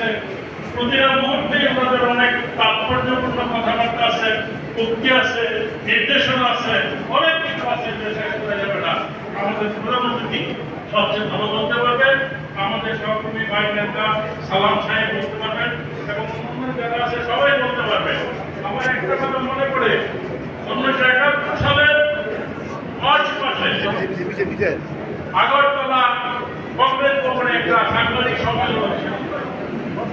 আছে, প্রতিটা মুহূর্তে আমাদের অনেক তাৎপর্যপূর্ণ কথাবার্তা আছে, উক্তি আছে, নির্দেশনা আছে, অনেক কিছু আছে যে শেষ করা যাবে না। আমাদের প্রধানমন্ত্রী সবচেয়ে ভালো বলতে পারবেন, আমাদের সহকর্মী ভাই নেতা সালাম সাহেব বলতে পারবেন এবং অন্য যারা আছে সবাই বলতে পারবেন। আমার একটা কথা মনে পড়ে 1971 সালের মার্চ মাসে আগরতলা কংগ্রেস ভবনে একটা সাংবাদিক সম্মেলন ছিল।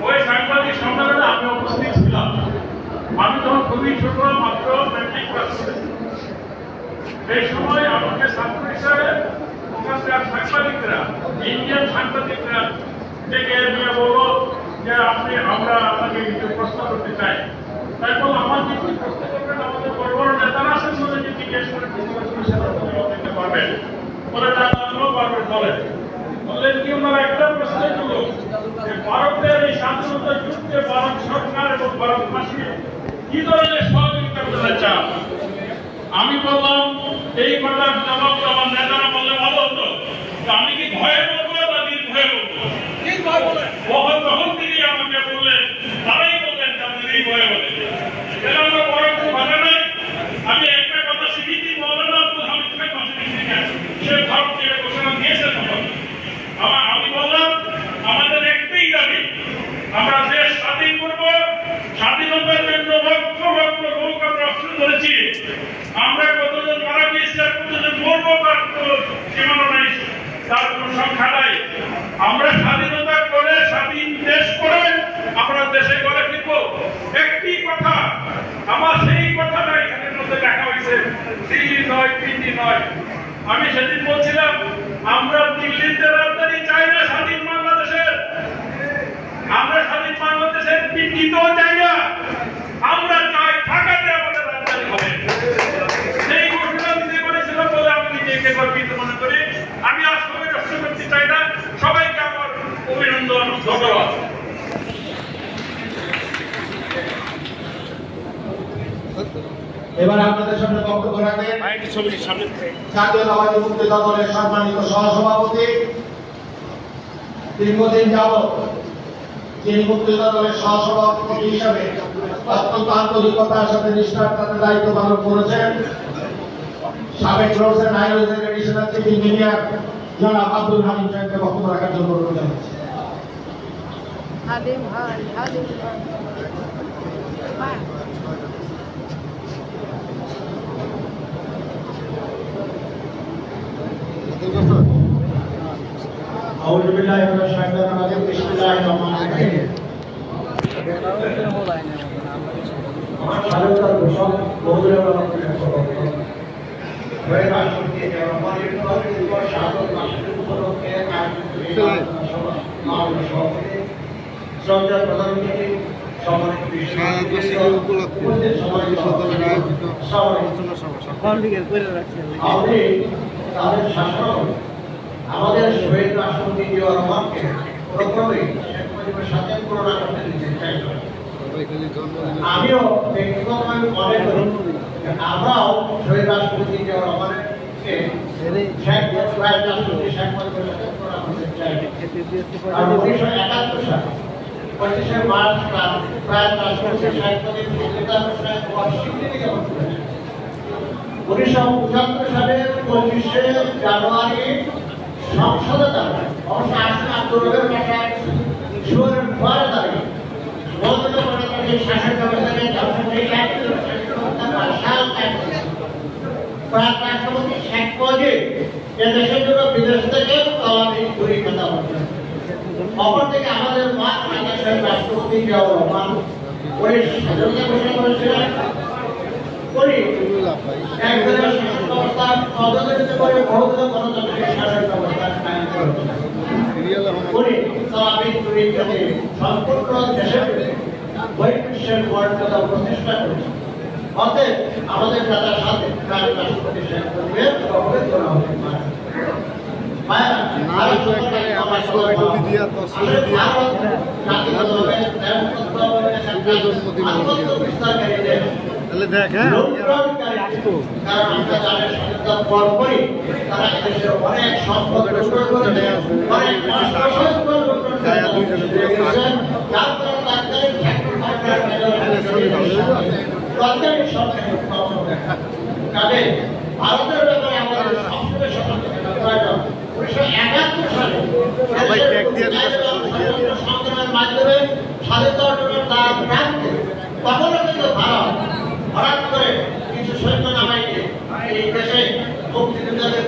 ওই সাংবাদিক সম্মেলনে আমি উপস্থিত ছিলাম। আমি তখন খুবই ছোট, মাত্র ম্যাট্রিক পাস করেছি। সেই সময় আমাকে ছাত্র হিসাবে ওখানকার সাংবাদিকরা, ইন্ডিয়ান সাংবাদিকরা থেকে নিয়ে বললো যে আমরা আপনাকে কিছু প্রশ্ন করতে চাই। তাই বল আমার কিছু প্রশ্ন করবেন, আমাদের বড় বড় নেতারা আছেন ওদেরকে জিজ্ঞেস করে দিতে পারবেন। ওরা জানানো পারবেন বলেন। বললেন কি ওনারা একটা প্রশ্ন ছিল যে ভারতের এই স্বাধীনতা যুদ্ধে ভারত সরকার এবং ভারতবাসী কি ধরনের সহযোগিতা করতে চান। আমি বললাম এই কথার জবাব আমার নেতারা বললে ভালো হতো, আমি কি ভয়ে বলবো না নির্ভয়ে বলবো? তখন তিনি আমাকে বললেন, তারাই বললেন নির্ভয়ে বলে। আমরা বড় কোনো ভাষা নাই। আমি একটা কথা শিখেছি, মৌলানা আব্দুল হামিদ খান সে ভারত থেকে ঘোষণা দিয়েছে তখন। আমি বললাম আমাদের একটাই দাবি, আমরা দেশ স্বাধীন করবো, স্বাধীনতার জন্য লক্ষ লক্ষ লোক আমরা অস্ত্র ধরেছি। আমরা কতজন মারা গিয়েছি আর কতজন মরবো তার কোনো সীমানা নাই, তার কোনো সংখ্যা নাই। আমরা স্বাধীনতা করে স্বাধীন দেশ করে আমরা দেশে করে ফিরবো। একটি কথা, আমার সেই কথাটা এখানের মধ্যে দেখা হয়েছে, দিল্লি নয়, দিল্লি নয়। আমি সেদিন বলছিলাম আমরা দিল্লিতে রাজধানী চাই না, স্বাধীন বাংলাদেশের। আমরা স্বাধীন বাংলাদেশের পিটিতেও চাই না, আমরা চাই ঢাকাতে আমাদের রাজধানী হবে। সেই ঘোষণা দিতে পারেছিলাম বলে আমি নিজেকে গর্বিত মনে করি। আমি আজ সবাই নষ্ট করতে চাই না, সবাইকে আমার অভিনন্দন, ধন্যবাদ। এবার আপনাদের সামনে বক্তব্য রাখবেন জাতীয় নাগরিক মুক্তিযোদ্ধা দলের সম্মানিত সহসভাপতি, দীর্ঘদিন যাবৎ যিনি মুক্তিযোদ্ধা দলের সহসভাপতি হিসাবে অত্যন্ত আন্তরিকতার সাথে নিষ্ঠার সাথে দায়িত্ব পালন করেছেন, সাবেক roads and highways additional chief engineer জনাব আব্দুল হামিদ সাহেবকে বক্তব্য রাখার জন্য অনুরোধ জানাচ্ছি। أعوذ بالله من الشيطان الرجيم بسم الله الرحمن الرحيم আমার স্বাধীনতার ঘোষক বহুদলীয় গণতন্ত্রের হয়ে রাষ্ট্রপতি রহমানের শাসক রাষ্ট্রের উপলক্ষে শ্রদ্ধা প্রধানমন্ত্রী সম্মানিত তাদের শাসন আমাদের শহীদ রাষ্ট্রপতি জিয়াউর রহমানকে প্রথমেই শেখ মুজিবের সাথে তুলনা করতে দিতে চাই। আমিও ব্যক্তিগতভাবে মনে করি আমরাও শহীদ রাষ্ট্রপতি জিয়াউর রহমানকে শেখ রাষ্ট্রপতি শেখ মুজিবের সাথে তুলনা করতে চাই। 1971 সালে 25শে মার্চ প্রায় রাষ্ট্রপতি শেখ মুজিব স্বীকৃতি জ্ঞাপন করেছেন। 1975 সালের 25শে জানুয়ারি সংসদে দাঁড়ায় অবশ্য আসলে আন্দোলনের ভাষায় সুরের পরে দাঁড়িয়ে বলতে পারে যে শাসন ব্যবস্থাকে রাষ্ট্রপতি শেখ মুজিব দেশের জন্য বিদেশ থেকে তলাবি ঘুরি কথা বলছেন। অপরদিকে আমাদের মা বাংলাদেশের রাষ্ট্রপতি জিয়াউর রহমান উনি স্বাধীনতা ঘোষণা করেছিলেন। উনি একজনের শাসন ব্যবস্থা পদ্ধতিতে করে বহুদলীয় গণতান্ত্রিক শাসন ব্যবস্থা কায়েম করেছিলেন। উনি তলাবি ঘুরি যাতে সম্পূর্ণ দেশের বহির্বিশ্বের মর্যাদা প্রতিষ্ঠা করেছেন। অতএব আমাদের দাদার সাথে রাষ্ট্রপতি শেখ মুজিবের গর্বের করা হতে পারে। অনেক সম্পদ তারপরে তাৎকালীন সেক্টর তৎকালীন সরকারের কাজে ভারতের ব্যাপারে আমাদের সবসময় সতর্ক থাকা প্রয়োজন। 1971 সালে সংগ্রামের মাধ্যমে স্বাধীনতা অর্জনের তার প্রান্তে তখনও কিন্তু ভারত হঠাৎ করে কিছু সৈন্য নামাইকে এই দেশে মুক্তিযোদ্ধাদের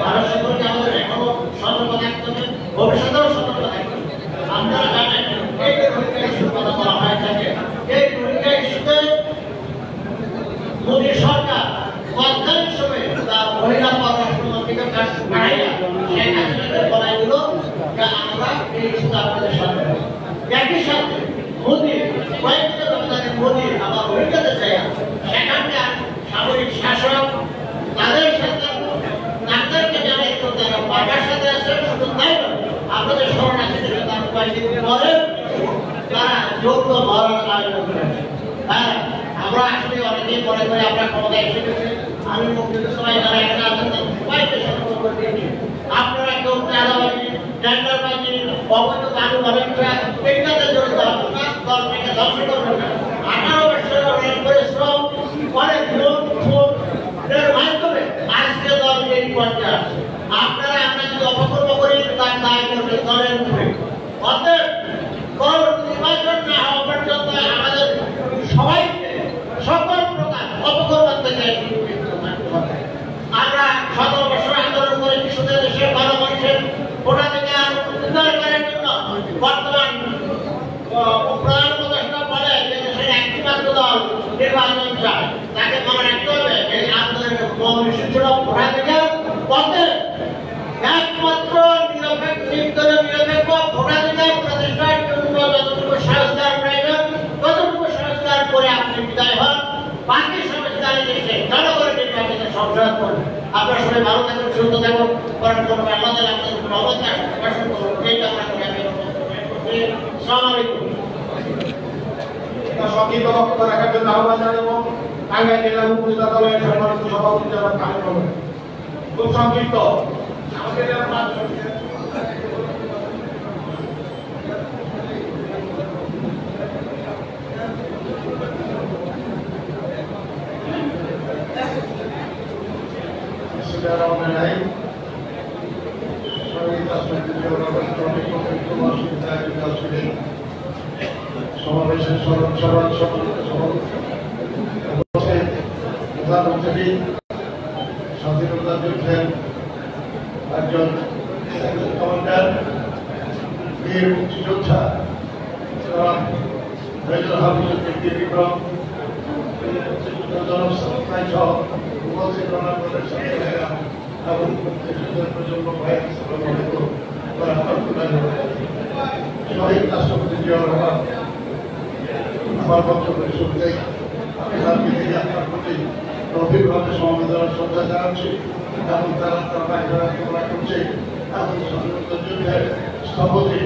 ভারত সম্পর্কে আমাদের এখনো সতর্ক থাকতে হবে, ভবিষ্যতেও সতর্ক থাকতে হবে। আপনারা জানেন এই যে ভূমিকা ইস্যুর কথা বলা হয়ে থাকে, এই ভূমিকা ইস্যুতে মোদী সরকার তৎকালীন সময়ে তার মহিলা পররাষ্ট্রমন্ত্রীকে পাঠাইয়া শেখ হাসিনাকে বলাই দিল যে আমরা এই ইস্যুতে আপনাদের সাথে। একই সাথে মোদী কয়েকটা ব্যবধানে মোদী আবার ভূমিকাতে চাই সেখানকার সামরিক শাসক তাদের সাথে ডাক্তারকে জানাই তো তারা পার্টার সাথে আসে, শুধু তাই নয় আপনাদের শরণার্থীদের তার কয়েকদিন পরে তারা যোগ্য মরণ আয়োজন করেছে। হ্যাঁ, আমরা আসলে অনেকেই মনে করি আমরা ক্ষমতায় এসে গেছি, আমি মুক্তিযুদ্ধের সময় যারা এখানে আছেন সবাইকে সতর্ক করে দিয়েছি। আপনারা কেউ চাঁদাবাজি, টেন্ডারবাজি, অবৈধ কানু বাণিজ্য এটাতে জড়িত হবেন না, দলটাকে ধ্বংস করবেন না। 18 বছরের অনেক পরিশ্রম অনেক এর মাধ্যমে আজকে দল এই পর্যায়ে আছে। আপনারা আমরা যদি অপকর্ম করি তার দায় করবে দলের উপরে। অতএব পরবর্তী নির্বাচন না হওয়া পর্যন্ত আমাদের সবাইকে সকল প্রকার অপকর্ম থেকে আমরা 17 বছর আন্দোলন করে কিশোরদের দেশের ভালো মানুষের ভোটাধিকার উদ্ধার করার জন্য বর্তমান প্রধান উপদেষ্টা বলে যে দেশের একটি মাত্র দল নির্বাচন চায়, তাকে মনে রাখতে হবে এই আন্দোলনের মূল বিষয় ছিল ভোটাধিকার। অতএব একমাত্র নিরপেক্ষ ভোটাধিকার প্রতিষ্ঠার জন্য যতটুকু সংস্কার প্রয়োজন ততটুকু সংস্কার করে আপনি বিদায় হন, বাকি সংস্কারের দেশে জনগণের নির্বাচনে সংস্কার করুন। আপনার সবাই ভালো থাকুন, সুস্থ থাকুন, কারণ কোনো আমাদের আপনাদের কোনো অবস্থা প্রকাশন করুন, এইটা আমরা করে আমি আসসালামু আলাইকুম। সংক্ষিপ্ত বক্তব্য রাখার জন্য আহ্বান জানাবো টাঙ্গাইল জেলা উপজেলা দলের সম্মানিত সভাপতি জনাব খালেদ মোহাম্মদ। খুব সংক্ষিপ্ত সমাবেশের প্রধানমন্ত্রী স্বাধীনতা যুদ্ধের একজন কমান্ডার, বীর মুক্তিযোদ্ধা মেজর হাফিজুর বিক্রম উপস্থিত এবং মুক্তিযুদ্ধের প্রজন্ম শহীদ রাষ্ট্রপতি জিয়াউর রহমান আমার বক্তব্যের শুরুতেই আমি আপনার প্রতি গভীরভাবে সমবেদনা শ্রদ্ধা জানাচ্ছি এবং তারা কামনা করছে এবং স্বাধীনতা যুদ্ধের স্থপতি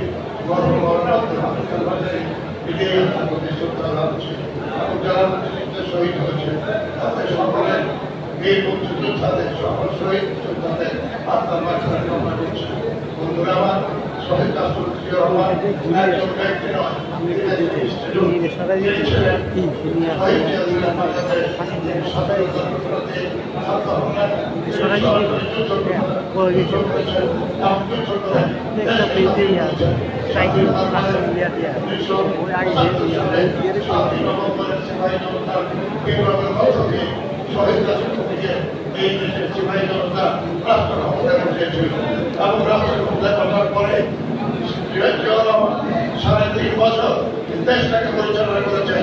গর্ববাজারে বিজয়ী আপনার প্রতি শ্রদ্ধা জানাচ্ছি এবং যারা মুক্তিযুদ্ধে শহীদ হয়েছে তাদের সকলের বীর মুক্তিযোদ্ধাদের সকল শহীদ যোদ্ধাদের আত্মার মাঝখানে কামনা করছে। বন্ধুরা আমার, শহীদ রাষ্ট্রপতি জিয়াউর রহমান একজন ব্যক্তি নয়, শহীদ রাষ্ট্রপতিকে এই দেশের সিপাহী জনতা রাষ্ট্র ক্ষমতায় বসিয়েছিল এবং রাষ্ট্র ক্ষমতায় বসার পরে জিয়াউর রহমান 3.5 বছর দেশটাকে পরিচালনা করেছেন।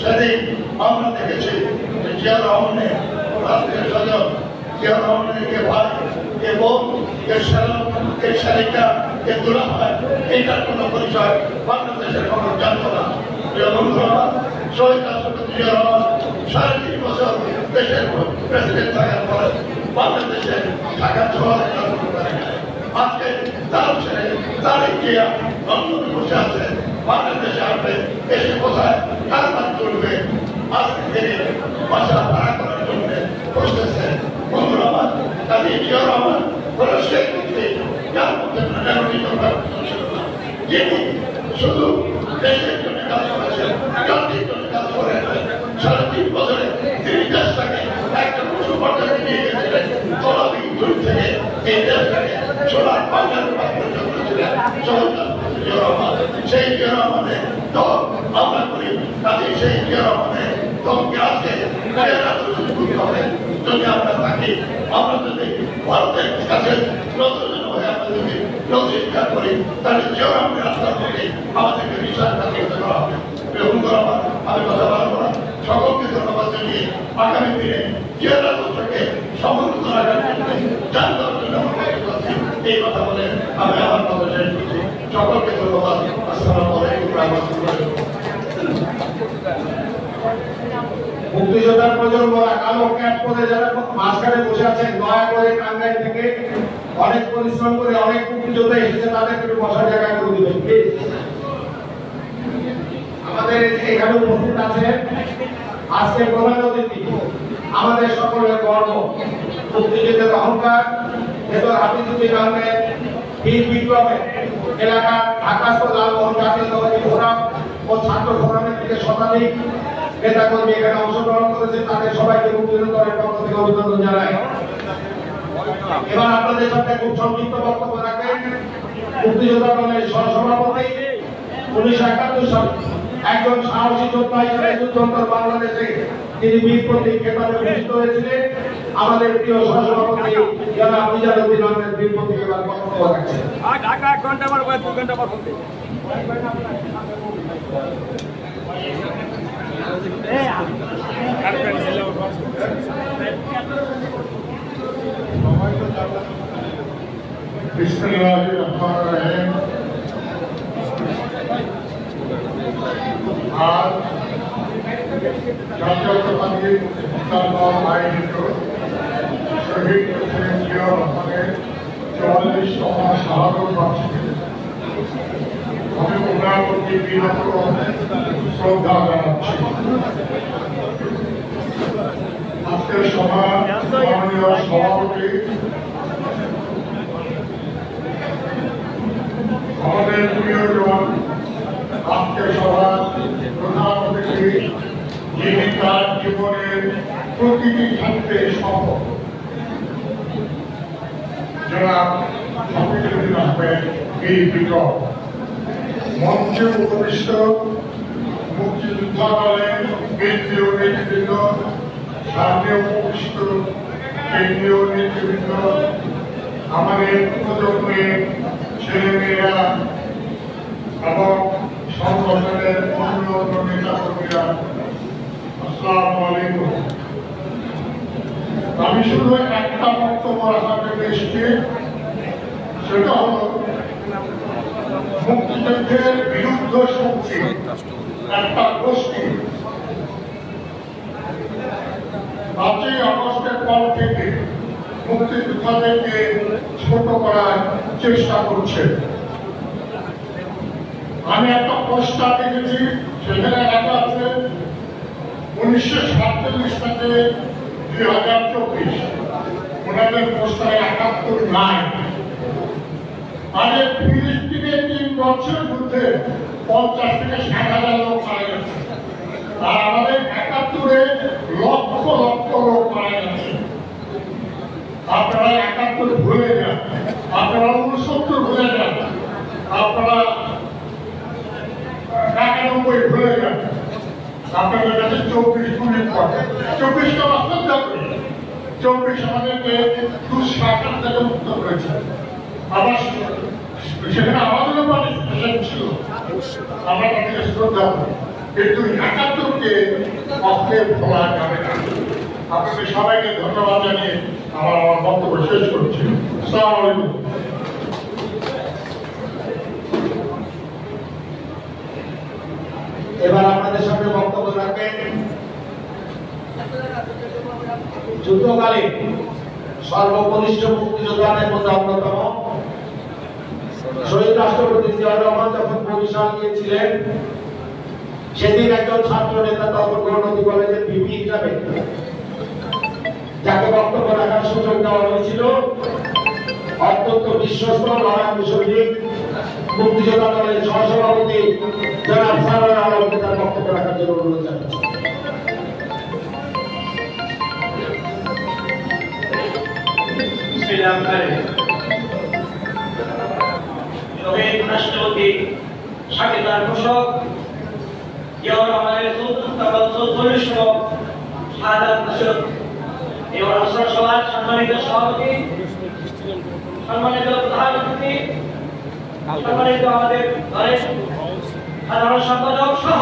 সেদিন আমরা দেখেছি যে জিয়াউর রহমানের রাষ্ট্রীয় স্বজন, জিয়াউর রহমানের কে ভাই, কে বোন, কে শালক, কে শালিকা, কে দুলাভাই, এইটার কোনো পরিচয় বাংলাদেশের খবর জানত না। প্রিয় বন্ধুরা, শহীদ রাষ্ট্রপতি জিয়াউর রহমান 3.5 বছর দেশের প্রেসিডেন্ট থাকার পরে বাংলাদেশে ঢাকা শহরে আজকে তার ছেলে তারিক জিয়া লন্ডনে বসে আছে, বাংলাদেশে আসবে, এসে কোথায় কারবার চলবে, আজকে বাসা ভাড়া করার জন্য বসতেছে। বন্ধুরা আমার, কাজী জিয়াউর রহমান কোন শেখ মুক্তি যার মধ্যে মধ্যে যিনি শুধু দেশের জন্য কাজ করেছেন, জাতির জন্য কাজ করেন। 3.5 বছরে তিনি দেশটাকে একটা উঁচু পর্যায়ে নিয়ে গেছিলেন। গোলামী যুগ থেকে এই দেশটাকে সোনার বাংলার পর্যন্ত ছিলেন জিয়াউর রহমান। সেই জিয়াউর রহমানের দল আমরা করি, কাজে সেই জিয়াউর রহমানের দলকে আজকে যদি আমরা থাকি, আমরা যদি ভারতের কাছে নথিস্বীকার করি, তাহলে জিয়াউর রহমানের রাস্তার প্রতি আমাদেরকে বিশ্বাসঘাত করতে করা হবে। আমি কথা বলবো না, সকলকে ধন্যবাদ জানিয়ে আগামী দিনে জিয়া রাজত্বকে সমুন্নত রাখার জন্য জানবার জন্য এই কথা বলে আমি আমার কথা শেষ করছি। সকলকে ধন্যবাদ। আসসালামু আলাইকুম ওয়া রাহমাতুল্লাহি ওয়া বারাকাতুহু। মুক্তিযোদ্ধার প্রজন্মরা কালো ক্যাপ পরে যারা মাঝখানে বসে আছেন, দয়া করে টাঙ্গাইল থেকে অনেক পরিশ্রম করে অনেক মুক্তিযোদ্ধা এসেছে, তাদেরকে একটু বসার জায়গা করে দিবেন প্লিজ। আমাদের এখানে উপস্থিত আছেন আজকে প্রধান অতিথি, আমাদের সকলের গর্ব, মুক্তিযুদ্ধের অহংকার, ভেতর হাফিজুদ্দিন আহমেদ বীর বিক্রমে এলাকা ঢাকাস্থ লালমোহন জাতীয়তাবাদী ফোরাম ও ছাত্র ফোরামের থেকে শতাধিক নেতাকর্মী এখানে অংশগ্রহণ করেছে। তাদের সবাইকে মুক্তিযোদ্ধাদের পক্ষ থেকে অভিনন্দন জানাই। এবার আপনাদের সাথে খুব সংক্ষিপ্ত বক্তব্য রাখেন মুক্তিযোদ্ধা দলের সহসভাপতি, 1971 সালে একজন সাহসী যোদ্ধা হিসেবে যুদ্ধোত্তর বাংলাদেশে তিনি বীর প্রতীক খেতাবে ভূষিত হয়েছিলেন। আমাদের প্রিয় সহসভাপতি জনাব মিজানুদ্দিন আহমেদ বীর প্রতীক এবার বক্তব্য রাখছেন। ঢাকা 1 ঘন্টা পর 2 ঘন্টা পর হবে। বিসমিল্লাহির রহমানির রহিম। আজ জাতীয়তাবাদী দল আয়োজিত শহীদ প্রেসিডেন্ট জিয়াউর রহমানের 44তম শাহাদত বার্ষিকী আমি ওনার প্রতি বিনম্র শ্রদ্ধা জানাচ্ছি। আজকের সভা মাননীয় সভাপতি আমাদের প্রিয়জন, আজকের সভার প্রধান অতিথি যিনি তার জীবনের প্রতিটি ক্ষেত্রে সফল, জনাব হাফিজুদ্দিন আহমেদ বীর বিক্রম, মঞ্চে উপবিষ্ট মুক্তিযোদ্ধা দলের কেন্দ্রীয় নেতৃবৃন্দ, সামনে উপবিষ্ট কেন্দ্রীয় নেতৃবৃন্দ, আমাদের প্রজন্মের ছেলেমেয়েরা এবং সংগঠনের অন্য অন্য নেতা কর্মীরা, আসসালামু আলাইকুম। আমি শুধু একটা বক্তব্য রাখার জন্য এসেছি, সেটা হল মুক্তিযুদ্ধের বিরুদ্ধ শক্তি একটা গোষ্ঠী 5ই আগস্টের পর থেকে মুক্তিযোদ্ধাদেরকে ছোট করার চেষ্টা করছে। আমি একটা পোস্টার দেখেছি, সেখানে লেখা আছে 1947 থেকে 2024। ওনাদের পোস্টারে 71 নাই। আগে ফিলিস্তিনে 3 বছরের মধ্যে 50 থেকে 60,000 লোক মারা গেছে, আর আমাদের 71-এ লক্ষ লক্ষ লোক মারা গেছে। আপনারা 71 ভুলে যান, আপনারা 69 ভুলে যান, আপনারা 91 ভুলে যান। আপনাদের কাছে 24 গুণের পর 24টা বাস্তব যাবে। 24 আমাদেরকে দুঃশাসন থেকে মুক্ত করেছে। আবার সেখানে আমাদেরও পার্টিসিপেশন ছিল, আমরা তাদেরকে শ্রদ্ধা করি, কিন্তু 71কে অক্ষে ভোলা যাবে না। আপনাদের সবাইকে ধন্যবাদ জানিয়ে আমার বক্তব্য শেষ করছি। আসসালামু আলাইকুম। এবার আপনাদের সামনে বক্তব্য রাখবেন যুদ্ধকালে সর্বকনিষ্ঠ মুক্তিযোদ্ধাদের মধ্যে অন্যতম শহীদ রাষ্ট্রপতি জিয়াউর রহমান যখন বরিশাল গিয়েছিলেন, সেদিন একজন ছাত্র নেতা তখন গণতন্ত্র কলেজের ভিপি হিসাবে যাকে বক্তব্য রাখার সুযোগ দেওয়া হয়েছিল, অত্যন্ত বিশ্বস্ত লড়াকু সৈনিক মুক্তিযোদ্ধা দলের সহসভাপতি জনাব সারোয়ার আলমকে তার বক্তব্য রাখার জন্য অনুরোধ জানাচ্ছি। শহীদ রাষ্ট্রপতি স্বাধীনতার ঘোষক জিয়াউর রহমানের ৪৪তম শাহাদাত বছর এই অনুষ্ঠান সভার সম্মানিত সভাপতি, সম্মানিত প্রধান অতিথি, সম্মানিত আমাদের দলের সাধারণ সম্পাদক সহ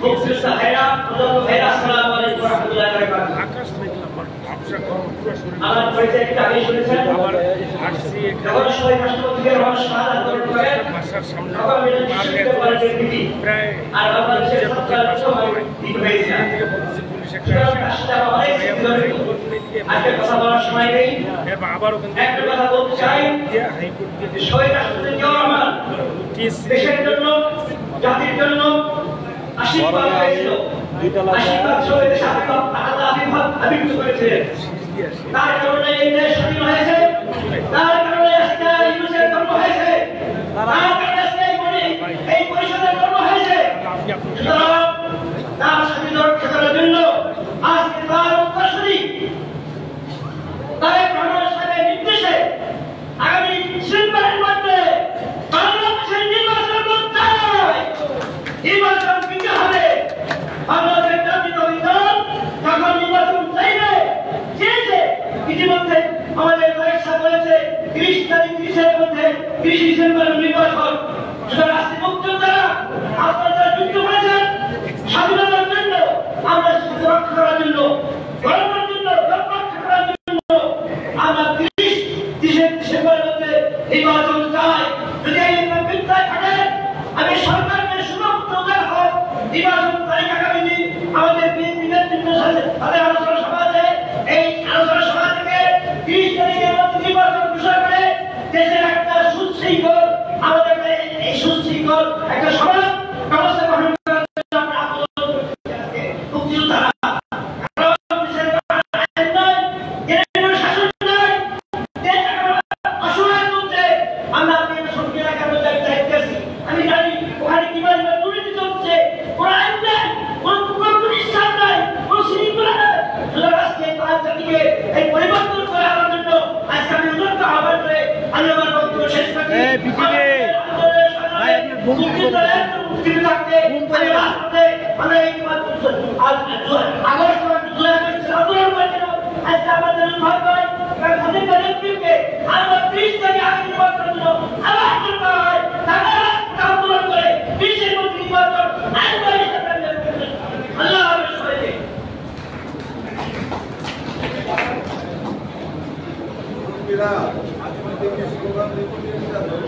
মুক্তিযোদ্ধা ভাইরা, প্রজন্ম ভাইরা, আসসালামু আলাইকুম ওয়া রাহমাতুল্লাহি ওয়া বারাকাতুহু। আমার পরিচয় কি আগে শুনেছেন? যখন শহীদ রাষ্ট্রপতিকে রহস্য শাহাদাত বরণ করেন তখন আমি বিশ্ববিদ্যালয়ের দিদি আর বাংলাদেশের সরকার সময় দিতে হয়েছে। আজকে কথা বলার সময় নেই, একটা কথা বলতে চাই, শহীদ রাষ্ট্রপতি জিয়াউর রহমান দেশের জন্য, জাতির জন্য আশীর্বাদ হয়েছিল, আশীর্বাদ সহ দেশে আবির্ভূত করেছিলেন। তার কারণে এই দেশ স্বাধীন হয়েছে, তার কারণে আজকে ইউনুসের জন্ম হয়েছে, তার কারণে আজকে এই পরিষদের জন্ম হয়েছে। সুতরাং তার স্বাধীনতা রক্ষার জন্য আজকে তার উত্তরসূরি তারেক রহমান সাহেবের নির্দেশে আগামী ডিসেম্বরের মধ্যে বাংলাদেশের নির্বাচন করতে হয়। নির্বাচন দিতে হবে। আমাদের জাতীয়তাবাদী দল যখন নির্বাচন চাইবে, চেয়েছে, ইতিমধ্যে আমাদের পরীক্ষা বলেছে 30 মধ্যে 30 ডিসেম্বরের নির্বাচন। সুতরাং আজকে মুক্তিযোদ্ধারা আপনারা যুদ্ধ করেছেন স্বাধীনতার জন্য, আমরা রক্ষা করার জন্য, গণতন্ত্রের জন্য, রক্ষা করার জন্য আমরা 30 ডিসেম্বরের মধ্যে নির্বাচন চাই। যদি এই বিদ্যায় থাকে আমি সরকারকে সুরক্ষিত দেওয়া হোক। নির্বাচন তারিখ আগামী দিন আমাদের বিএনপি নেতৃত্বের সাথে তাদের আলোচনা সভা আছে। এই আলোচনা সভা থেকে 30 তারিখের মধ্যে নির্বাচন ঘোষণা করে দেশের একটা সুশৃঙ্খল, আমাদের এই সুশৃঙ্খল একটা সমাজ ব্যবস্থা গ্রহণ করার জন্য আমরা আন্দোলন করছি। মুক্তিযোদ্ধারা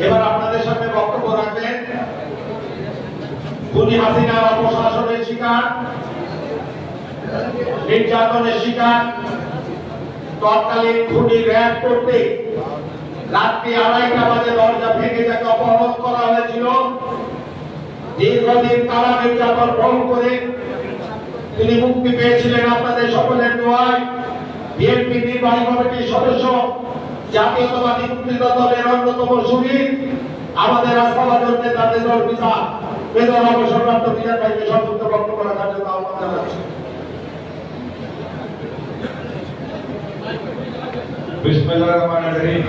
এবার আপনাদের সামনে বক্তব্য রাখবেন খুনি হাসিনার অপশাসনের শিকার, নির্যাতনের শিকার, তৎকালীন খুনি র্যাব করতে রাত্রি 2:30টা বাজে দরজা ভেঙে তাকে অপহরণ করা হয়েছিল। দীর্ঘদিন কারা নির্যাতন ভোগ করে তিনি মুক্তি পেয়েছিলেন আপনাদের সকলের দোয়ায়। বিএনপি নির্বাহী কমিটির সদস্য, জাতীয়তাবাদী মুক্তিযোদ্ধা দলের অন্যতম শহীদ, আমাদের আস্থাভাজন নেতা মেজর মিজান, মেজর অবসরপ্রাপ্ত মিজান ভাইকে সংযুক্ত বক্তব্য রাখার জন্য আহ্বান জানাচ্ছি। বিসমিল্লাহির রহমানির রহিম।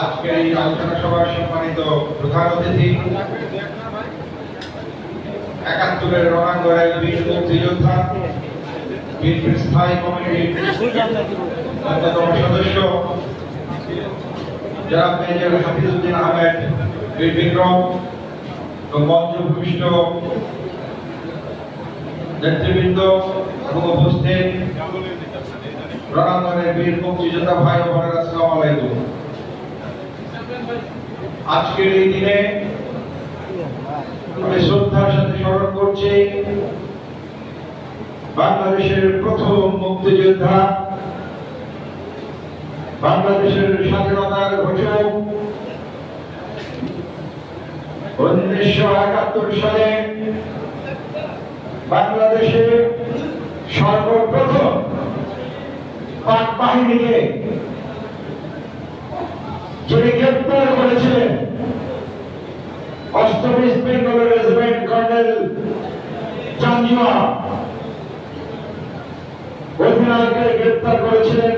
আজকের এই আলোচনা সভার সম্মানিত প্রধান অতিথি, ৭১-এর রণাঙ্গনের বীর মুক্তিযোদ্ধা, বিএনপির স্থায়ী কমিটির অন্যতম সদস্য জনাব মেজর হাফিজউদ্দিন আহমেদ বীর বিক্রম এবং মঞ্চভূমিষ্ঠ নেতৃবৃন্দ এবং উপস্থিত রণাঙ্গনের বীর মুক্তিযোদ্ধা ভাই ও বোনেরা, আসসালামু আলাইকুম। আজকের এই দিনে আমি শ্রদ্ধার সাথে স্মরণ করছি বাংলাদেশের প্রথম মুক্তিযোদ্ধা, বাংলাদেশের স্বাধীনতার ঘোষক, 1971 সালে বাংলাদেশে সর্বপ্রথম পাক বাহিনীকে যিনি গ্রেপ্তার করেছিলেন, অষ্টম ইস্ট বেঙ্গল রেজিমেন্ট কর্নেল চান্দুয়া অধিনায়কের গ্রেপ্তার করেছিলেন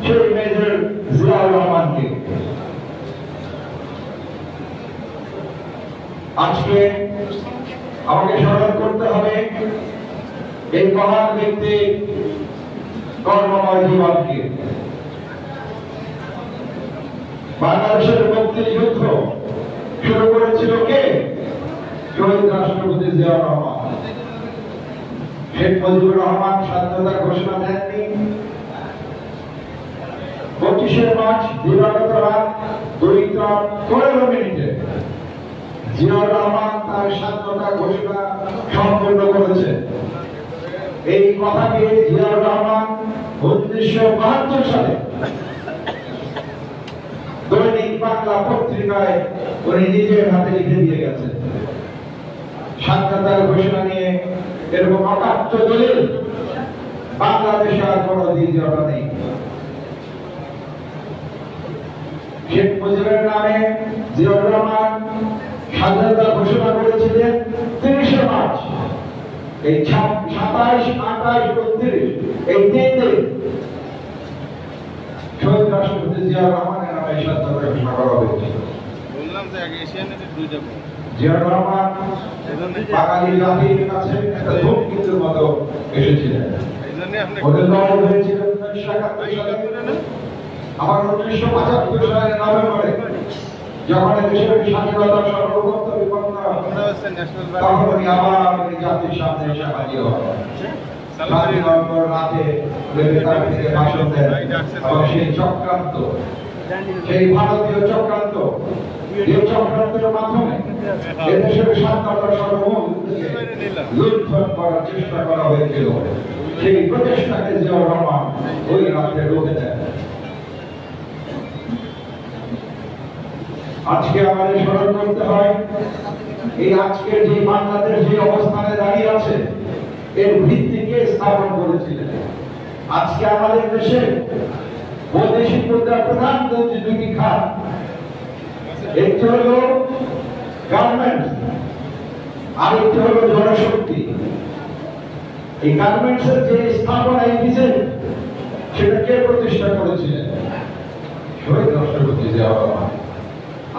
সেই মেজর জিয়াউর রহমানকে। আজকে আমাকে স্মরণ করতে হবে এই মহান ব্যক্তি কর্মময় জীবনকে। বাংলাদেশের মুক্তিযুদ্ধ শুরু করেছিল কে? শহীদ রাষ্ট্রপতি জিয়াউর রহমান। শেখ মুজিবুর রহমান স্বাধীনতার ঘোষণা দেননি। 25শে মার্চ দিবাগত রাত 2:15 মিনিটে জিয়াউর রহমান তার স্বাধীনতা ঘোষণা সম্পূর্ণ করেছে। এই কথাকে জিয়াউর রহমান 1972 সালে দৈনিক বাংলা পত্রিকায় উনি নিজের হাতে লিখে দিয়ে গেছেন। স্বাধীনতার ঘোষণা নিয়ে এরকম অকাট্য দলিল বাংলাদেশে আর কোনো দ্বিতীয়টা নেই। শেখ মুজিবের নামে জিয়াউর রহমান স্বাধীনতা ঘোষণা করেছিলেন 30শে মার্চ। এই 27, 28, 29 এই 3 দিন শহীদ রাষ্ট্রপতি জিয়াউর রহমানের নামে স্বাধীনতা ঘোষণা করা হয়েছিল। জিয়াউর রহমান বাঙালি জাতির কাছে একটা ধূমকেতুর মতো এসেছিলেন। ওদের লড়াই হয়েছিল 1971 সালে। আবার 1975 সালের নভেম্বরে যখন দেশের স্বাধীনতার সর্বপ্রথম বিপন্ন, তখন উনি আবার জাতির সামনে এসে হাজির হন। স্বাধীনতার রাতে তার থেকে ভাষণ দেন এবং সেই চক্রান্ত, সেই ভারতীয় চক্রান্ত, এই চক্রান্তের মাধ্যমে এদেশের স্বাধীনতার সর্বমূল লুণ্ঠন করার চেষ্টা করা হয়েছিল। সেই প্রচেষ্টাকে জিয়াউর রহমান ওই রাতে রুখে দেন। আজকে আমাদের স্মরণ করতে হয় এই আজকের যে বাংলাদেশ যে অবস্থানে দাঁড়িয়ে আছে এর ভিত্তিকে স্থাপন করেছিলেন। আজকে আমাদের দেশে বৈদেশিক মুদ্রার প্রধান দুটি খাত, একটি হলো গার্মেন্টস আর একটি হলো জনশক্তি। এই গার্মেন্টস এর যে স্থাপনা, এই ডিজাইন, সেটা কে প্রতিষ্ঠা করেছিলেন? শহীদ রাষ্ট্রপতি জিয়াউর রহমান।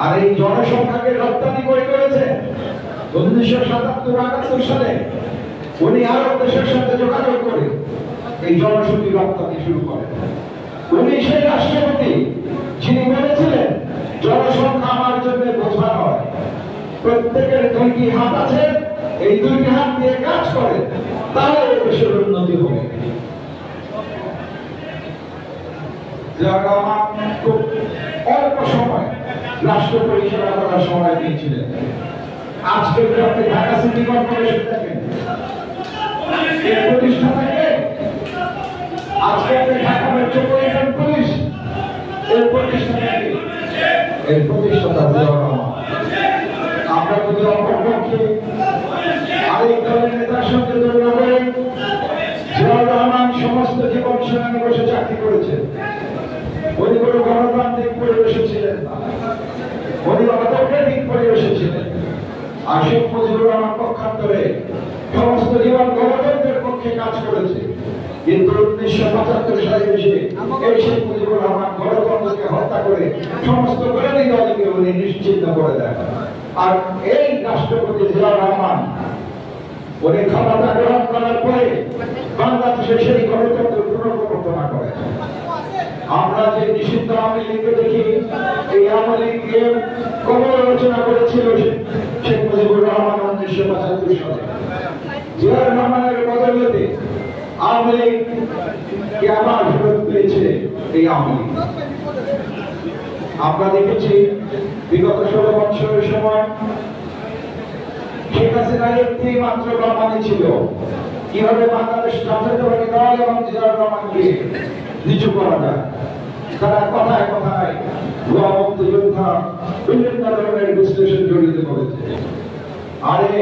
আর এই জনসংখ্যাকে রপ্তানি করেছে 1977-78 সালে। উনি আরব দেশের সাথে যোগাযোগ করে এই জনশক্তি রপ্তানি শুরু করেন। উনি সেই রাষ্ট্রপতি যিনি বলেছিলেন জনসংখ্যা আমার জন্য বোঝা নয়, প্রত্যেকের 2টি হাত আছে, এই 2টি হাত দিয়ে কাজ করে, তাহলে দেশের উন্নতি হবে। জিয়াউর রহমান খুব অল্প সময় রাষ্ট্র পরিচালনা করার সময় দিয়েছিলেন। আজকে আপনি ঢাকা সিটি কর্পোরেশন দেখেন, এর প্রতিষ্ঠা থেকে আজকে আপনি ঢাকা মেট্রোপলিটন পুলিশ, এর প্রতিষ্ঠা থেকে এর প্রতিষ্ঠাতা জিয়াউর রহমান। আমরা যদি অপরপক্ষে আরেক দলের নেতার সঙ্গে তুলনা করি, জিয়াউর রহমান সমস্ত জীবন সেনানিবাসে চাকরি করেছেন। উনি কোনো গণতান্ত্রিক পরিবেশে ছিলেন না, উনি অটোক্রেটিক পরিবেশে ছিলেন। আর শেখ মুজিবুর রহমান পক্ষান্তরে সমস্ত জীবন গণতন্ত্রের পক্ষে কাজ করেছে। কিন্তু 1975 সালে এসে এই শেখ মুজিবুর রহমান গণতন্ত্রকে হত্যা করে সমস্ত বিরোধী দলকে উনি নিশ্চিহ্ন করে দেন। আর এই রাষ্ট্রপতি জিয়াউর রহমান উনি ক্ষমতা গ্রহণ করার পরে বাংলাদেশে সেই গণতন্ত্র পুনঃপ্রবর্তনা করেন। আমরা যে নিষিদ্ধ আওয়ামী লীগকে দেখি, এই আওয়ামী লীগকে কবর রচনা করেছিল শেখ মুজিবুর রহমান 1975 সালে। জিয়াউর রহমানের বদৌলতে আওয়ামী লীগকে আবার ফেরত পেয়েছে এই আওয়ামী লীগ। আমরা দেখেছি বিগত 16 বছরের সময় শেখ হাসিনার একটি মাত্র প্রমাণই ছিল কিভাবে বাংলাদেশ জাতীয়তাবাদী দল এবং জিয়াউর রহমানকে নিচু করা যায়। তারা কথায় কথায় ভুয়া মুক্তিযোদ্ধা বিভিন্ন ধরনের বিশ্লেষণ জড়িত করেছে। আরে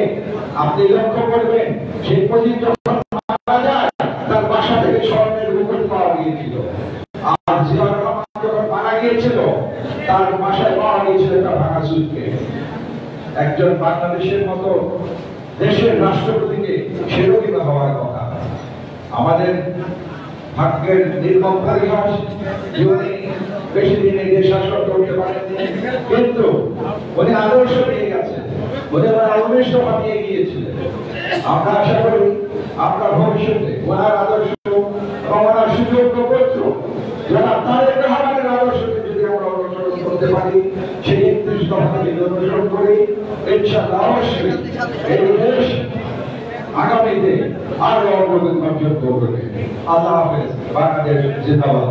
আপনি লক্ষ্য করবেন, শেখ মুজিব যখন মারা যায় তার বাসা থেকে স্বর্ণের মুকুট পাওয়া গিয়েছিল। জিয়াউর রহমান যখন মারা গিয়েছিল তার বাসায় পাওয়া গিয়েছিল একটা ভাঙা সুটকেস। একজন বাংলাদেশের মতো দেশের রাষ্ট্রপতিকে সেরকম হওয়ার কথা। আমাদের ভাগ্যের নির্মম পরিহাস, উনি বেশি দিন এই দেশ শাসন করতে পারেননি, কিন্তু উনি আদর্শ পেয়ে গেছেন, উনি আদর্শ বানিয়ে গিয়েছিলেন। আমরা আশা করি আমরা ভবিষ্যতে ওনার আদর্শ এবং ওনার সুযোগ্য পুত্র যারা তারেক রহমানের আদর্শকে যদি আমরা অনুসরণ করতে পারি, সেই ৩১ দফা যদি অনুসরণ করি, ইনশাআল্লাহ অবশ্যই এই দেশ আগামীতে আরো অগ্রগতি অর্জন করবে। আল্লাহ হাফেজ। বাংলাদেশ জিন্দাবাদ।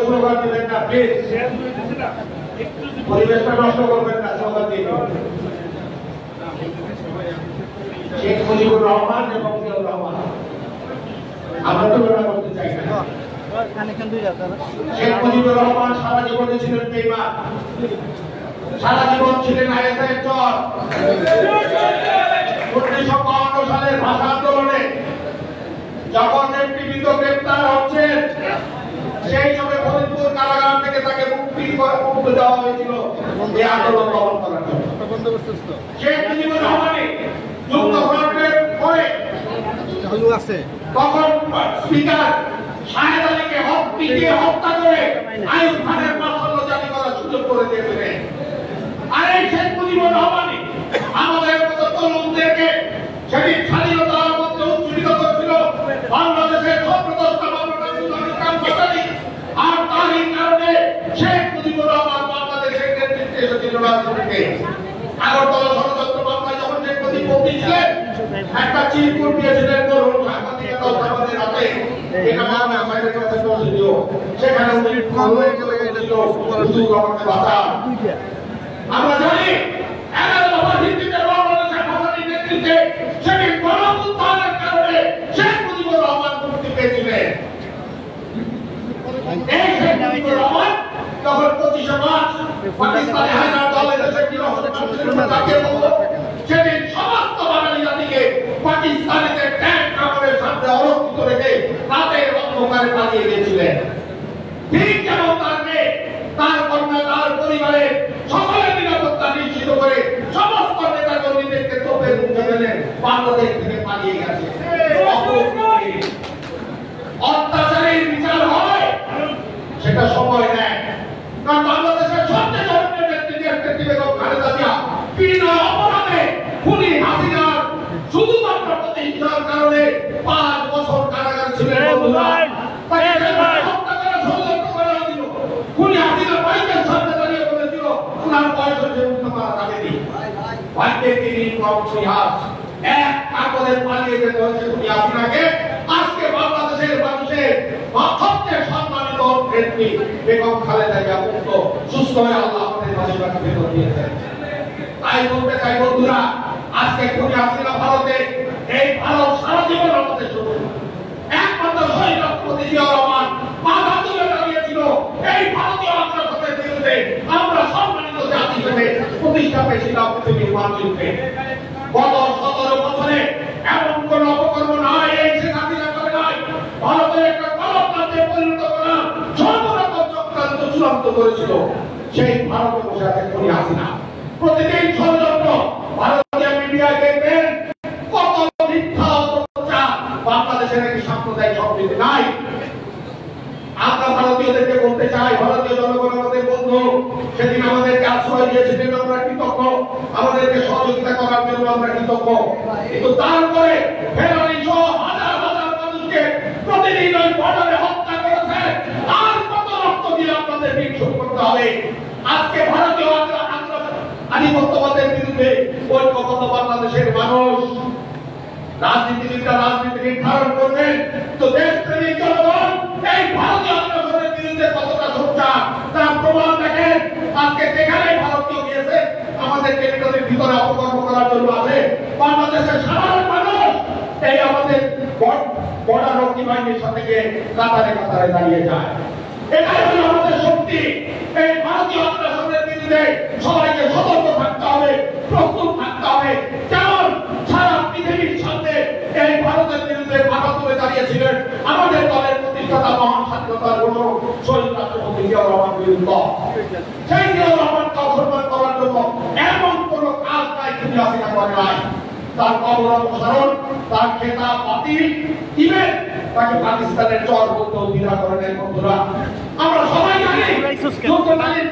স্লোগান দিবেন না প্লিজ, পরিবেশটা নষ্ট করবেন না, স্লোগান দিয়ে শেখ মুজিবুর রহমান এবং জিয়াউর রহমান আমরা তুলনা করতে চাই না। শেখ মুজিবুর রহমান সারা জীবনে ছিলেন বেঈমান, সারা জীবন ছিলেন আইএসআই চর। 1952 সালের ভাষা আন্দোলনে যখন নেতৃবৃন্দ গ্রেপ্তার হচ্ছেন, সেই সময় ফরিদপুর কারাগার থেকে তাকে মুক্তি দেওয়া হয়েছিল এই আন্দোলন দমন করার জন্য। শেখ মুজিবুর রহমানের যুক্তফ্রন্টের পরে তখন স্পিকার শাহেদ আলীকে পিটিয়ে হত্যা করে আইয়ুব খানের প্রাধান্য জারি করার সুযোগ করে দিয়েছিলেন। আর এই শেখ মুজিবুর রহমানই আমাদের মতো তরুণদেরকে সেদিন স্বাধীনতার মধ্যে উজ্জীবিত করেছিল। বাংলাদেশের সর্বদস্তা আর তারই কারণে শেখ মুজিবুর রহমান বাংলাদেশের নেতৃত্বে এসেছিল রাজনীতিতে। আগরতলা ষড়যন্ত্র মামলায় যখন শেখ মুজিব বন্দী ছিলেন, একটা চিরকুট দিয়েছিলেন ধরুন সাংবাদিকতার হাতে, এখানে আমরা বাইরের কাছে পৌঁছে সেখানে উনি ছিল হুজুর আমাকে বাঁচান। আমরা জানি 11 দফা ভিত্তিতে বাংলাদেশের ভাষার নেতৃত্বে সেদিন গণঅভ্যুত্থানের কারণে শেখ মুজিবুর রহমান মুক্তি পেয়েছিলেন। এই শেখ মুজিবুর রহমান তখন 25 মার্চ পাকিস্তানে হায়দার দলের দেশে সেদিন সমস্ত বাঙালি জাতিকে পাকিস্তানিদের ট্যাঙ্ক কামানের সামনে অবস্থিত রেখে রাতের অন্ধকারে পালিয়ে গিয়েছিলেন। ঠিক যেমন তার মেয়ে, তার কন্যা, তার পরিবারের সকলের নিরাপত্তা নিশ্চিত করে সমস্ত নেতা কর্মীদেরকে তোপের মুখে ফেলে বাংলাদেশ থেকে পালিয়ে গেছে। অত্যাচারের বিচার হয় সেটা সময় নেয়, কারণ বাংলাদেশের সবচেয়ে জনপ্রিয় নেত্রী বেগম খালেদা জিয়া বিনা অপরাধে খুনি হাসিনার শুধুমাত্র প্রতিষ্ঠার কারণে 5 বছর কারাগারে ছিলেন। খুনি হাসিনা বাইকের সামনে দাঁড়িয়ে বলেছিল ওনার বয়স হচ্ছে মুক্ত করা যাবেনি। ভাগ্যে তিনি ইতিহাস এক কাগজে পালিয়ে যেতে হয়েছে খুনি হাসিনাকে। আজকে বাংলাদেশের মানুষের সবচেয়ে সম্মানিত নেত্রী বেগম খালেদা জিয়া মুক্ত সুস্থ হয়ে আল্লাহ আমাদের মাঝে ফেরত দিয়েছেন। তাই বলতে চাই বন্ধুরা, আজকে খুনি হাসিনা ভারতে, এই ভারত সারা জীবন আমাদের শত্রু। একমাত্র শহীদ রাষ্ট্রপতি জিয়াউর রহমান মাথা তুলে দাঁড়িয়েছিল এই ভারতীয় আগ্রাসনের বিরুদ্ধে। আমরা সম্মানিত জাতি হিসেবে প্রতিষ্ঠা পেয়েছিলাম পৃথিবীর মানচিত্রে। গত 17 বছরে এমন কোন অপকর্ম নাই এই শেখ হাসিনা করে নাই। ভারতের একটা গণতন্ত্রে পরিণত করার সর্বরকম চক্রান্ত চূড়ান্ত করেছিল সেই ভারতে বসে আছে খুনি হাসিনা। প্রতিদিন ষড়যন্ত্র ভারতীয় মিডিয়ায় দেখবেন কত মিথ্যা অপপ্রচার। বাংলাদেশের একটি সাম্প্রদায়িক সম্প্রীতি নাই। আমরা ভারতীয়দেরকে বলতে চাই, ভারতীয় জনগণ আমাদের বন্ধু। সেদিন আমাদেরকে আশ্রয় দিয়েছিলেন, আমরা কৃতজ্ঞ। আমাদেরকে সহযোগিতা করার জন্য আমরা কৃতজ্ঞ। কিন্তু তারপরে ফেরানি সহ হাজার হাজার মানুষকে প্রতিদিন ওই বর্ডারে হত্যা করেছে। আর কত রক্ত দিয়ে আপনাদের বিক্ষোভ করতে হবে? আজকে ভারতীয় আধিপত্যবাদের বিরুদ্ধে ঐক্যবদ্ধ বাংলাদেশের মানুষ, রাজনীতিবিদরা রাজনীতি নির্ধারণ করবেন, তো দেশপ্রেমিক জনগণ এই ভারতীয় আগ্রাসনের বিরুদ্ধে কতটা সোচ্চার তার প্রমাণ দেখেন। আজকে যেখানে ভারতীয় গিয়েছে আমাদের টেরিটরির ভিতরে অপকর্ম করার জন্য আছে, বাংলাদেশের সাধারণ মানুষ এই আমাদের বর্ডার রক্ষী বাহিনীর সাথে কাতারে কাতারে দাঁড়িয়ে যায়। এটাই হলো আমাদের শক্তি। এই ভারতীয় আগ্রাসনের বিরুদ্ধে সবাইকে সতর্ক থাকতে হবে, প্রস্তুত থাকতে হবে। যেমন সারা পৃথিবীর সামনে এই ভারতের বিরুদ্ধে দিয়েছিলেন আমাদের দলের প্রতিষ্ঠাতা মহান স্বাধীনতার ঘোষক শহীদ রাষ্ট্রপতি জিয়াউর রহমান বিরুদ্ধে। সেই জিয়াউর রহমানকে অসম্মান করার জন্য এমন কোন কাজ নাই তিনি হাসিনা করে নাই। তার কবর অপসারণ, তার খেতাব বাতিল, ইভেন তাকে পাকিস্তানের চর বলতে দ্বিধা করে নাই। বন্ধুরা, আমরা সবাই জানি যুদ্ধকালীন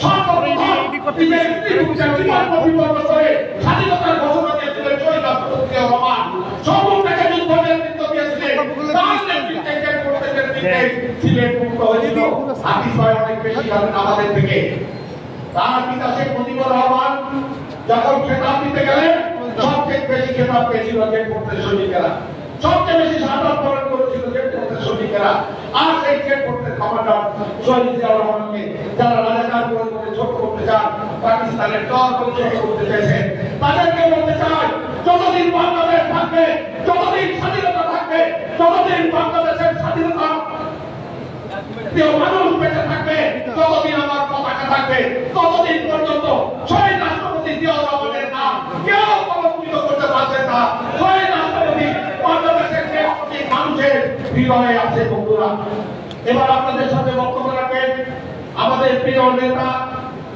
সর্বপ্রথম নিজের জীবনকে বিপন্ন করে স্বাধীনতার ঘোষণা দিয়েছিলেন শহীদ রাষ্ট্রপতি জিয়াউর রহমান। সর্বপ্রথম যুদ্ধ নেতৃত্ব দিয়েছিলেন, তার নেতৃত্বে সিলেট মুক্ত হয়েছিল। হাদিস ভাই অনেক বেশি জানেন আমাদের থেকে। তার পিতা শেখ মুজিবুর রহমান যখন খেতাব দিতে গেলেন, সবচেয়ে বেশি খেতাব পেয়েছিল জেট ফোর্সের সৈনিকেরা, সবচেয়ে বেশি শাহাদাত বরণ করেছিল জেট ফোর্সের সৈনিকেরা। আর সেই জেট ফোর্সের কমান্ডার শহীদ জিয়াউর রহমানকে যারা রাজাকার করে ছোট করতে চান, পাকিস্তানের চর করে ছোট করতে চাইছেন, তাদেরকে বলতে চাই, যতদিন বাংলাদেশ থাকবে, যতদিন স্বাধীনতা থাকবে, ততদিন বাংলাদেশের স্বাধীনতা প্রিয় মানুষ বেঁচে থাকবে, ততদিন আমার পতাকা থাকবে, ততদিন পর্যন্ত শহীদ রাষ্ট্রপতি জিয়াউর রহমানের নাম কেউ কলঙ্কিত করতে পারছে না। শহীদ রাষ্ট্রপতি বাংলাদেশের কোটি মানুষের হৃদয়ে আছে। বন্ধুরা, এবার আপনাদের সাথে বক্তব্য রাখবেন আমাদের প্রিয় নেতা,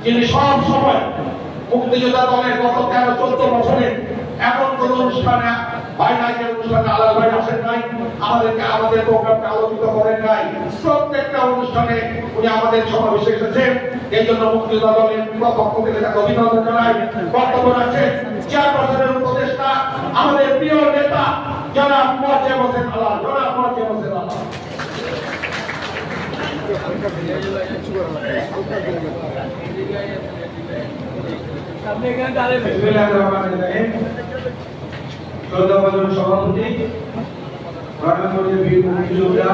যিনি সব সময় মুক্তিযোদ্ধা দলের গত 13-14 বছরে এমন কোন অনুষ্ঠানে ভাইনাইকের অনুষ্ঠানে আলাদা ভাই আসেন নাই, আমাদের প্রোগ্রামকে আলোচিত করেন নাই। প্রত্যেকটা অনুষ্ঠানে উনি আমাদের সমাবেশে এসেছেন। এই জন্য মুক্তিযোদ্ধা দলের পক্ষ থেকে তাকে অভিনন্দন জানাই। বক্তব্য রাখছেন চেয়ারপারসনের উপদেষ্টা, আমাদের প্রিয় নেতা জনাব মোয়াজ্জেম হোসেন আলাল। জনাব মোয়াজ্জেম হোসেন আলাল। শ্রদ্ধাভাজন সভাপতি, প্রধানমন্ত্রী বীর মুক্তিযোদ্ধা,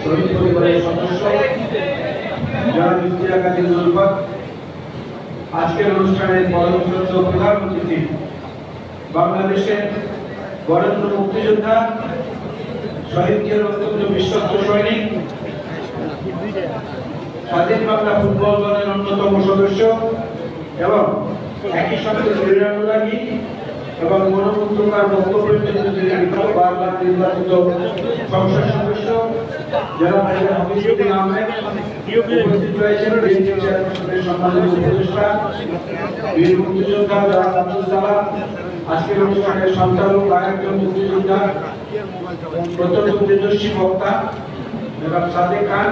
শহীদ পরিবারের সদস্য যারা ইফতিখার কাজী জুলফত, আজকের অনুষ্ঠানের পরমশ্রদ্ধ প্রধান অতিথি বাংলাদেশের বরেণ্য মুক্তিযোদ্ধা, শহীদের অত্যন্ত বিশ্বস্ত সৈনিক, স্বাধীন বাংলা ফুটবল দলের অন্যতম সদস্য এবং একই সঙ্গে ক্রীড়ানুরাগী এবং গণতন্ত্রকার বক্তব্যের জন্য বারবার নির্বাচিত সংসদ সদস্য যারা হাফিজুদ্দিন আহমেদ উপস্থিত রয়েছেন, বিএনপি চেয়ারপারসনের সম্মানিত উপদেষ্টা, বীর মুক্তিযোদ্ধা জনাব আব্দুল সালাম, আজকের অনুষ্ঠানের সঞ্চালক আরেকজন মুক্তিযোদ্ধা, প্রচন্ড তেজস্বী বক্তা জনাব সাদেক খান,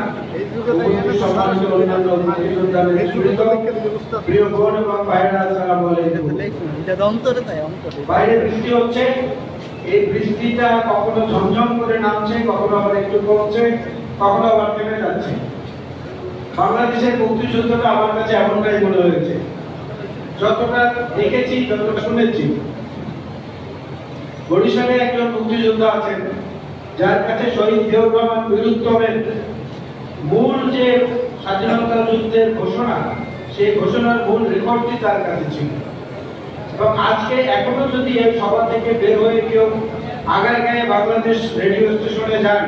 উপস্থিত সম্মানিত অন্যান্য মুক্তিযোদ্ধা নেতৃবৃন্দ, প্রিয় বোন এবং ভাইয়েরা, আসসালামু আলাইকুম। বাইরে বৃষ্টি হচ্ছে, এই বৃষ্টিটা কখনো ঝমঝম করে নামছে, কখনো আবার একটু কমছে, কখনো আবার থেমে যাচ্ছে। বাংলাদেশের মুক্তিযুদ্ধটা আমার কাছে এমনটাই মনে হয়েছে, যতটা দেখেছি, যতটা শুনেছি। বরিশালে একজন মুক্তিযোদ্ধা আছেন যার কাছে শহীদ জিয়াউর রহমান বীরুত্তমের মূল যে স্বাধীনতা যুদ্ধের ঘোষণা, সেই ঘোষণার মূল রেকর্ডটি তার কাছে ছিল। এবং আজকে এখনো যদি এই সভা থেকে বের হয়ে কেউ আগারগাঁয়ে বাংলাদেশ রেডিও স্টেশনে যান,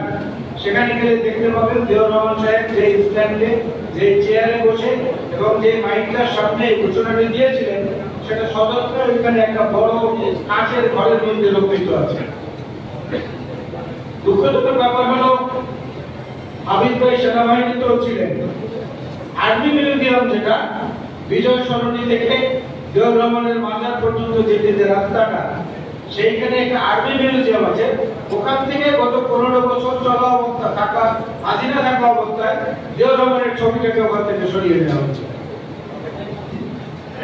সেখানে গেলে দেখতে পাবেন জিয়াউর রহমান সাহেব যে স্ট্যান্ডে, যে চেয়ারে বসে এবং যে মাইকটার সামনে ঘোষণাটি দিয়েছিলেন, সেটা সযত্নে ওইখানে একটা বড় কাঁচের ঘরের মধ্যে রক্ষিত আছে। দুঃখজনক ব্যাপার হলো, হাবিব ভাই সেনাবাহিনীতেও ছিলেন। আর্মি মিউজিয়াম, যেটা বিজয় সরণি থেকে জিয়াউর রহমানের মাজার পর্যন্ত যেতে যে রাস্তাটা, সেইখানে একটা আর্মি মিউজিয়াম আছে। ওখান থেকে গত 15 বছর চলা অবস্থা থাকা, হাজিরা থাকা অবস্থায় জিয়াউর রহমানের ছবিটাকে ওখান থেকে সরিয়ে নেওয়া হচ্ছে।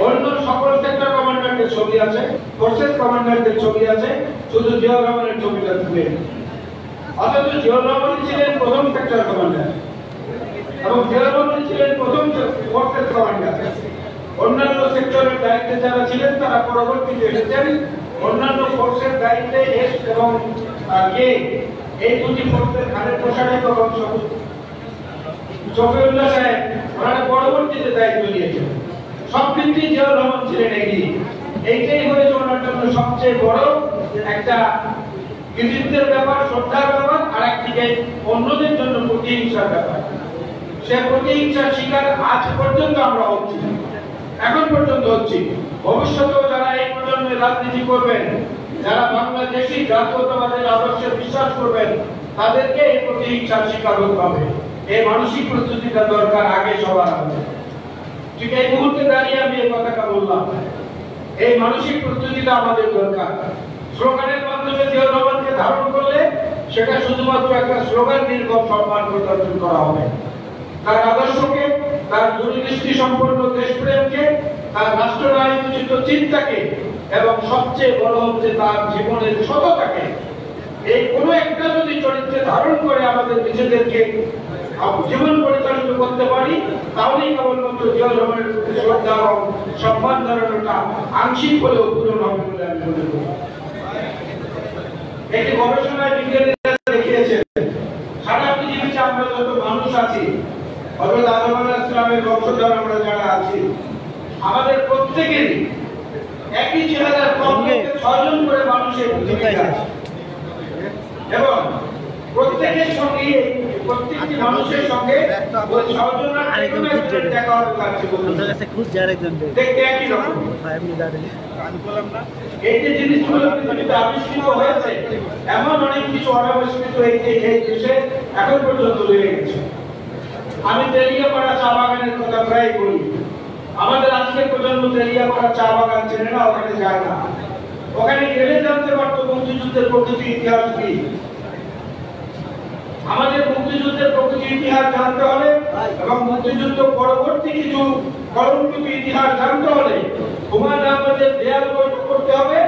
অন্য সকল সেক্টর কমান্ডারদের ছবি আছে, ফোর্সেস কমান্ডারদের ছবি আছে, শুধু জিয়াউর রহমানের ছবিটা তুলে। অথচ জিয়াউর রহমান ছিলেন প্রথম সেক্টর কমান্ডার এবং জিয়াউর রহমান ছিলেন প্রথম ফোর্সেস কমান্ডার। অন্যান্য সেক্টরের দায়িত্বে যারা ছিলেন তারা পরবর্তীতে এসেছেন। অন্যান্য ফোর্সের দায়িত্বে এস এবং কে, এই দুটি ফোর্সের খালেদ মোশাররফ এবং শফিউল্লাহ সাহেব, ওনারা পরবর্তীতে দায়িত্ব নিয়েছেন। সব ক্ষেত্রেই জিয়াউর রহমান ছিলেন এগিয়ে। এইটাই হয়েছে ওনার জন্য সবচেয়ে বড় একটা কৃতিত্বের ব্যাপার, শ্রদ্ধার ব্যাপার, আর একদিকে অন্যদের জন্য প্রতিহিংসার ব্যাপার। সে প্রতিহিংসার শিকার আজ পর্যন্ত আমরা হচ্ছি, এখন পর্যন্ত হচ্ছি। ভবিষ্যতেও যারা এই প্রজন্মের রাজনীতি করবেন, যারা বাংলাদেশী জাতীয়তাবাদের আদর্শে বিশ্বাস করবেন, তাদেরকে এই প্রতিহিংসার শিকার হতে হবে। এই মানসিক প্রস্তুতিটা দরকার আগে সবার আগে। ঠিক এই মুহূর্তে দাঁড়িয়ে আমি এই কথাটা বললাম, এই মানসিক প্রস্তুতিটা আমাদের দরকার। স্লোগানের মাধ্যমে জিয়া রহমানকে ধারণ করলে সেটা শুধুমাত্র একটা স্লোগান নির্গম সম্মান প্রদর্শন করা হবে। তার আদর্শকে, তার দূরদৃষ্টি সম্পন্ন দেশপ্রেমকে, তার রাষ্ট্র নায়কোচিত চিন্তাকে এবং সবচেয়ে বড় হচ্ছে তার জীবনের সততাকে, এই কোনো একটা যদি চরিত্রে ধারণ করে আমাদের নিজেদেরকে জীবন পরিচালিত করতে পারি, তাহলেই কেবলমাত্র জিয়া রহমানের প্রতি শ্রদ্ধা এবং সম্মান জানানোটা আংশিক হলেও পূরণ হবে বলে আমি মনে করি। একটি গবেষণায় বিজ্ঞানীরা দেখিয়েছেন, সারা পৃথিবীতে আমরা যত মানুষ আছি, হযরত আদম আলাইহিস সালামের বংশধর আমরা যারা আছি, আমাদের প্রত্যেকেরই একই চেহারার কমপক্ষে 6 জন করে মানুষের পৃথিবীতে আছে এবং প্রত্যেকের সঙ্গে প্রত্যেকটি মানুষের সঙ্গে ওই 6 জনের কোনো একজনের দেখা হবে তার জীবনে দেখতে একই রকম। এই যে জিনিসগুলো পৃথিবীতে আবিষ্কৃত হয়েছে, এমন অনেক কিছু অনাবিষ্কৃত এই দেশে এখন পর্যন্ত রয়ে গেছে। আমি তেলিয়াপাড়া চা বাগানের কথা প্রায় বলি। আমাদের আজকের প্রজন্ম তেলিয়াপাড়া চা বাগান চেনে না, ওখানে যায় না। ওখানে গেলে জানতে পারতো মুক্তিযুদ্ধের প্রকৃত ইতিহাস কি। আমাদের মুক্তিযুদ্ধের প্রকৃত ইতিহাস জানতে হলে এবং মুক্তিযুদ্ধ পরবর্তী কিছু কলঙ্কিত ইতিহাস জানতে হলে হুমায়ুন আহমেদের দেয়াল বৈঠক করতে হবে,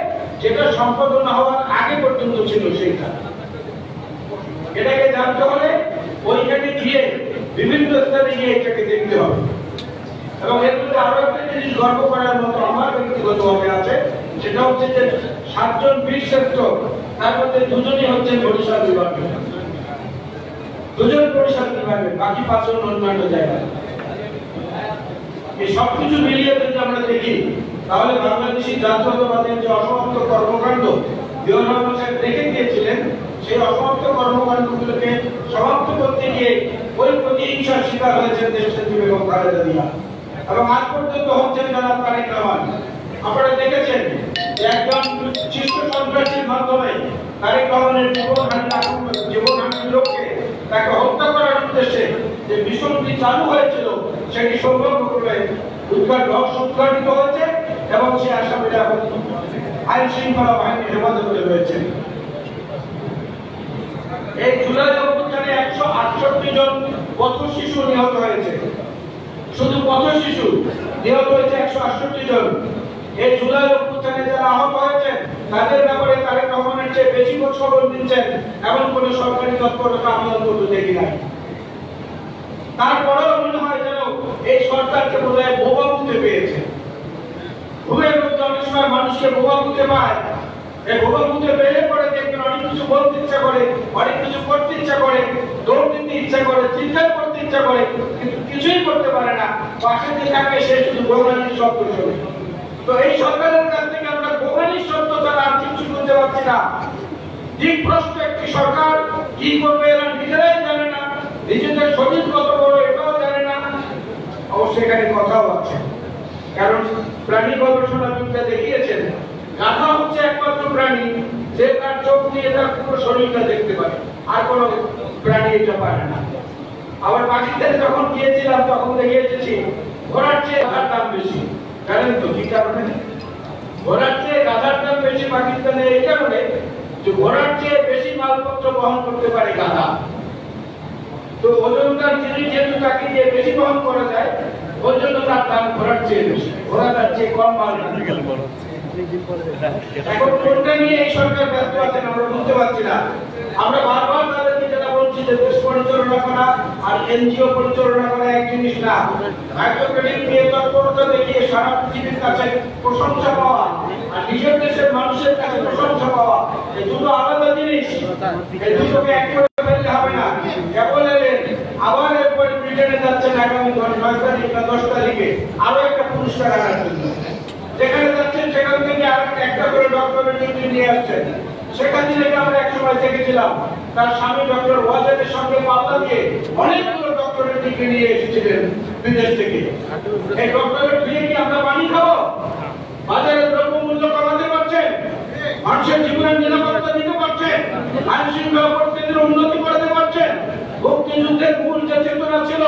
যেটা সম্পাদনা হওয়ার আগে পর্যন্ত ছিল সেইটা। এটাকে জানতে হলে ওইখানে গিয়ে বিভিন্ন স্থানে গিয়ে এটাকে দেখতে হবে। এবং এর মধ্যে আরো একটা জিনিস গর্ব করার মতো আমার ব্যক্তিগতভাবে আছে, সেটা হচ্ছে যে 7 জন বীর শ্রেষ্ঠ, তার মধ্যে 2 জনই হচ্ছেন বরিশাল বিভাগের, 2 জন বরিশাল বিভাগের, বাকি 5 জন অন্যান্য জায়গায়। এই সবকিছু মিলিয়ে যদি আমরা দেখি, তাহলে বাংলাদেশী জাতীয়তাবাদের যে অসমাপ্ত কর্মকাণ্ড জিয়া রহমান সাহেব রেখে গিয়েছিলেন, সেই অসমাপ্ত কর্মকাণ্ডগুলোকে সমাপ্ত করতে গিয়ে ওই প্রতিহিংসার শিকার হয়েছেন দেশনেত্রী বেগম খালেদা জিয়া এবং আজ পর্যন্ত হচ্ছেন জনাব তারেক রহমান। আপনারা দেখেছেন যে একজন শিশু সন্ত্রাসীর মাধ্যমে তারেক রহমানের জীবনহানির লক্ষ্যে তাকে হত্যা করার উদ্দেশ্যে যে মিশনটি চালু হয়েছিল, সেটি সৌভাগ্যক্রমে উদ্ঘাটিত হয়েছে এবং সে আসামিরা এখন আইন শৃঙ্খলা বাহিনীর হেফাজতে রয়েছে। এই জুলাই অভ্যুত্থানে 168 জন পথ শিশু নিহত হয়েছে। শুধু পথ শিশু নিহত হয়েছে 168 জন। এই জুলাই অভ্যুত্থানে যারা আহত হয়েছেন, তাদের ব্যাপারে তারেক রহমানের চেয়ে বেশি খবর দিচ্ছেন এমন কোন সরকারি তৎপরতা আমি অন্তত দেখি নাই। তারপরেও মনে হয় যেন এই সরকারকে বোধহয় বোবা বুঝতে পেয়েছে। ঘুমের মধ্যে অনেক সময় মানুষকে বোবা বুঝতে পায়। এই বোবা বুঝতে পেলে পরে দেখবেন অনেক কিছু বলতে ইচ্ছা করে, অনেক কিছু করতে ইচ্ছা করে, দৌড় দিতে ইচ্ছা করে, চিন্তা করতে ইচ্ছা করে, কিন্তু কিছুই করতে পারে না। পাশে যে থাকে সে শুধু ভোগানির শব্দ শোনে। তো এই সরকারের কাছ থেকে আমরা ভোগানির শব্দ ছাড়া আর কিছু শুনতে পাচ্ছি না। দিকভ্রষ্ট একটি সরকার, কি করবে এরা নিজেরাই জানে না, নিজেদের শরীর কত বড় এটাও জানে না। অবশ্যই এখানে কথাও আছে, কারণ প্রাণী গবেষণাবিদরা দেখিয়েছেন গাধা হচ্ছে একমাত্র প্রাণী যে তার চোখ দিয়ে তার পুরো শরীরটা দেখতে পারে, আর কোন প্রাণী এটা পারে না। আবার পাকিস্তানে যখন গিয়েছিলাম তখন দেখে এসেছি ঘোড়ার চেয়ে গাধার দাম বেশি। জানেন তো কি কারণে? ঘোড়ার চেয়ে গাধার দাম বেশি পাকিস্তানে এই কারণে যে ঘোড়ার চেয়ে বেশি মালপত্র বহন করতে পারে গাধা। তো ওজনদার জিনিস যেহেতু তাকে দিয়ে বেশি বহন করা যায়, ওই জন্য তার দাম ঘোড়ার চেয়ে বেশি। ঘোড়া তার চেয়ে কম মাল এখন কোনটা নিয়ে এই সরকার ব্যস্ত আছেন আমরা বুঝতে পারছি না। আমরা বারবার তাদেরকে যেটা বলছি যে দেশ পরিচালনা করা আর এনজিও পরিচালনা করা এক জিনিস না। রাজ্যপ্রেমিক নিয়ে তৎপরতা দেখিয়ে সারা পৃথিবীর কাছে প্রশংসা পাওয়া আর নিজের দেশের মানুষের কাছে প্রশংসা পাওয়া, এই দুটো আলাদা জিনিস। এই দুটোকে এক করে ফেললে হবে না। কেবল এলেন আবার এরপরে ব্রিটেনে যাচ্ছেন আগামী 9 তারিখ না 10 তারিখে আরো একটা পুরস্কার আনার জন্য। যেখানে যাচ্ছেন সেখান থেকে আর একটা করে ডক্টরেট ডিগ্রি নিয়ে আসছেন। সেখান থেকে আমরা এক সময় দেখেছিলাম তার স্বামী ডক্টর ওয়াজেদের সঙ্গে পাল্লা দিয়ে অনেকগুলো ডক্টরেট ডিগ্রি নিয়ে এসেছিলেন বিদেশ থেকে। এই ডক্টরেট দিয়ে কি আমরা পানি খাবো? বাজারে দ্রব্যমূল্য কমাতে পারছেন? মানুষের জীবনের নিরাপত্তা দিতে পারছেন, আইন শৃঙ্খলা পরিস্থিতির উন্নতি করতে পারছেন। মুক্তিযুদ্ধের মূল যে চেতনা ছিল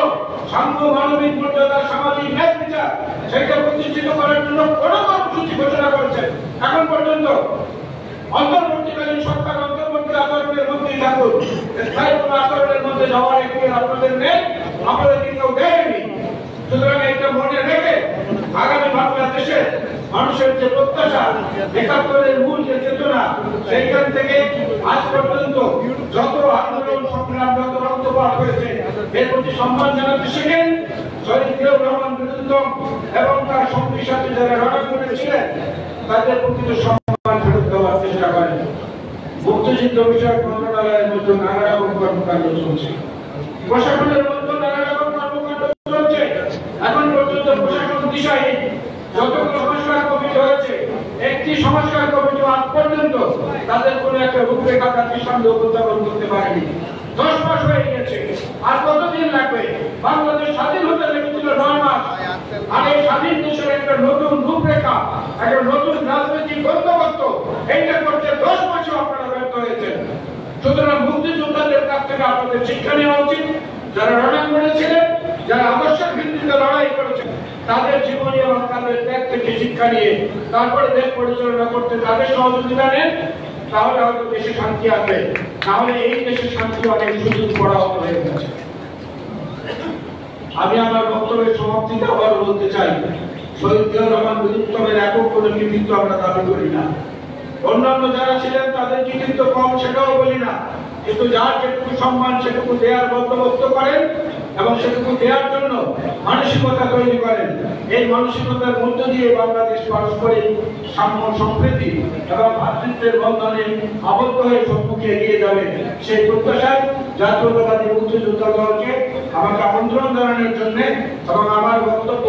সাম্য, মানবিক মর্যাদা, সামাজিক ন্যায় বিচার, সেটা প্রতিষ্ঠিত করার জন্য কোন কর্মসূচি ঘোষণা করেছেন এখন পর্যন্ত? অন্তর্বর্তীকালীন সরকার অন্তর্বর্তী আচরণের মধ্যেই থাকুন, স্থায়ী কোন আচরণের মধ্যে যাওয়ার একটি আপনাদের নেই, আমাদের কেউ দেয়নি। সুতরাং এটা মনে রেখে আগামী বাংলাদেশে মানুষের যে প্রত্যাশা, ৭১-এর মূল যে চেতনা, সেইখান থেকে আজ পর্যন্ত যত আন্দোলন সংগ্রাম, যত রক্তপাত হয়েছে, এর প্রতি সম্মান জানাতে শিখেন। শহীদ জিয়াউর রহমান বিরুদ্ধম এবং তার সঙ্গী সাথে যারা লড়াই করেছিলেন তাদের প্রকৃত সম্মান ফেরত দেওয়ার চেষ্টা করেন। মুক্তিযুদ্ধ বিষয়ক মন্ত্রণালয়ের মধ্যে নানা রকম কর্মকাণ্ড চলছে, প্রশাসনের মধ্যে নানা রকম কর্মকাণ্ড চলছে। এখন পর্যন্ত প্রশাসন দিশাহীন। যতগুলো সংস্কার কমিটি হয়েছে, একটি সংস্কার কমিটি আজ পর্যন্ত তাদের কোন একটা রূপরেখা তার দৃষ্টান্ত উপস্থাপন করতে পারেনি। 10 মাস হয়ে গেছে, আর কতদিন লাগবে? বাংলাদেশ স্বাধীন হতে লেগেছিল 9 মাস, আর এই স্বাধীন দেশের একটা নতুন রূপরেখা, একটা নতুন রাজনৈতিক বন্দোবস্ত এইটা করতে 10 মাসে আপনারা ব্যর্থ হয়েছেন। সুতরাং মুক্তিযোদ্ধাদের কাছ থেকে আপনাদের শিক্ষা নেওয়া উচিত। যারা লড়াই করেছিলেন, যারা আদর্শের ভিত্তিতে লড়াই করেছেন, তাদের জীবনী এবং তাদের ত্যাগ থেকে শিক্ষা নিয়ে তারপরে দেশ পরিচালনা করতে তাদের সহযোগিতা নেন, তাহলে হয়তো দেশে শান্তি আসবে। তাহলে এই দেশের শান্তি অনেক সুযোগ পড়া হয়ে গেছে। আমি আমার বক্তব্যের সমাপ্তিতে আবার বলতে চাই, শহীদ জিয়াউর রহমান বিরুদ্ধমের একক কোনো কৃতিত্ব আমরা দাবি করি না। অন্যান্য যারা ছিলেন তাদের কৃতিত্ব কম, সেটাও বলি না, কিন্তু যার যেটুকু সম্মান সেটুকু দেওয়ার বন্দোবস্ত করেন এবং সেটুকু দেওয়ার জন্য মানসিকতা তৈরি করেন। এই মানসিকতার মধ্য দিয়ে বাংলাদেশ পারস্পরিক সাম্য, সম্প্রীতি এবং ভ্রাতৃত্বের বন্ধনে আবদ্ধ হয়ে সম্মুখে এগিয়ে যাবে। সেই প্রত্যাশায় জাতীয়তাবাদী মুক্তিযোদ্ধা দলকে আমাকে আমন্ত্রণ জানানোর জন্য এবং আমার বক্তব্য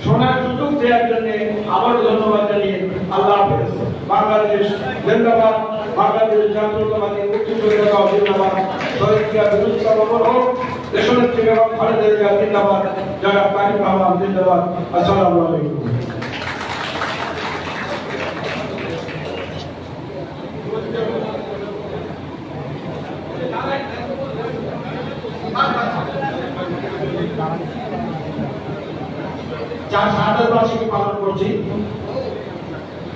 শোনার সুযোগ দেওয়ার জন্য আবারও ধন্যবাদ জানিয়ে আল্লাহ হাফেজ। বাংলাদেশ জিন্দাবাদ, বাংলাদেশ জাতীয়তাবাদী মুক্তিযোদ্ধা দল জিন্দাবাদ, শহীদ জিয়া বিরুদ্ধম হোক, দেশনেত্রী বেগম খালেদা জিয়া জিন্দাবাদ, যারা তারিক রহমান জিন্দাবাদ। আসসালামু আলাইকুম। যার শাহাদাত বার্ষিকী পালন করছি,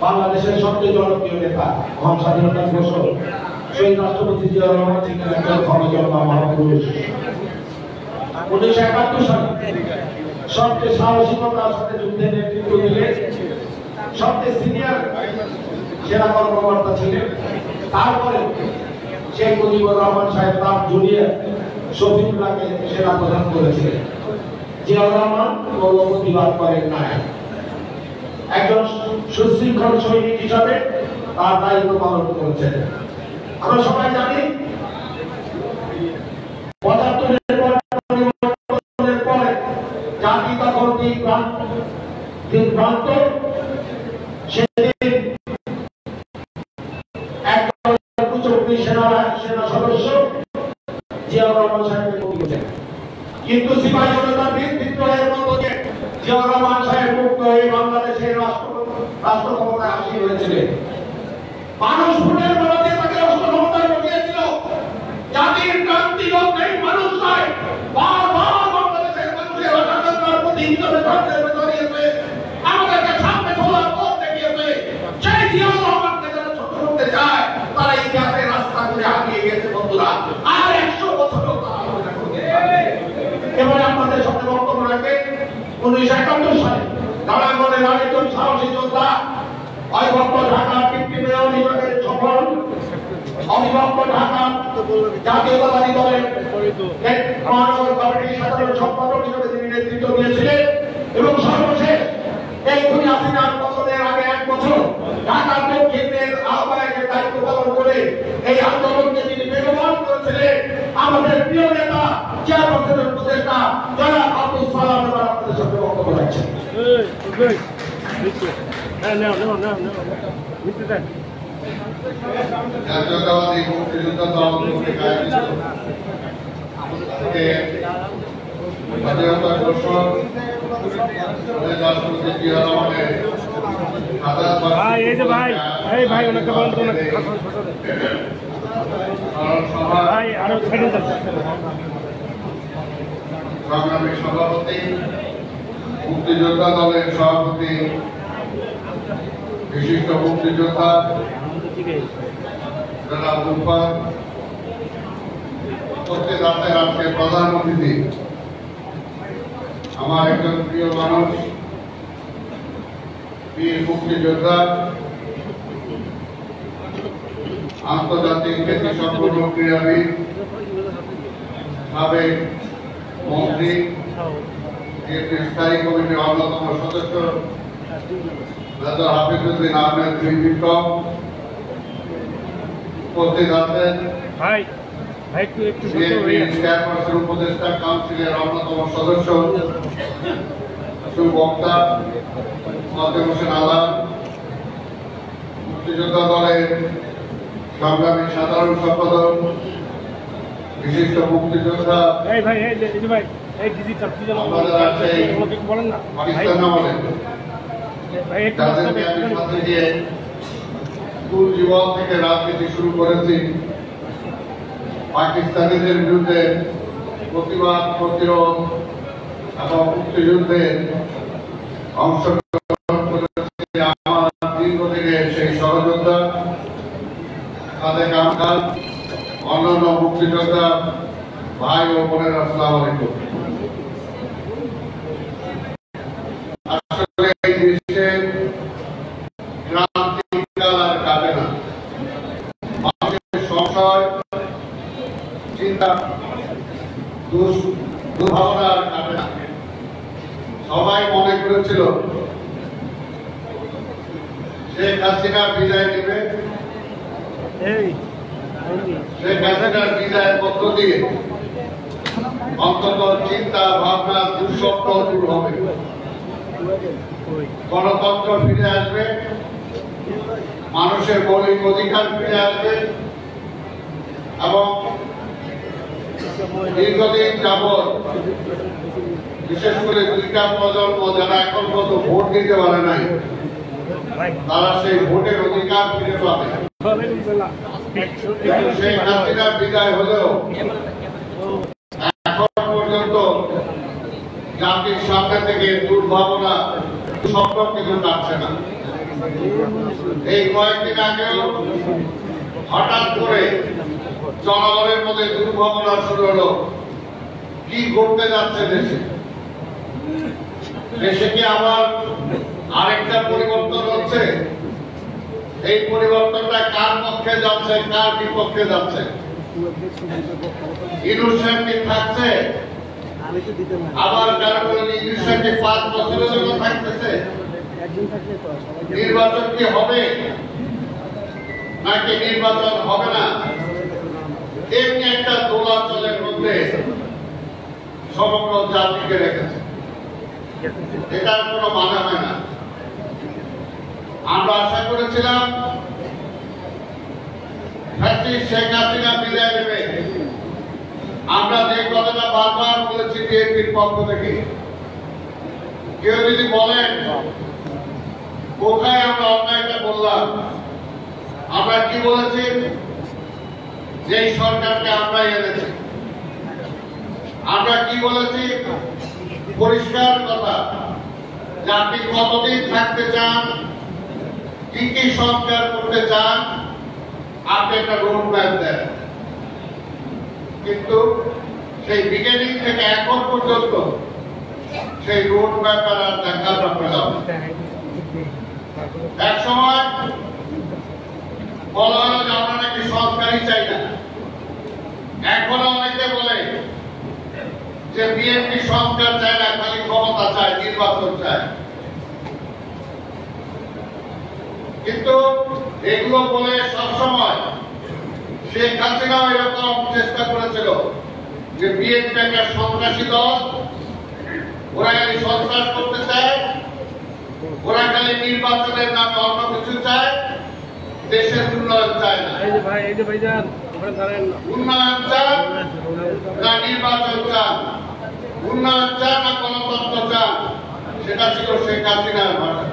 বাংলাদেশের সবচেয়ে জনপ্রিয় নেতা, মহান স্বাধীনতা ঘোষক শহীদ রাষ্ট্রপতি জিয়াউর রহমান ছিলেন একজন ক্ষমতাবান মহাপুরুষ। 1971 সালে সবচেয়ে সাহসিকতার সাথে যুদ্ধের নেতৃত্ব দিলেন, সবচেয়ে সিনিয়র সেনা কর্মকর্তা ছিলেন। তারপরে শেখ মুজিবুর রহমান সাহেব তার জুনিয়র শফিকুল্লাহকে সেনা প্রদান করেছিলেন। জিয়াউর রহমান কোনো প্রতিবাদ করেন নাই। একজন সুশৃঙ্খল সৈনিক হিসাবে তার দায়িত্ব পালন করেছেন। আমরা সবাই জানি ৭৫-এর পরে জাতি তখন বিভ্রান্ত। সেদিন একজন কুচক্রী সেনা সদস্য জিয়াউর রহমান সাহেবকে বলেছেন, কিন্তু সিপাহী জনতার বিদ্রোহের মতো যে জিয়াউর রহমান সাহেব মুক্ত হয়ে বাংলাদেশের রাষ্ট্র ক্ষমতায় আসীন হয়েছিলেন। মানুষ ভোটের বলতে তাকে রাষ্ট্র ক্ষমতায় বসিয়েছিল। জাতির ক্রান্তি লগ্নেই মানুষ নয়, বারবার বাংলাদেশের মানুষের অসাধারণ প্রতি হিসেবে দাঁড়িয়েছে, আমাদেরকে সামনে খোলা পথ দেখিয়েছে। সেই জিয়াউর রহমানকে যারা ছোট করতে চায় তারা ইতিহাসের রাস্তা করে হারিয়ে গেছে। বন্ধুরা, আর 100 বছরও তারা মনে করতে পারবে। এবারে আপনাদের সাথে বক্তব্য রাখবেন 1971 সালে নারায়ণগঞ্জের আরেকজন সাহসী যোদ্ধা, অবিভক্ত ঢাকা ডিপ্টি মেয়র হিসেবে সফল, অবিভক্ত ঢাকা জাতীয়তাবাদী দলের মহানগর কমিটির সাধারণ সম্পাদক হিসেবে তিনি নেতৃত্ব দিয়েছিলেন এবং সর্বশেষ এই খুনি হাসিনার পতনের আগে 1 বছর ঢাকার দক্ষিণের আহ্বায়কের দায়িত্ব পালন করে এই আন্দোলনকে তিনি বেগবান করেছিলেন। আমাদের প্রিয় নেতা চেয়ারপারসনের উপদেষ্টা জনাব আব্দুল সালাম এবার আপনাদের সাথে বক্তব্য রাখছেন। জাতীয়তাবাদী মুক্তিযোদ্ধা দল কর্তৃক আয়োজিত স্বাধীনতা ঘোষক রাষ্ট্রপতি জিয়াউর রহমানের ভাই এই যে ভাই এই ভাই ওনাকে বলুন তো ওনাকে ভাই আরো ছেড়ে দেন সংগ্রামী সভাপতি মুক্তিযোদ্ধা দলের সভাপতি বিশিষ্ট মুক্তিযোদ্ধা জনাব তুফান উপস্থিত আছেন আজকে প্রধান অতিথি আমার একজন প্রিয় মানুষ বীর মুক্তিযোদ্ধা আন্তর্জাতিক খ্যাতি সম্পন্ন ক্রীড়াবিদ সাবেক মন্ত্রী স্থায়ী কমিটির অন্যতম সদস্য মেজর হাফিজউদ্দিন আহমেদ শিক্ষক উপস্থিত আছেন ভাই ভাই একটু চেয়ারপারসন উপদেষ্টা কাউন্সিলের অন্যতম সদস্য সুবক্তা মধ্যে হোসেন আলাম মুক্তিযোদ্ধা দলের সংগ্রামী সাধারণ সম্পাদক বিশিষ্ট মুক্তিযোদ্ধা এই ভাই এই যে ভাই এই ডিজিটাল আমাদের আছে বলেন না পাকিস্তান আমলে ভাই একটু যাদেরকে আমি সাথে দিয়ে স্কুল জীবন থেকে রাজনীতি শুরু করেছি পাকিস্তানিদের বিরুদ্ধে প্রতিবাদ প্রতিরোধ এবং মুক্তিযুদ্ধে অংশগ্রহণ করেছি আমার দীর্ঘ থেকে সেই সহযোদ্ধা সাদেক আহমেদ অন্যান্য মুক্তিযোদ্ধা ভাই ও বোনের আসসালামু আলাইকুম। আসলে এই দেশে ক্রান্তিকাল আর কাটে না, মানুষের সংশয় চিন্তা দুর্ভাবনা আর কাটে না। সবাই মনে করেছিল শেখ হাসিনা বিদায় নেবে, শেখ হাসিনার বিদায়ের মধ্য দিয়ে অন্তত চিন্তা ভাবনা দুঃস্বপ্ন দূর হবে, গণতন্ত্র ফিরে আসবে, মানুষের মৌলিক অধিকার ফিরে আসবে এবং দীর্ঘদিন যাবৎ বিশেষ করে দুইটা প্রজন্ম যারা এখন পর্যন্ত ভোট দিতে পারে নাই তারা সেই ভোটের অধিকার ফিরে পাবে। শেখ হাসিনার বিদায় হলেও এখন পর্যন্ত জাতির সামনে থেকে দুর্ভাবনা স্বপ্ন কিছু কাটছে না। এই কয়েকদিন আগেও হঠাৎ করে জনগণের মধ্যে দুর্ভাবনা শুরু হলো, কি ঘটতে যাচ্ছে দেশে, দেশে কি আবার আরেকটা পরিবর্তন হচ্ছে, এই পরিবর্তনটা কার পক্ষে যাচ্ছে কার বিপক্ষে যাচ্ছে, ইউনূস সাহেব কি থাকছে, আবার কারো বলে ইউনূস সাহেব কি 5 বছরের জন্য থাকতেছে, নির্বাচন কি হবে নাকি নির্বাচন হবে না, এমনি একটা দোলাচলের মধ্যে সমগ্র জাতিকে রেখেছে। এটার কোনো মানে হয় না। আমরা আশা করেছিলাম শেখ হাসিনা বিদায় নেবে। আমরা যে কথাটা বারবার বলেছি বিএনপির পক্ষ থেকে, কেউ যদি বলেন কোথায় আমরা অন্যায়টা বললাম, আমরা কি বলেছি, যে সরকারকে আমরা এনেছি। আমরা কি বলেছি, পরিষ্কার কথা, যে আপনি কতদিন থাকতে চান, কি কি সংস্কার করতে চান, আপনি একটা রোড ম্যাপ দেন। কিন্তু সেই বিগিনিং থেকে এখন পর্যন্ত সেই রোড ম্যাপ আর দেখার পেলাম। এক সময় বলা হলো যে আমরা নাকি সংস্কারই চাই না, এখনো অনেকে বলে যে বিএনপি সংস্কার চায় না, খালি ক্ষমতা চায়, নির্বাচন চায়। কিন্তু এগুলো বলে সবসময় শেখ হাসিনাও এরকম চেষ্টা করেছিল যে বিএনপি একটা সন্ত্রাসী দল, ওরা খালি সন্ত্রাস করতে চায়, ওরা খালি নির্বাচনের নামে অন্য কিছু চায়, দেশের উন্নয়ন চায় না। উন্নয়ন চান না নির্বাচন চান, উন্নয়ন চান না গণতন্ত্র চান, সেটা ছিল শেখ হাসিনার ভাষা।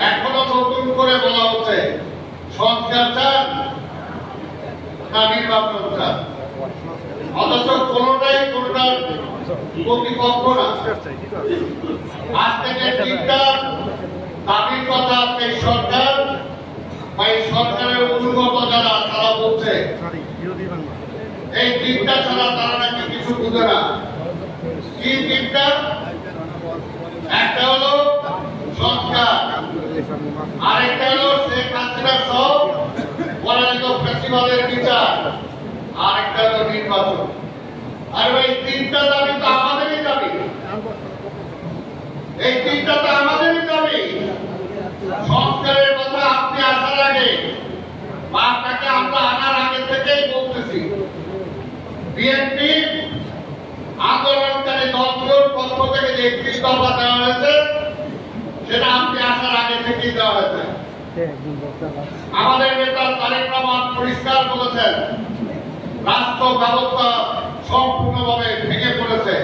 এখনো নতুন করে বলা হচ্ছে সংস্কার চান না নির্বাচন চান, অথচ কোনোটাই কোনোটার প্রতিপক্ষ না। আজকে যে তিনটা দাবির কথা এই সরকার বা এই সরকারের অনুগত যারা তারা বলছে এই তিনটা ছাড়া তারা নাকি কিছু বুঝে না। কি তিনটা? একটা হলো সংস্কার, আরেকটা হলো শেখ হাসিনা সহ পরাজিত ফ্যাসিবাদের বিচার, আরেকটা হলো নির্বাচন। আর এই তিনটা দাবি তো আমাদেরই দাবি, এই তিনটা তো আমাদেরই দাবি। সংস্কারের কথা আপনি আসার আগে বা আপনাকে আমরা আনার আগে থেকেই বলতেছি, বিএনপি আন্দোলনকারী দলগুলোর পক্ষ থেকে যে 31 দফা দেওয়া হয়েছে সেটা আপনি আসার আগে থেকেই দেওয়া হয়েছে। আমাদের নেতা তারেক রহমান পরিষ্কার বলেছেন রাষ্ট্র ব্যবস্থা সম্পূর্ণভাবে ভেঙে পড়েছে,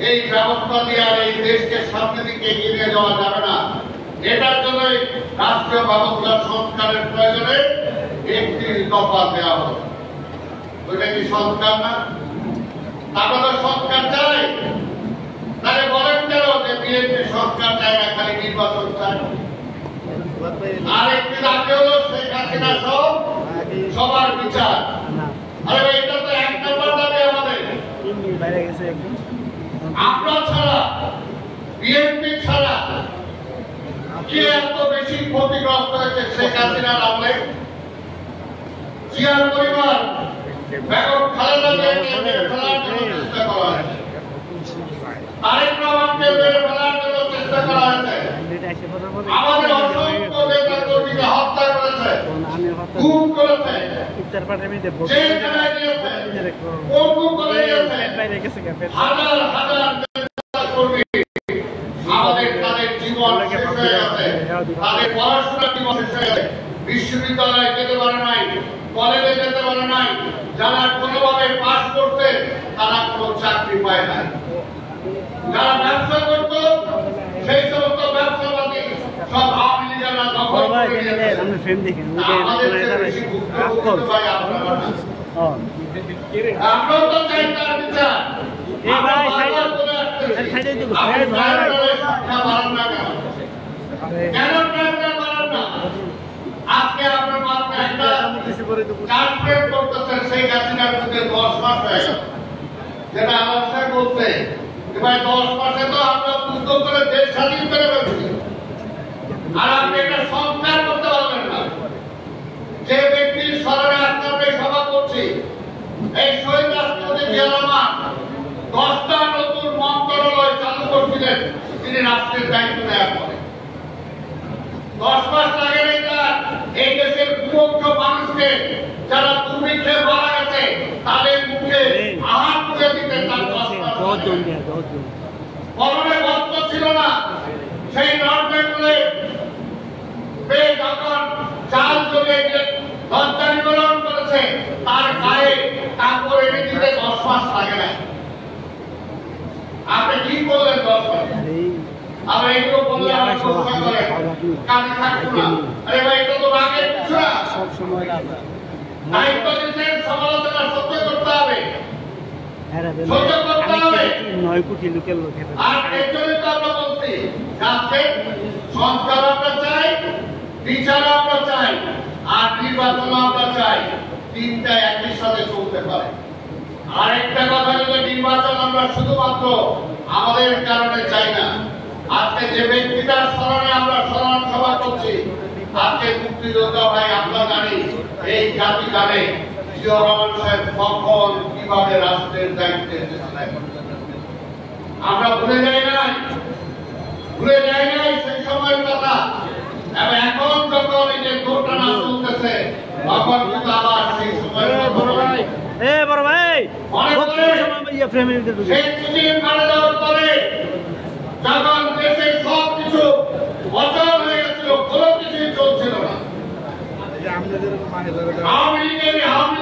এই ব্যবস্থা দিয়ে আর এই দেশকে সামনের দিকে এগিয়ে নিয়ে যাওয়া যাবে না। এটার জন্যই রাষ্ট্রীয় ব্যবস্থার সংস্কারের প্রয়োজনে 31 দফা দেওয়া হবে। ওইটা কি সংস্কার না? আপনারা সংস্কার চাই, তাহলে বলেন কেন যে বিএনপি সংস্কার চায় না, খালি নির্বাচন চায়? আরেকটি দাবি হলো শেখ হাসিনা সহ সবার বিচার। আরে এটা তো এক নম্বর দাবি আমাদের। আমরা ছাড়া, বিএনপি ছাড়া কে এত বেশি ক্ষতিগ্রস্ত হয়েছে শেখ হাসিনার আমলে? জিয়ার পরিবার বেগম খালেদা জিয়াকে মেরে ফেলার জন্য চেষ্টা করা হয়েছে, তারেক রহমানকে মেরে ফেলার জন্য চেষ্টা করা হয়েছে, আমাদের অসংখ্য নেতা কর্মীকে হত্যা করেছে, গুম করেছে, জেলখানায় দিয়েছে, পঙ্গু করে দিয়েছে। হাজার হাজার নেতা কর্মী আমাদের তাদের জীবন শেষ হয়ে গেছে, তাদের পড়াশোনার জীবন শেষ হয়ে গেছে, বিশ্ববিদ্যালয়ে যেতে পারে নাই, কলেজে যেতে পারে নাই, যারা কোনোভাবে পাস করছে তারা কোনো চাকরি পায় নাই, যারা ব্যবসা করত সেই সমস্ত ব্যবসাবাদী সব আওয়ামী লীগেরা দখল করে নিয়েছে। আমাদের চেয়ে বেশি ভুক্তভোগী ভাই আপনারা না। আমরাও তো চাই তার বিচার। আজকে আপনার মাত্র একটা চার্জমেন্ট করতেছেন শেখ হাসিনার বিরুদ্ধে 10 মাস হয়ে গেল, যেটা আমার সাথে বলছে ভাই 10 মাসে তো আমরা যুদ্ধ করে দেশ স্বাধীন করে ফেলছি, আর আপনি এটা সংস্কার করতে পারবেন না। যে ব্যক্তির স্মরণে আজকে আমরা সভা করছি, এই শহীদ রাষ্ট্রপতি জিয়া রহমান 10টা নতুন মন্ত্রণালয় চালু করছিলেন তিনি রাষ্ট্রের দায়িত্ব নেওয়ার পরে। 10 মাস লাগে নাই তার এই দেশের মুখ্য মানুষকে যারা দুর্ভিক্ষে মারা গেছে তাদের মুখে আহার তুলে দিতে তার 10 মাস পরনে বস্ত্র ছিল না, সেই নর্মেগুলো যখন চাল জমে লজ্জা নিবারণ করেছে তার গায়ে কাপড় এনে দিতে 10 মাস লাগে না। আপনি কি বললেন 10 মাস? আমরা এগুলো বললে আমার প্রশ্ন করে কাজে থাকতো না। আরে ভাই এটা তো আগে কিছু না, সব সময় দায়িত্ব দিচ্ছেন, সমালোচনা সহ্য করতে হবে, সহ্য করতে হবে। 9 কোটি লোকের লোক আর এর জন্য তো আমরা বলছি আজকে সংস্কার আমরা চাই, বিচার আমরা চাই, আর নির্বাচন আমরা চাই, তিনটা একই সাথে চলতে পারে। আরেকটা কথা হলো নির্বাচন আমরা শুধুমাত্র আমাদের কারণে চাই না। আজকে যে ব্যক্তিটার স্মরণে আমরা স্মরণ সভা করছি, আজকে মুক্তিযোদ্ধা ভাই আমরা জানি এই জাতি জানে জিয়া রহমান সাহেব কখন কিভাবে রাষ্ট্রের দায়িত্বে এসেছিলেন। আমরা ভুলে যাই নাই সেই সময়ের কথা। এবং এখন যখন এই যে ঘটনা চলতেছে তখন কিন্তু আবার সেই সময়ের বড় ভাই সেই মুজিব মারা যাওয়ার পরে যখন দেশের সব কিছু অচল হয়ে গেছিল, কোনো কিছুই চলছিল না, আওয়ামী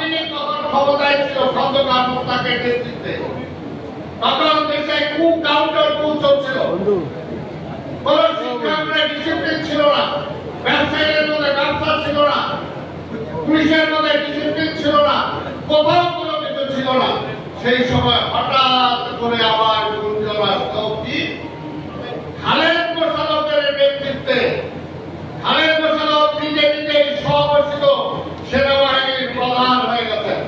লীগের তখন ক্ষমতায় ছিল খন্দকার মোস্তাকের নেতৃত্বে, তখন দেশে খুব কাউন্টার চলছিল। কোন শিক্ষকের ডিসিপ্লিন ছিল না, ব্যবসায়ীদের মধ্যে ব্যবসা ছিল না, পুলিশের মধ্যে ডিসিপ্লিন ছিল না, কোথাও কোনো কিছু ছিল না। সেই সময় হঠাৎ করে আবার গুঞ্জন আসলো কি খালেদ মোশাররফের নেতৃত্বে। খালেদ মোশাররফ নিজে নিজেই স্বঘোষিত সেনাবাহিনীর প্রধান হয়ে গেছেন।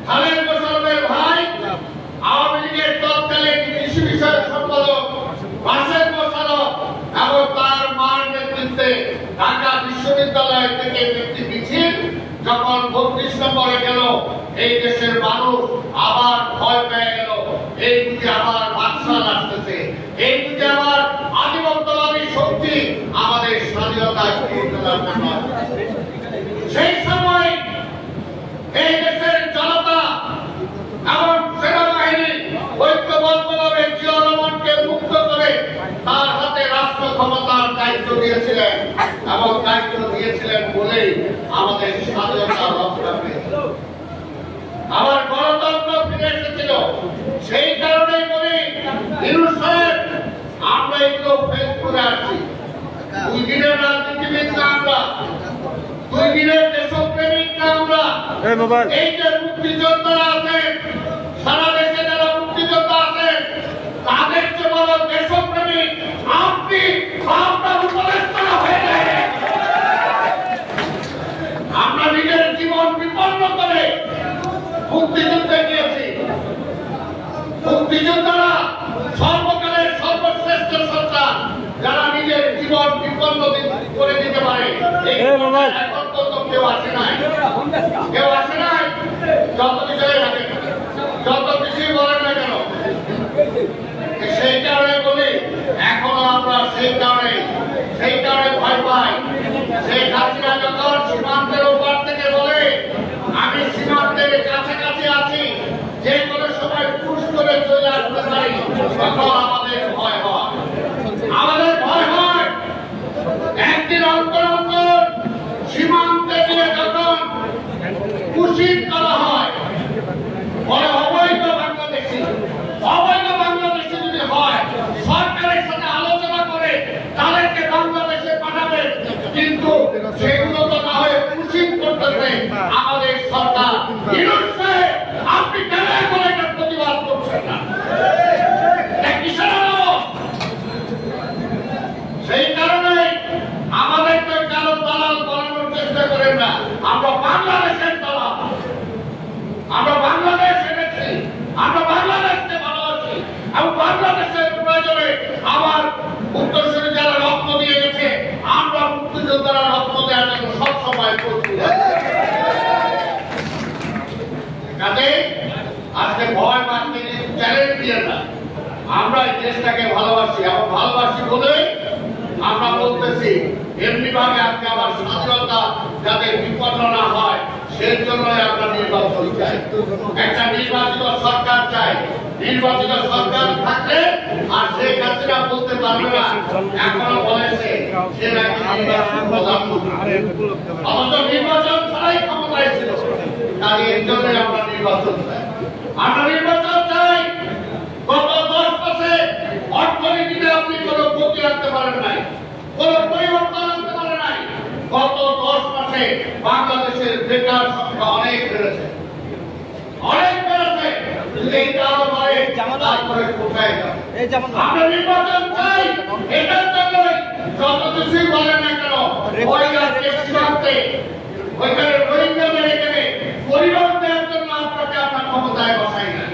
খালেদ মোশাররফের ভাই আওয়ামী লীগের তৎকালীন কৃষি বিষয়ক সম্পাদক বাসের মোশাররফ এবং তার মার নেতৃত্বে ঢাকা বিশ্ববিদ্যালয় থেকে একটি মিছিল যখন 32 নম্বরে গেল, এই দেশের মানুষ আবার ভয় পেয়ে গেল। এই বুঝে আবার বাদশাহ আসতেছে, এই বুঝে আবার আধিপত্যবাদী শক্তি আমাদের স্বাধীনতা ফিরিয়ে দেওয়ার জন্য। সেই সময় এই দেশের জনতা এবং সেনাবাহিনী ঐক্যবদ্ধভাবে জিয়া রহমানকে মুক্ত করে তার হাতে রাষ্ট্র ক্ষমতার দায়িত্ব দিয়েছিলেন এবং দায়িত্ব দিয়েছিলেন বলেই আমাদের স্বাধীনতা রক্ষা পেয়েছিল, আমার গণতন্ত্র ফিরে এসেছিল। সেই কারণেই বলি ইউনূস সাহেব, আমরা এগুলো ফেস করে আসছি। 2 দিনের রাজনীতিবিদ না আমরা, 2 দিনের দেশপ্রেমিক না আমরা। এই যে মুক্তিযোদ্ধারা আছেন, সারা দেশে যারা মুক্তিযোদ্ধা আছেন, তাদের চেয়ে বড় দেশপ্রেমিক আপনি আপনার উপদেষ্টা হয়ে যায়। আমরা নিজের জীবন বিপন্ন করে মুক্তিযুদ্ধে গিয়েছি। মুক্তিযোদ্ধারা সর্বকালের সর্বশ্রেষ্ঠ সন্তান, যারা নিজের জীবন বিপন্ন করে দিতে পারে। এখন পর্যন্ত কেউ আসে নাই, কেউ আসে নাই। যত বিষয়ে রাখে, যত কিছুই বলেন না কেন, সেই কারণে বলি এখনো আমরা সেই কারণে ভয় পাই। সেই হাসিনা যখন সীমান্তের ওপার থেকে বলে আমি সীমান্তের কাছাকাছি আছি, যে কোনো সময় পুশ করে চলে আসতে পারি, তখন আমাদের ভয় হয়। আমাদের ভয় হয় একদিন অন্তর অন্তর সীমান্তে দিয়ে যখন কুশিত করা হয়, বলে অবৈধ বাংলাদেশি যদি হয় সরকারের সাথে আলোচনা করে তাদেরকে বাংলাদেশে পাঠাবে, কিন্তু সেগুলো তো না হয়ে কুশিত করতেছে আমাদের সরকার। ইউনূস সাহেব, আপনি কেন এখন এটার প্রতিবাদ করছেন না? কিসের আলাপ? সেই কারণে আমাদের তো কারো দালাল বানানোর চেষ্টা করেন না। আমরা বাংলাদেশের দালাল, আমরা বাংলাদেশ এনেছি, আমরা বাংলাদেশকে ভালোবাসি এবং বাংলাদেশের প্রয়োজনে আমার উত্তরসূরি যারা রক্ত দিয়ে গেছে, আমরা মুক্তিযোদ্ধারা রক্ত দেওয়ার জন্য সবসময় প্রস্তুত আছি। কাজে আজকে ভয় পাচ্ছি, চ্যালেঞ্জ দিয়ে না, আমরা এই দেশটাকে ভালোবাসি এবং ভালোবাসি বলে আমরা বলতেছি। এমনি ভাবে আজকে আমার স্বাধীনতা যাতে বিপন্ন না হয়, সেই জন্যই আমরা নির্বাচন চাই, একটা নির্বাচিত সরকার চাই। নির্বাচিত সরকার থাকলে আর শেখ হাসিনা বলতে পারবে না, এখনো বলেছে সে নাকি প্রধানমন্ত্রী, অথচ নির্বাচন ছাড়াই ক্ষমতায় ছিল। তাই এই জন্যই আমরা নির্বাচন চাই। আমরা নির্বাচন চাই। গত 10 মাসে অর্থনীতিতে আপনি কোনো গতি আনতে পারেন নাই, কোন পরিবর্তন আনতে পারেন নাই। গত 10 মাসে বাংলাদেশের বেকার সংখ্যা অনেক বেড়েছে, অনেক বেড়েছে। এইটা আমাদের তারপরে কোথায় যাবে? আমরা নির্বাচন চাই। এটার জন্যই যত কিছুই বলেন না কেন, ওই রাজ্যের সীমান্তে ওইখানে রোহিঙ্গাদের এখানে পরিবার দেওয়ার জন্য আপনাকে আপনার ক্ষমতায় বসাই না,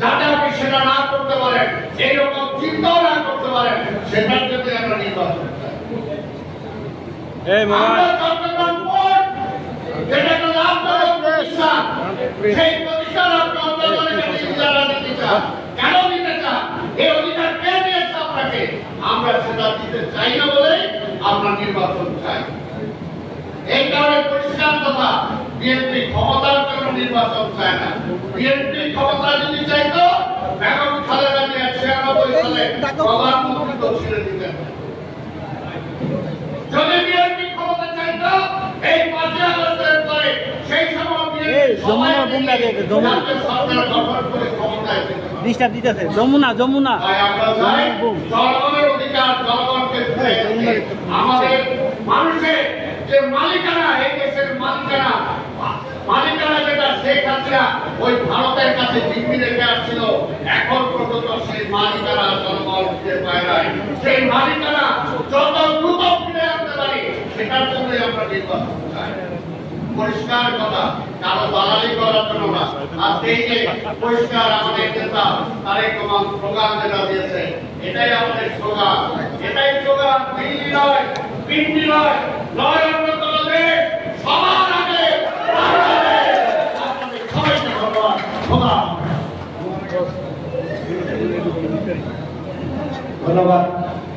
যাতে আপনি সেটা না করতে পারেন, এইরকম চিন্তাও না করতে পারেন, সেটার জন্য আমরা নির্বাচন চাই। আমরা চট্টগ্রাম পোর্ট, যেটাকে লাভজনক প্রতিষ্ঠান, সেই প্রতিষ্ঠান আপনি অন্তর্জনের কাছে ইজারা দিতে চান। কেন দিতে চান? এই অধিকার কে দিয়েছে আপনাকে? আমরা সেটা দিতে চাই না বলে আমরা নির্বাচন চাই। এই কারণে পরিষ্কার কথা, বিএনপি ক্ষমতার জন্য নির্বাচন চায় না। বিএনপি ক্ষমতা যদি চাইতো, বেগম খালেদা জিয়া 96 সালে প্রধানমন্ত্রী তো ছেড়ে দিতেন। যদি বিএনপি ক্ষমতা চাইতো, এই 5 আগস্টের পরে সেই সময় বিএনপি সরকার গঠন করে ক্ষমতায় যেতে পারে। ডিস্টার্ব দিতেছে যমুনা যমুনা তাই আমরা চাই জনগণের অধিকার জনগণকে দিতে। আমাদের মানুষের যে মালিকানা, এই দেশের মালিকানা যেটা শেখ হাসিনা ওই ভারতের কাছে জিম্মি রেখে আসছিল, এখন পর্যন্ত সেই মালিকানা জনগণ ফিরে পায় নাই। সেই মালিকানা যত দ্রুত ফিরে আনতে পারি সেটার জন্যই আমরা নির্বাচন চাই। পরিষ্কার কথা, কারো দালালি করার জন্য না। আর এই যে পরিষ্কার আমাদের নেতা তারেক রহমান স্লোগান যেটা দিয়েছে, এটাই আমাদের স্লোগান, এটাই স্লোগান। দিল্লি নয়, পিন্ডি নয়, নয় অন্য কোনো দেশ, সবার আগে বাংলাদেশ। আপনাদের সবাইকে ধন্যবাদ। খোদা ধন্যবাদ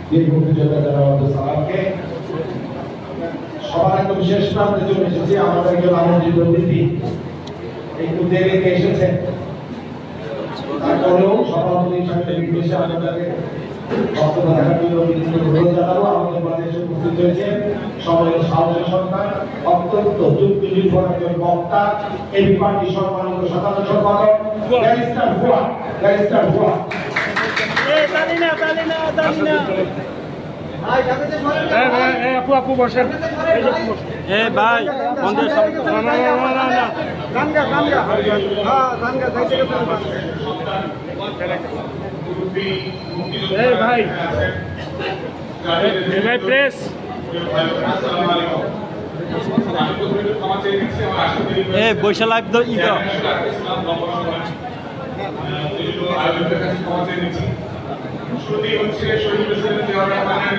বীর মুক্তিযোদ্ধা জনাব আব্দুল সালামকে। সবার একদম শেষ প্রান্তে চলে এসেছি। আমাদের একজন আমন্ত্রিত অতিথি একটু দেরিতে এসেছেন, তারপরেও সভাপতি হিসাবে নির্দেশে আমাদেরকে বক্তব্য রাখার জন্য অনুরোধ জানাবো। আমাদের মাঝে এসে উপস্থিত হয়েছেন সময়ের সাহসী সন্তান, অত্যন্ত যুক্তি নির্ভর একজন বক্তা, এবি পার্টি সম্মানিত সাধারণ সম্পাদক ব্যারিস্টার ফুয়াদ। আপু আপু বসেন এ ভাই আমাদের ভাই ভাই প্রেস বৈশা লাইভ তো ই তো শুরুতেই হচ্ছে শহীদ প্রেসিডেন্ট জিয়াউর রহমানের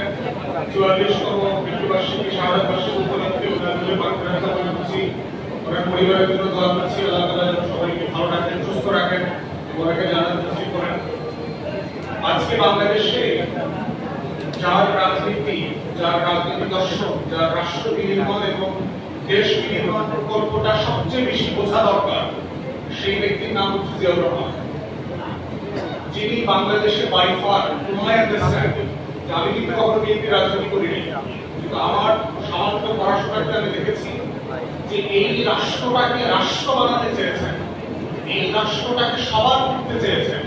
44তম মৃত্যুবার্ষিকী শাহাদাত বার্ষিকী উপলক্ষে উদ্যানগুলো পালন করছি। ওনার পরিবারের জন্য দোয়া করছি, আল্লাহ তাআলা যেন সবাইকে ভালো রাখেন, সুস্থ রাখেন, ওনাকে জান্নাতে নসিব করেন। আজকে বাংলাদেশে যার রাজনীতি, যার রাজনীতি দর্শন, যার রাষ্ট্র বিনির্মাণ এবং দেশ বিনির্মাণ প্রকল্পটা সবচেয়ে বেশি বোঝা দরকার, সেই ব্যক্তির নাম হচ্ছে জিয়াউর রহমান, যিনি বাংলাদেশে বাই ফার আমি কিন্তু কখনো বিএনপি রাজনীতি করিনি, কিন্তু আমার সামান্য পড়াশোনাতে আমি দেখেছি যে এই রাষ্ট্রটাকে রাষ্ট্র বানাতে চেয়েছেন, এই রাষ্ট্রটাকে সবার করতে চেয়েছেন।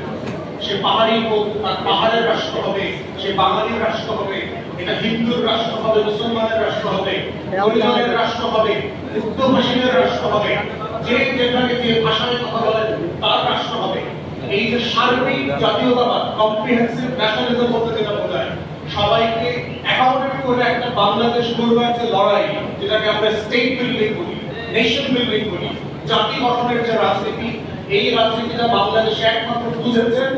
সে পাহাড়ি হোক, তার পাহাড়ের রাষ্ট্র হবে, সে বাঙালির রাষ্ট্র হবে, এটা হিন্দুর রাষ্ট্র হবে, মুসলমানের রাষ্ট্র হবে, হরিজনের রাষ্ট্র হবে, উর্দুভাষীদের রাষ্ট্র হবে, যে যেখানে যে ভাষায় কথা বলেন তার রাষ্ট্র হবে। এই যে সার্বিক জাতীয়তাবাদ, কম্প্রিহেন্সিভ ন্যাশনালিজম বলতে যেটা বোঝায়, সবাইকে অ্যাকাউন্টেড করে একটা বাংলাদেশ গড়বার যে লড়াই, যেটাকে আমরা স্টেট বিল্ডিং বলি, নেশন বিল্ডিং বলি, জাতি গঠনের যে রাজনীতি, এই রাজনীতিটা বাংলাদেশে একমাত্র বুঝেছেন,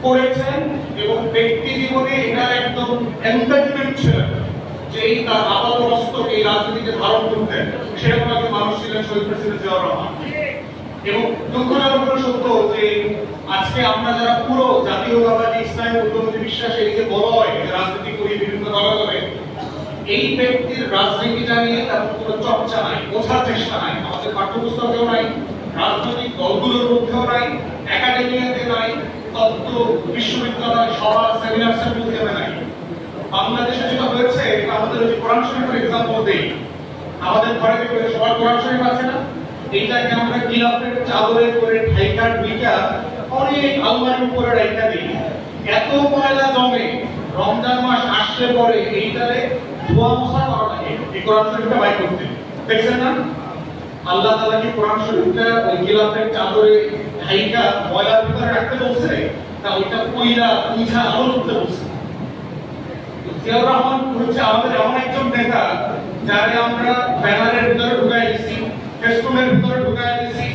করেছেন এবং ব্যক্তি জীবনে এটার একদম এনকারেজমেন্ট ছিল যে এই তার আপাতমস্তক এই রাজনীতিকে ধারণ করতেন। সেরকম একজন মানুষ ছিলেন শহীদ প্রেসিডেন্ট জিয়াউর রহমান। এবং দুঃখজনক সত্য যে আজকে আমরা যারা পুরো জাতীয়তাবাদী ইসলামী উগ্রপন্থী বিশ্বাসে এই যে বড় হয় রাজনীতি করি বিভিন্ন দলে, এই ব্যক্তির রাজনীতিটা নিয়ে তেমন কোনো চর্চা নাই, বোঝার চেষ্টা নাই, আমাদের পাঠ্যপুস্তকেও নাই, রাজনৈতিক দলগুলোর মধ্যেও নাই, একাডেমিয়াতে নাই, তত্ত্ব বিশ্ববিদ্যালয় সভা সেমিনার সেমিনারে নাই। বাংলাদেশে যেটা হয়েছে, আমাদের ওই কোরআন শরীফের এক্সাম্পল দেই, আমাদের ঘরে সবার কোরআন শরীফ আছে না, এইটাকে আমরা গিলাফের চাদরে করে ঠাইকা ঢুইকা অনেক আলমারির উপরে রাখা দিই। এত ময়লা জমে, রমজান মাস আসলে পরে এইটারে ধোয়া মোছা করা লাগে এই কোরআন শরীফটা বাইর করতে। দেখছেন না আল্লাহ তাআলা কি কোরআন শরীফটা ওই গিলাফের চাদরে ঠাইকা ময়লার ভিতরে রাখতে বলছে, না ওইটা কইরা পুঁছা আলো করতে বলছে? জিয়াউর রহমান হচ্ছে আমাদের এমন একজন নেতা যারে আমরা ব্যানারের ভিতরে ঢুকাই দিছি, ফেস্টুনের ভিতরে ঢুকাই দিছি,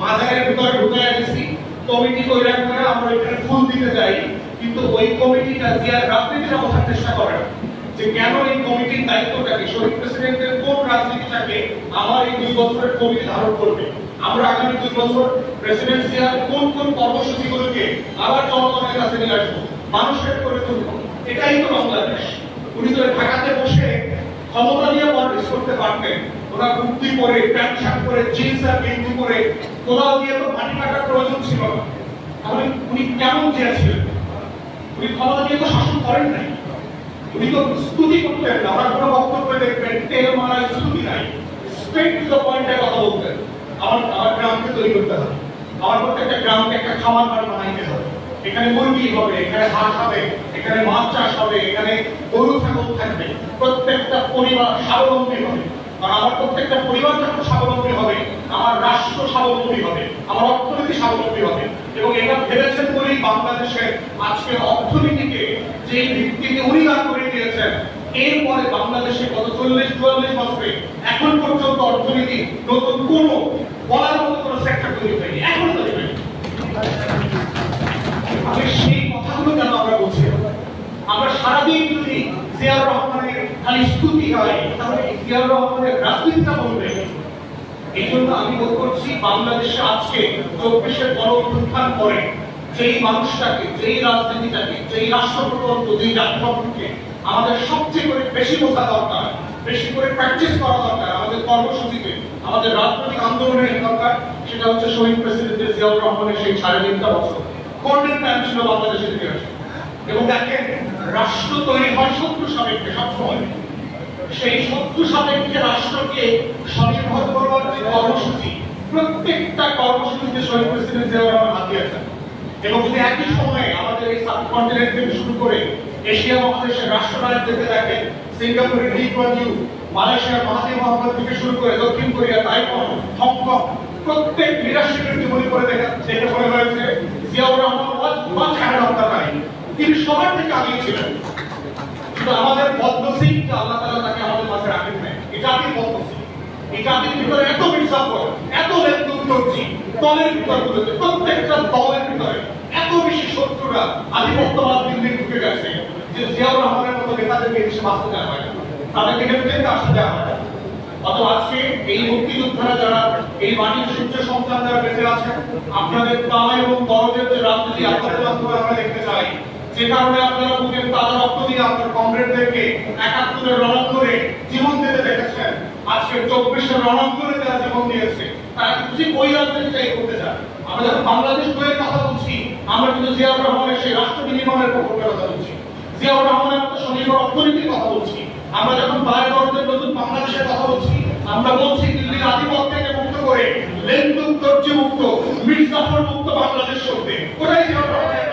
মাজারের ভিতরে ঢুকাই দিছি, কমিটি কইরা করে আমরা এখানে ফুল দিতে যাই, কিন্তু ওই কমিটিটা জিয়ার রাজনীতিটা বোঝার চেষ্টা করে না যে কেন এই কমিটির দায়িত্বটাকে শহীদ প্রেসিডেন্টের কোন রাজনীতিটাকে আমার এই 2 বছরের কমিটি ধারণ করবে, আমরা আগামী 2 বছর প্রেসিডেন্ট জিয়ার কোন কোন কর্মসূচিগুলোকে আবার জনগণের কাছে নিয়ে আসবো, মানুষের করে তুলবো। এটাই তো বাংলাদেশ। উনি তো ঢাকাতে বসে ক্ষমতা নিয়ে পলিটিক্স করতে পারতেন, ওনার মুক্তি করে প্যান্ট শার্ট করে জিন্স আর গেঞ্জি করে কোথাও গিয়ে তো মাটি কাটার প্রয়োজন ছিল না। তাহলে উনি কেমন চেয়েছিলেন? উনি ক্ষমতা নিয়ে তো শাসন করেন নাই, উনি তো স্তুতি করতেন না, ওনার কোনো বক্তব্য দেখবেন তেল মারা স্তুতি নাই, স্ট্রেট টু দ্য পয়েন্টে কথা বলতেন। আমার গ্রামকে তৈরি করতে হবে, আমার প্রত্যেকটা গ্রামকে একটা খামার বাড়ি বানাইতে হবে, এখানে মুরগি হবে, এখানে হাঁস হবে, এখানে মাছ চাষ হবে, এখানে গরু ছাগল থাকবে। প্রত্যেকটা পরিবার স্বাবলম্বী হবে। কারণ আমার প্রত্যেকটা পরিবার যখন স্বাবলম্বী হবে, আমার রাষ্ট্র স্বাবলম্বী হবে, আমার অর্থনীতি স্বাবলম্বী হবে। এবং এটা ভেবেছেন বলেই বাংলাদেশের আজকে অর্থনীতিকে যে ভিত্তিতে উন্নয়ন করে দিয়েছেন, এরপরে বাংলাদেশে গত 40-44 বছরে এখন পর্যন্ত অর্থনীতি নতুন কোনো বলার মতো কোনো সেক্টর তৈরি হয়নি, এখন তৈরি হয়নি। আমি সেই কথাগুলো কেন আমরা বলছি? আমরা সারাদিন যদি জিয়াউর রহমানের খালি স্তুতি হয়, তাহলে জিয়াউর রহমানের রাজনীতিটা বলবে। এই জন্য আমি বোধ করছি বাংলাদেশে আজকে 24-এর গণ অভ্যুত্থান পরে যেই মানুষটাকে, যেই রাজনীতিটাকে, যেই রাষ্ট্রপ্রকল্প, যেই জাতিগঠনকে আমাদের সবচেয়ে করে বেশি বোঝা দরকার, বেশি করে প্র্যাকটিস করা দরকার, আমাদের কর্মসূচিতে, আমাদের রাজনৈতিক আন্দোলনের দরকার, সেটা হচ্ছে শহীদ প্রেসিডেন্ট জিয়াউর রহমানের সেই 3.5 বছর গোল্ডেন টাইম ছিল বাংলাদেশের ইতিহাসে। এবং দেখেন, রাষ্ট্র তৈরি হয় শত্রু সাপেক্ষে সবসময়। সেই শত্রু সাপেক্ষে রাষ্ট্রকে স্বনির্ভর করার যে কর্মসূচি, প্রত্যেকটা কর্মসূচিতে শহীদ প্রেসিডেন্ট জিয়াউর রহমান হাত দিয়েছেন। এবং যদি একই সময়ে আমাদের এই সাবকন্টিনেন্ট থেকে শুরু করে এশিয়া মহাদেশের রাষ্ট্রনায়কদেরকে দেখেন, সিঙ্গাপুরের লি কুয়ান ইউ, মালয়েশিয়ার মাহাথির মোহাম্মদ থেকে শুরু করে দক্ষিণ কোরিয়া, তাইওয়ান, হংকং, প্রত্যেক লিডারশিপের জীবনী করে দেখে মনে হয়েছে জিয়াউর রহমান ওয়াজ much ahead of the time. তিনি সবার থেকে আগিয়ে ছিলেন। কিন্তু আমাদের বদনসিবটা আল্লাহ তাআলা তাকে আমাদের মাঝে রাখেন নাই। এই জাতির বদনসিব, এই জাতির ভিতরে এত মির্জাফর, এত লেন্দুর্জি, দলের ভিতরগুলোতে, প্রত্যেকটা দলের ভিতরে এত বেশি শত্রুরা আধিপত্যবাদ দিল্লি ঢুকে গেছে যে জিয়াউর রহমানের মতো নেতাদেরকে দেশে বাঁচতে দেওয়া হয় না, তাদেরকে কেন্দ্রে আসতে দেওয়া হয় না। অত আজকে এই মুক্তিযোদ্ধারা যারা, এই বাণিজ্য সূর্য সন্তান যারা বেঁচে আছেন, আপনাদের তালা এবং দরদের যে রাজনীতি আপনাদের মাধ্যমে আমরা দেখতে চাই, যে কারণে আপনারা বুকের তাজা রক্ত দিয়ে আপনার কমরেডদেরকে ৭১-এর রণাঙ্গনে জীবন দিতে দেখেছেন। আজকে ২৪-এর রণাঙ্গনে যারা জীবন দিয়েছে, তারা কিন্তু ওই রাজনীতিটাই করতে চায়। আমরা যখন বাংলাদেশ বইয়ের কথা বলছি, আমরা কিন্তু জিয়াউর রহমানের সেই রাষ্ট্র বিনির্মাণের প্রকল্পের কথা বলছি, জিয়াউর রহমানের মতো স্বনির্ভর অর্থনীতির কথা বলছি। আমরা যখন বায়ুদর্দের নতুন বাংলাদেশের কথা বলছি, আমরা বলছি দিল্লির আধিপত্যকে মুক্ত করে লেনদুক দর্জি মুক্ত, মির্জাফর মুক্ত বাংলাদেশ করতে। ওটাই জিয়াউর রহমানের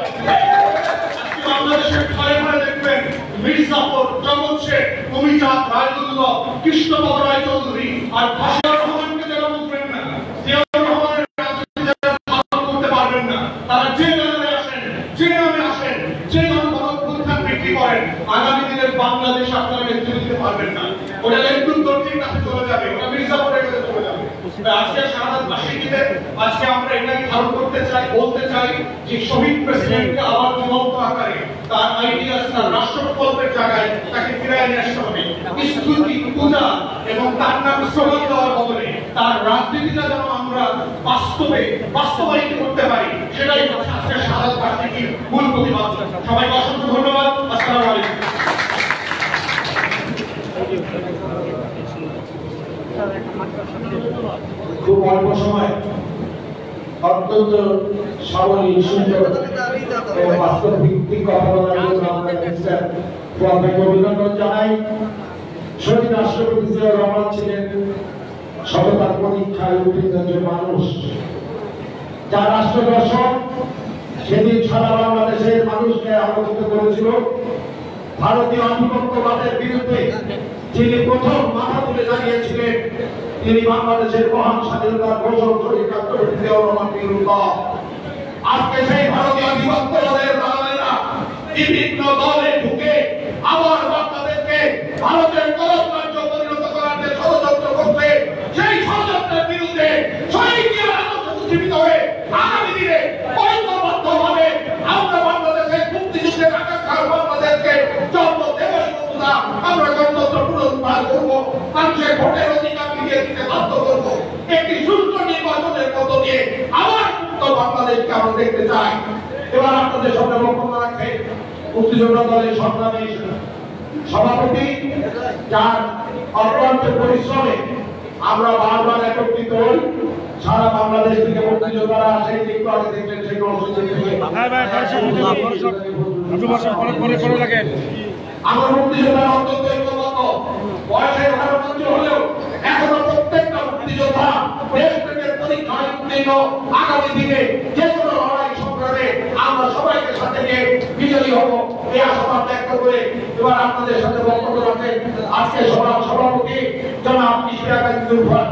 বাংলাদেশের ঘরে ঘরে দেখবেন মির্জাফর, জগৎ শেখ, অমিতাভ, রায়দুল্লাহ, কৃষ্ণপদ রায় চৌধুরী আর জিয়াউর রহমানকে যারা বুঝবেন না, জিয়াউর রহমানের রাজনীতি যারা করতে পারবেন না, তারা যে নামে আসেন, যে নামে আসেন, যে গণঅভ্যুত্থান বিক্রি করেন, আগামী দিনের বাংলাদেশ আপনারা নেতৃত্ব দিতে পারবেন না। ওটা লেনদুক দর্জির কাছে চলে যাবে, ওটা মির্জাফরের কাছে চলে যাবে। আজকে শাহাদাত বার্ষিকীতে আজকে আমরা এটাই ধারণ করতে চাই, বলতে চাই যে শহীদ প্রেসিডেন্টকে আবার জীবন্ত আকারে তার আইডিয়াস, তার রাষ্ট্র প্রকল্পের জায়গায় তাকে ফিরিয়ে নিয়ে আসতে হবে। স্তুতি, পূজা এবং তার নাম স্লোগান দেওয়ার বদলে তার রাজনীতিটা যেন আমরা বাস্তবায়িত করতে পারি, সেটাই হচ্ছে আজকে শাহাদাত বার্ষিকীর মূল প্রতিবাদ। সবাইকে অসংখ্য ধন্যবাদ। আসসালামু আলাইকুম। খুব অল্প সময় অত্যন্ত সাবলীল, সুন্দর এবং বাস্তব ভিত্তিক কথা বলার জন্য আমরা আপনাকে অভিনন্দন জানাই। শহীদ রাষ্ট্রপতি জিয়াউর রহমান ছিলেন সততার পরীক্ষায় উত্তীর্ণ একজন মানুষ, যার রাষ্ট্র দর্শন সেদিন সারা বাংলাদেশের মানুষকে আলোচিত করেছিল। ভারতীয় আধিপত্যবাদের বিরুদ্ধে যিনি প্রথম মাথা তুলে দাঁড়িয়েছিলেন, তিনি বাংলাদেশের মহান স্বাধীনতার ঘোষক শহীদ রাষ্ট্রপতি জিয়াউর রহমান বিরুদ্ধে। আজকে সেই ভারতীয় আধিপত্যবাদের দালালেরা বিভিন্ন দলে ঢুকে আবার বাংলাদেশকে ভারতের কলঙ্কার্য পরিণত করার যে ষড়যন্ত্র করছে, সেই ষড়যন্ত্রের বিরুদ্ধে শহীদ জিয়ার আদর্শ উজ্জীবিত হয়ে আগামী দিনে ঐক্যবদ্ধভাবে আমরা বাংলাদেশের মুক্তিযুদ্ধের আকাঙ্ক্ষার বাংলাদেশকে জন্ম দেবই বন্ধুরা, আমরা গণতন্ত্র পুনরুদ্ধার করবো, মানুষের ভোটের অধিকার ফিরিয়ে দিতে বাধ্য করবো। একটি সুষ্ঠু নির্বাচনের মধ্য দিয়ে আবার মুক্ত বাংলাদেশকে আমরা দেখতে চাই। এবার আপনাদের সামনে বক্তব্য রাখছে মুক্তিযোদ্ধা দলের সংগ্রামী সভাপতি, যার অক্লান্ত পরিশ্রমে আমরা বারবার একত্রিত হই। সারা বাংলাদেশ থেকে মুক্তিযোদ্ধারা সেই দিকটা আগে দেখলেন, সেই কর্মসূচি আমার মুক্তিযোদ্ধারা অত্যন্ত ঐক্যবদ্ধ, বয়সের ভারপ্রাপ্ত হলেও এখনো প্রত্যেকটা মুক্তিযোদ্ধা দেশপ্রেমের পরীক্ষায় উত্তীর্ণ। আগামী দিনে যে কোনো লড়াই সংগ্রামে আমরা সবাই সাথে নিয়ে বিজয়ী হব এই আশাবাদ ব্যক্ত করে এবার আপনাদের সাথে বক্তব্য রাখেন আজকে সভাপতি জনাব ইশতিয়াক আলী জুলফার।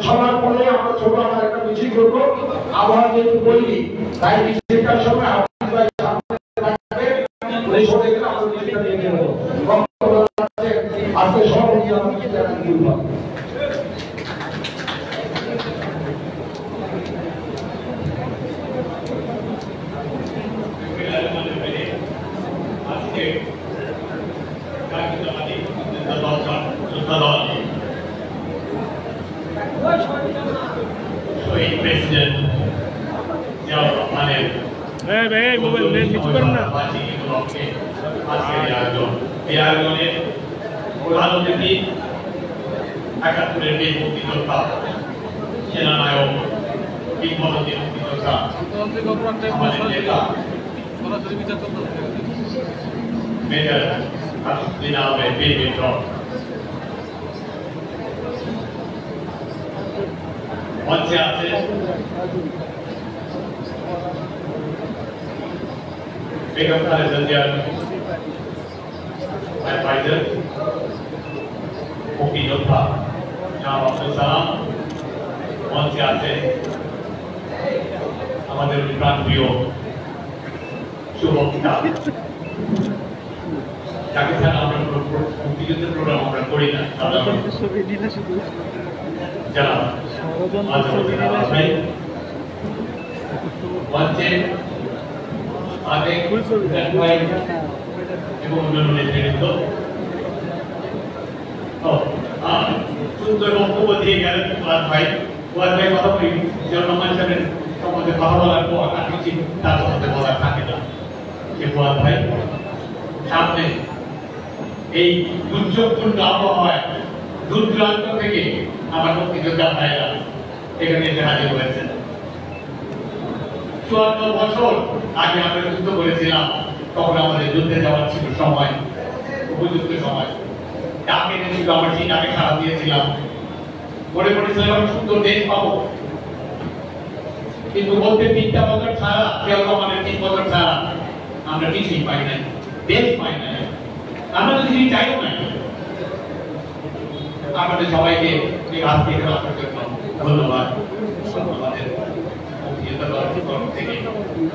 সবার পরে আমরা ছোট আমার একটা মিছিল করবো, আবহাওয়া যেহেতু বইনি তাই মিছিলটার সময় আজকে সভাপতি জনাব ইশতিয়াক আলী জুলফার। মোবাইল কিছু করেন না একাত্তরের বীর মুক্তিযোদ্ধা সেনানায়ক কিংবদন্তি মুক্তিযোদ্ধা আমাদের নেতা মেজর আসুদ্দিন আহমেদ বীর বিক্রম মঞ্চে আছে বেগম খালেদা জিয়ার অ্যাডভাইজার মুক্তিযোদ্ধা জনাব আব্দুল সালাম, মঞ্চে আছে আমাদের প্রাণপ্রিয় শুভক্তা যাকে ছাড়া আমরা মুক্তিযুদ্ধের প্রোগ্রাম আমরা করি না, যারা মঞ্চে এবং অন্যান্য নেতৃবৃন্দ সুন্দর বক্তব্য দিয়ে গেলেন ওয়াজ ভাই কথা বলি জিয়াউর সাহেবের সম্বন্ধে কথা বলার পর আর কিছু তার সম্বন্ধে বলার থাকে না। যে ওয়াজ ভাই সামনে এই দুর্যোগপূর্ণ আবহাওয়ায় দূর দূরান্ত থেকে আমার মুক্তিযোদ্ধা ভাইরা এখানে এসে হাজির হয়েছেন। 54 বছর আগে আমরা যুদ্ধ করেছিলাম, তখন আমাদের যুদ্ধে যাওয়ার ছিল সময়, উপযুক্ত সময়। ডাকে ছিল আমার সেই ডাকে সাড়া দিয়েছিলাম, মনে করেছিলাম সুন্দর দেশ পাবো, কিন্তু বলতে 3টা বছর ছাড়া কেউ আমাদের 3 বছর ছাড়া আমরা কিছুই পাই নাই, দেশ পাই নাই, আমরা তো কিছুই চাইও নাই। আমাদের সবাইকে এই হাত থেকে রাখার জন্য ধন্যবাদ। আমাদের থেকে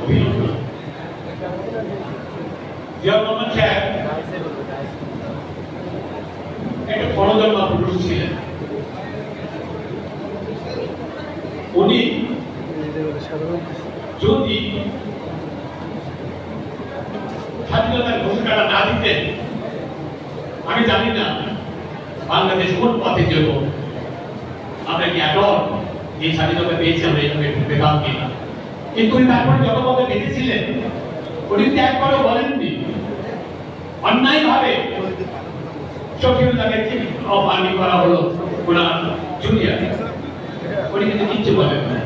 অভিনন্দন। জিয়াউর রহমান সাহেব একটা গণধর্মা পুরুষ ছিলেন। উনি যদি স্বাধীনতার ঘোষণাটা না দিতেন, আমি জানি না বাংলাদেশ কোন পথে যেত। আমরা কি এখন এই স্বাধীনতা পেয়েছি আমরা এইভাবে পেতাম কিনা, কিন্তু উনি তারপরে যতভাবে বেঁচেছিলেন উনি ত্যাগ করে বলেননি। অন্যায় ভাবে শফিউল্লাহকে আর্মি করা হলো ওনার জুনিয়র, উনি কিন্তু কিচ্ছু বলেন না,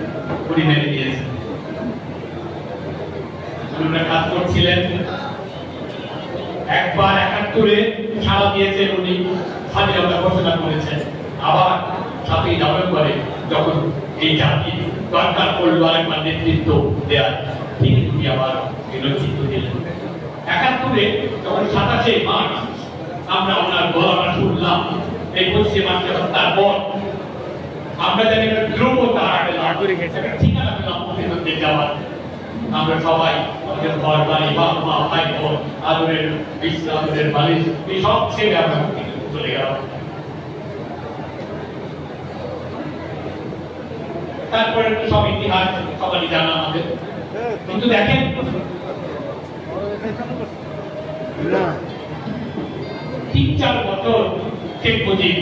উনি মেনে নিয়েছেন। উনারা কাজ করছিলেন, একবার 71-এ সাড়া দিয়েছেন, উনি স্বাধীনতা ঘোষণা করেছেন। আবার 7ই নভেম্বরে যখন এই জাতি দরকার পড়লো আরেকবার নেতৃত্ব দেওয়ার, ঠিক উনি আবার নেতৃত্ব দিলেন। 71-এ যখন 27শে মার্চ আমরা ওনার গলাটা শুনলাম, এই 25শে মার্চের হত্যার পর আমরা জানি ধ্রুব তারাকে লাড় করে গেছে, ঠিকানা পেলাম মুক্তিযুদ্ধে যাওয়ার। আমরা সবাই আমাদের ঘর বাড়ি, বাপ মা, ভাই বোন, আদরের বিছনা, আদরের বালিশ, এই সব ছেড়ে আমরা মুক্তিযুদ্ধে চলে গেলাম। তারপরে সব ইতিহাস সবারই জানা আমাদের, কিন্তু দেখেন 3-4 বছর শেখ মুজিব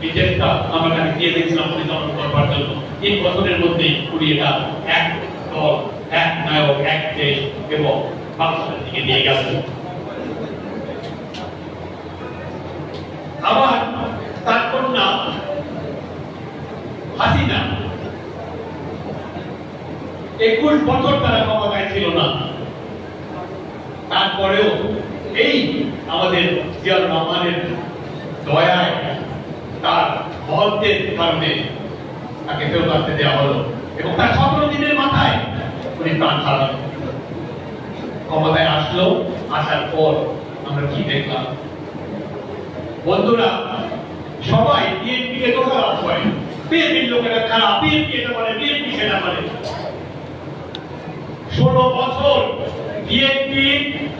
এই দেশটা আমরা দিয়ে দিয়েছিলাম পরিচালনা করবার জন্য। এই বছরের মধ্যে উনি এটা এক দল, এক নায়ক, এক দেশ এবং বাংলাদেশের দিকে নিয়ে গেছেন। আবার তার কন্যা হাসিনা 21 বছর তারা ক্ষমতায় ছিল না, তারপরেও এই আমাদের জিয়াউর রহমানের দয়ায়, তার মহত্বের কারণে তাকে ফেরত আসতে দেওয়া হলো এবং তার 17 দিনের মাথায় উনি প্রাণ হারালেন। ক্ষমতায় আসলো, আসার পর আমরা কি দেখলাম? বন্ধুরা, সবাই বিএনপি কে দোষারোপ করে, বিএনপির লোকেরা খারাপ, বিএনপি এটা করে, বিএনপি সেটা করে। 16 বছর বিএনপি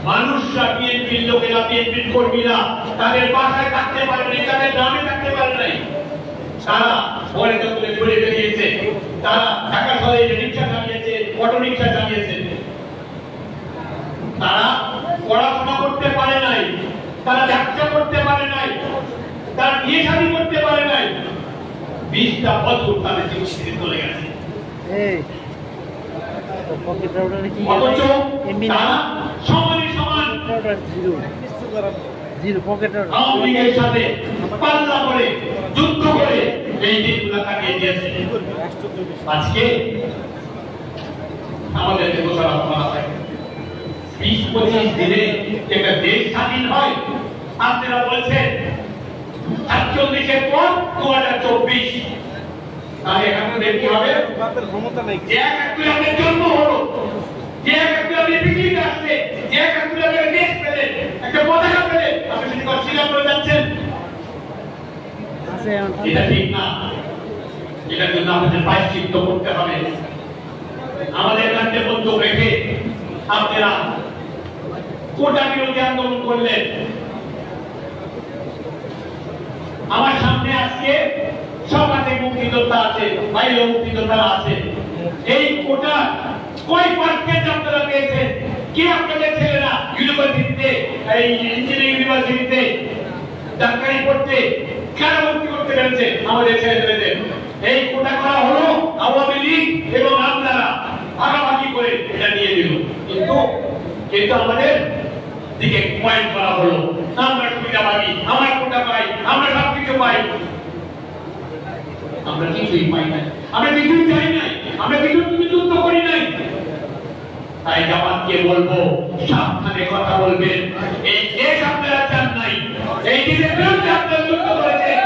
মানুষরা, বিএনপির লোকেরা, বিএনপির কর্মীরা তাদের বাসায় থাকতে পারেনি, তাদের গ্রামে থাকতে পারে নাই। তারা ঘরে তুলে ঘুরে বেরিয়েছে, তারা ঢাকা শহরে রিক্সা চালিয়েছে, অটো রিক্সা চালিয়েছে। তারা পড়াশোনা করতে পারে নাই, তারা ব্যবসা করতে পারে নাই, তারা বিয়ে শাদী করতে পারে নাই। 20টা বছর তাদের জীবন চলে গেছে। অথচ তারা সমানে সমান আওয়ামী লীগের সাথে পাল্লা করে, যুদ্ধ করে এই দিনগুলো কাটিয়ে দিয়েছে। আজকে আমাদেরকে দোষারোপ করা হয়। 20-25 দিনে একটা দেশ স্বাধীন হয়, আপনারা বলছেন 47-এর পর 2024। তাহলে এখন দেখতে হবে যে একটু আমাদের জন্ম হলো, যে একটু আপনি পৃথিবীতে আসলে, যে একটু আপনি দেশ পেলেন, একটা পতাকা পেলেন, আপনি সেটা অস্বীকার করে যাচ্ছেন। এটা ঠিক না। এটার জন্য আমাদের প্রায়শ্চিত্ত করতে হবে। আমাদের কাছে বন্ধু রেখে আপনারা কোটা বিরোধী আন্দোলন করলেন। আমার সামনে আজকে সমাজে মুক্তিযোদ্ধা আছে, বাইরেও মুক্তিযোদ্ধা আছে। এই কোটা কয় পার্সেন্ট আপনারা পেয়েছেন? কি আপনাদের ছেলেরা ইউনিভার্সিটিতে, এই ইঞ্জিনিয়ারিং ইউনিভার্সিটিতে ডাক্তারি পড়তে কেন ভর্তি করতে পেরেছে? আমাদের ছেলেদের এই কোটা করা হলো আওয়ামী লীগ এবং আপনারা ভাগাভাগি করে এটা নিয়ে দিল। কিন্তু আমাদের দিকে পয়েন্ট করা হলো, আমরা সুবিধাবাদী, আমার কোটা পাই, আমরা সবকিছু পাই। আমরা কিছুই পাই নাই, আমরা কিছুই চাই নাই, আমরা কিছু যুদ্ধ করি নাই। তাই জামাতকে বলবো, সাবধানে কথা বলবেন। এই দেশ আপনারা চান নাই, এই দেশের বিরুদ্ধে আপনারা যুদ্ধ করেছেন।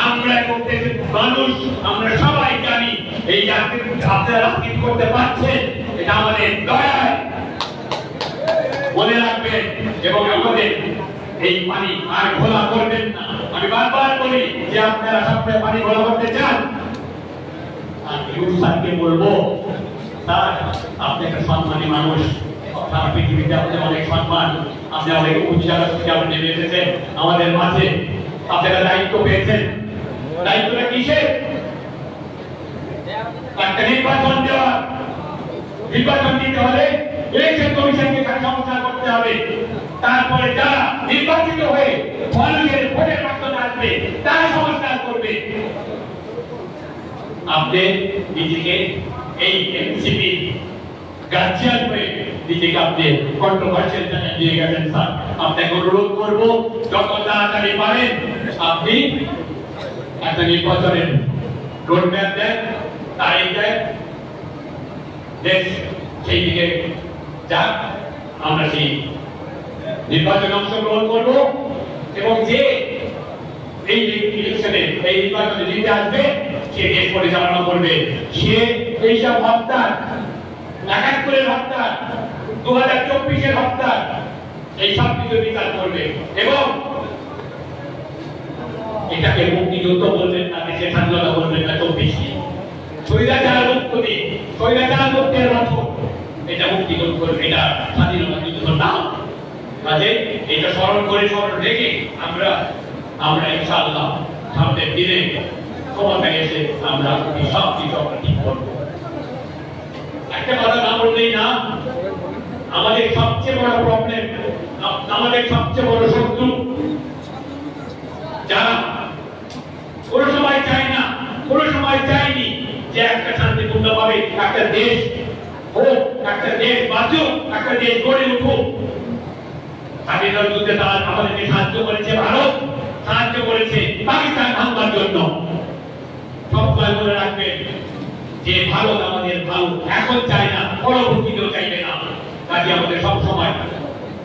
আমরা করতে মানুষ, আমরা সবাই জানি এই জাতির আপনারা রাজনীতি করতে পারছেন, এটা আমাদের দয়ায় মনে রাখবেন। এবং আমাদের এই পানি আর ঘোলা করবেন না। আমি বারবার বলি যে আপনারা সবসময় পানি ঘোলা করতে চান, আর ইউসারকে বলবো, স্যার আপনি একটা সম্মানী মানুষ, সারা পৃথিবীতে আপনার অনেক সম্মান, আপনি অনেক উচ্চ জায়গা থেকে আপনি নেমে এসেছেন আমাদের মাঝে, আপনারা দায়িত্ব পেয়েছেন। দায়িত্বটা কিসের? একটা নির্বাচন দেওয়া। নির্বাচন দিতে হলে ইলেকশন কমিশনকে সংস্কার করতে হবে। তারপরে যারা নির্বাচিত হয়ে মানুষের ভোটের মাধ্যমে আসবে তারা সংস্কার করবে। আপনি নিজেকে এই এনসিপি গার্জিয়ান হয়ে নিজেকে আপনি কন্ট্রোভার্সিয়াল জায়গায় দিয়ে গেছেন। স্যার আপনাকে অনুরোধ করবো, যত তাড়াতাড়ি পারেন আপনি একটা নির্বাচনের রোডম্যাপ দেন, তারিখ দেন, দেশ সেই দিকে যাক, আমরা সেই নির্বাচনে অংশগ্রহণ করব। এবং যে এই ইলেকশনে, এই নির্বাচনে জিতে আসবে, সে দেশ পরিচালনা করবে। সে এইসব হত্যা, ৭১-এর হত্যা, ২০২৪-এর হত্যা, এই সব কিছু বিচার করবে। এবং এটাকে মুক্তিযুদ্ধ বলবেন না, দেশের স্বাধীনতা বলবেন না। ২৪টি স্বৈরাচার মুক্তি, স্বৈরাচার মুক্তির বছর, এটা মুক্তিযুদ্ধ, এটা স্বাধীনতা যুদ্ধ না। কাজে এটা স্মরণ করে, স্মরণ রেখে আমরা ইনশাআল্লাহ সামনের দিনে ক্ষমতায় এসে আমরা সব কিছু ঠিক করবো। একটা কথা না বললেই না, আমাদের সবচেয়ে বড় প্রবলেম, আমাদের সবচেয়ে বড় শত্রু যারা কোনো সময় চায় না, কোনো সময় চায়নি যে একটা শান্তিপূর্ণ ভাবে একটা দেশ হোক, একটা দেশ বাঁচুক, একটা দেশ গড়ে উঠুক। স্বাধীনতা যুদ্ধে তারা আমাদেরকে সাহায্য করেছে, ভারত সাহায্য করেছে পাকিস্তান ভাঙবার জন্য। সবসময় মনে রাখবেন যে ভারত আমাদের ভালো এখন চায় না, পরবর্তীতেও চাইবে না। কাজে আমাদের সবসময়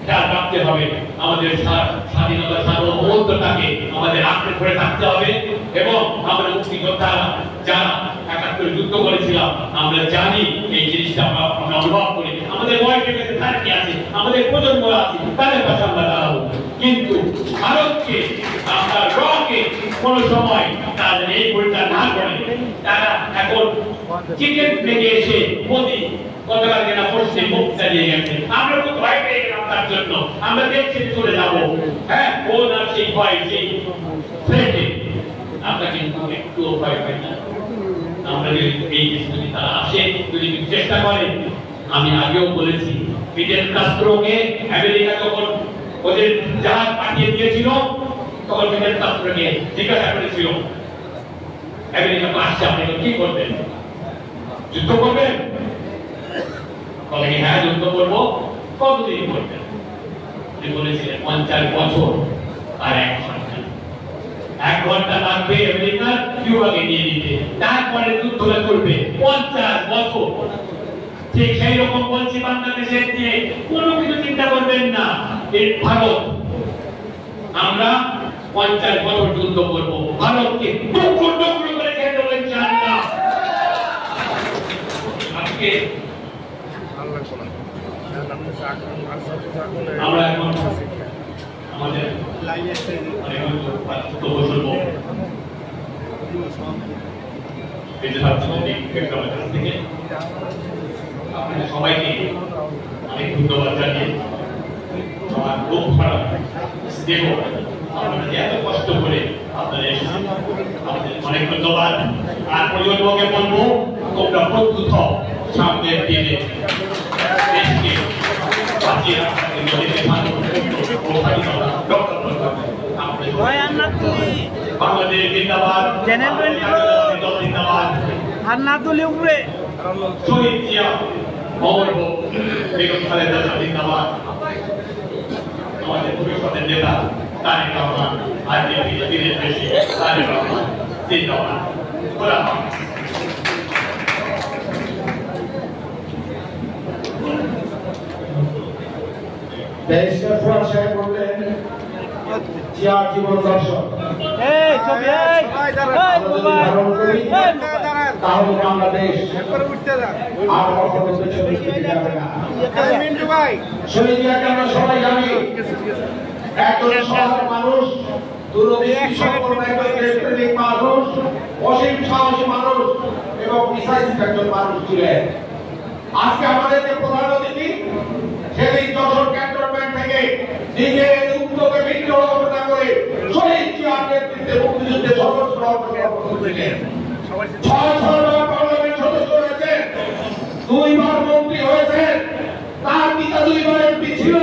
খেয়াল রাখতে হবে, আমাদের স্বাধীনতা সার্বভৌমত্বটাকে আমাদের আঁকড়ে ধরে থাকতে হবে। এবং আমরা মুক্তিযোদ্ধা যারা ৭১ যুদ্ধ করেছিলাম, আমরা জানি এই জিনিসটা আমরা অনুভব করি। আমাদের আমাদের বয়সে থাকি আছে, আমাদের প্রজন্ম আছে, তাদের পাশে আমরা দাঁড়াবো। কিন্তু ভারতকে আমরা রকে কোন সময় তাদের এই পরিচয় না করে তারা এখন ক্রিকেট থেকে এসে মোদি গতকালকে না পড়ছে মুখ চালিয়ে গেছে। আমরা তো ভয় পেয়ে গেলাম তার জন্য, আমরা দেখছি চলে যাবো। হ্যাঁ, ও না সেই ভয় সেই ফ্রেন্ডে আমরা কিন্তু একটু ভয় পাই না। আমরা যদি এই যদি তারা আসে, যদি চেষ্টা করে, আমি আগেও বলেছি ফিদেল কাস্ত্রোকে আমেরিকা যখন ওদের জাহাজ পাঠিয়ে দিয়েছিল তখন ফিদেল কাস্ত্রোকে জিজ্ঞাসা করেছিল আমেরিকা তো আসছে, আপনি কি করবেন? যুদ্ধ করবেন? বলে হ্যাঁ যুদ্ধ করবো। কতদিন করবেন? তিনি বলেছিলেন 50 বছর আর 1 ঘন্টা। 1 ঘন্টা লাগবে আমেরিকার কিউবাকে নিয়ে নিতে, তারপরে যুদ্ধটা করবে 50 বছর। ঠিক সেই রকম বলছি বাংলাদেশের দিয়ে কোনো কিছু চিন্তা করবেন না। এই ভারত আমরা 50 বছর যুদ্ধ করবো, ভারতকে টুকরো টুকরো করে খেয়ে দেবো ইনশাআল্লাহ। আজকে আমরা এখন আমাদের বক্তব্য শুনবো থেকে। আপনাদের সবাইকে অনেক ধন্যবাদ জানিয়ে আমার খুব খারাপ দেব আপনারা এত কষ্ট করে আপনারা এসেছেন, আপনাদের অনেক ধন্যবাদ। আর প্রজন্মকে বলবো তোমরা প্রস্তুত হও সামনের দিনে দেশকে বাঁচিয়ে রাখার জন্য বাংলাদেশ জিন্দাবাদ, জিন্দাবাদ। আর না তুলে উপরে শহীদ জিয়া অমর হোক, বেগম খালেদা জিন্দাবাদ। আমাদের ভবিষ্যতের নেতা তারেক রহমান, আর দিনের বেশি তারেক রহমান জিন্দাবাদ। খোলা বললেন জিয়ার জীবন দর্শন তাহলে বাংলাদেশ আর কখনো পেছনে ফিরে যাবে না। শহীদ জিয়াকে আমরা সবাই জানি একজন সৎ মানুষ, দূরদৃষ্টি সম্পন্ন একজন দেশপ্রেমিক মানুষ, অসীম সাহসী মানুষ এবং প্রিসাইজ একজন মানুষ ছিলেন। আজকে আমাদের যে প্রধান অতিথি সেদিন যশোর ক্যান্টনমেন্ট থেকে নিজের উদ্যোগে বিদ্রোহ ঘোষণা করে শহীদ জিয়ার নেতৃত্বে মুক্তিযুদ্ধে সশস্ত্র অংশগ্রহণ করেছিলেন। 6 বার পার্লামেন্ট সদস্য হয়েছেন, 2 বার মন্ত্রী হয়েছেন, তার পিতা 2 বার এমপি ছিল,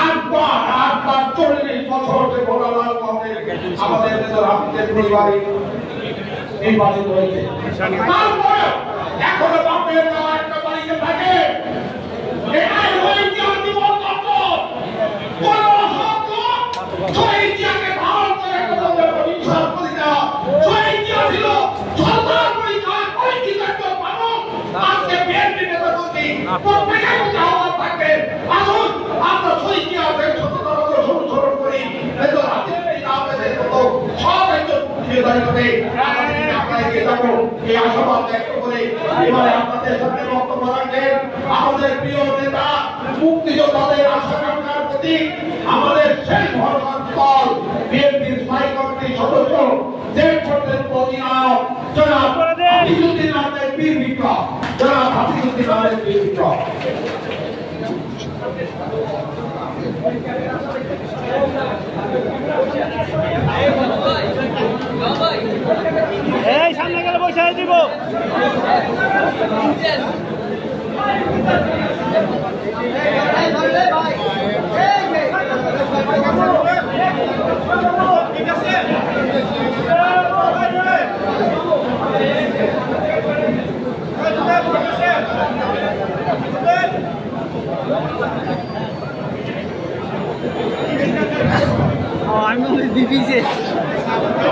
8 বার 40 বছর যে ভোলালাল কংগ্রেস আমাদের দেশের হাফিজের পরিবারে নির্বাচিত হয়েছে। তারপরে এখনো বাপের দেওয়া একটা বাড়িতে থাকে। এটাই শহীদ জিয়ার জীবন দর্শন। কোন অসত্য শহীদ জিয়াকে ধারণ করে একটা দলের প্রতিষ্ঠা করে দেওয়া। শহীদ জিয়া ছিল সরকার পরিচয় পরিচিত একজন মানুষ। আজকে বিএনপি নেতা কর্মী প্রত্যেকের মধ্যে আহ্বান থাকবে, আসুন আমরা শহীদ জিয়াদের সততার অনুসরণ করি। এদের হাতে আমাদের মতো সব একজন মুক্তিযোদ্ধা হিসেবে আমরা এগিয়ে যাবো এই আশাবাদ ব্যক্ত করে এবারে আপনাদের সামনে বক্তব্য রাখবেন আমাদের প্রিয় নেতা, মুক্তিযোদ্ধাদের আশা-আকাঙ্ক্ষার প্রতীক, আমাদের সেই ভরসার স্থল বিএনপির স্থায়ী কমিটির সদস্য জেড পর্যন্ত অধিনায়ক জনাব হাফিজউদ্দিন আহমেদ বীর বিক্রম। জনাব হাফিজউদ্দিন আহমেদ বীর বিক্রম। এই সামনে গেলে বসাই দিব।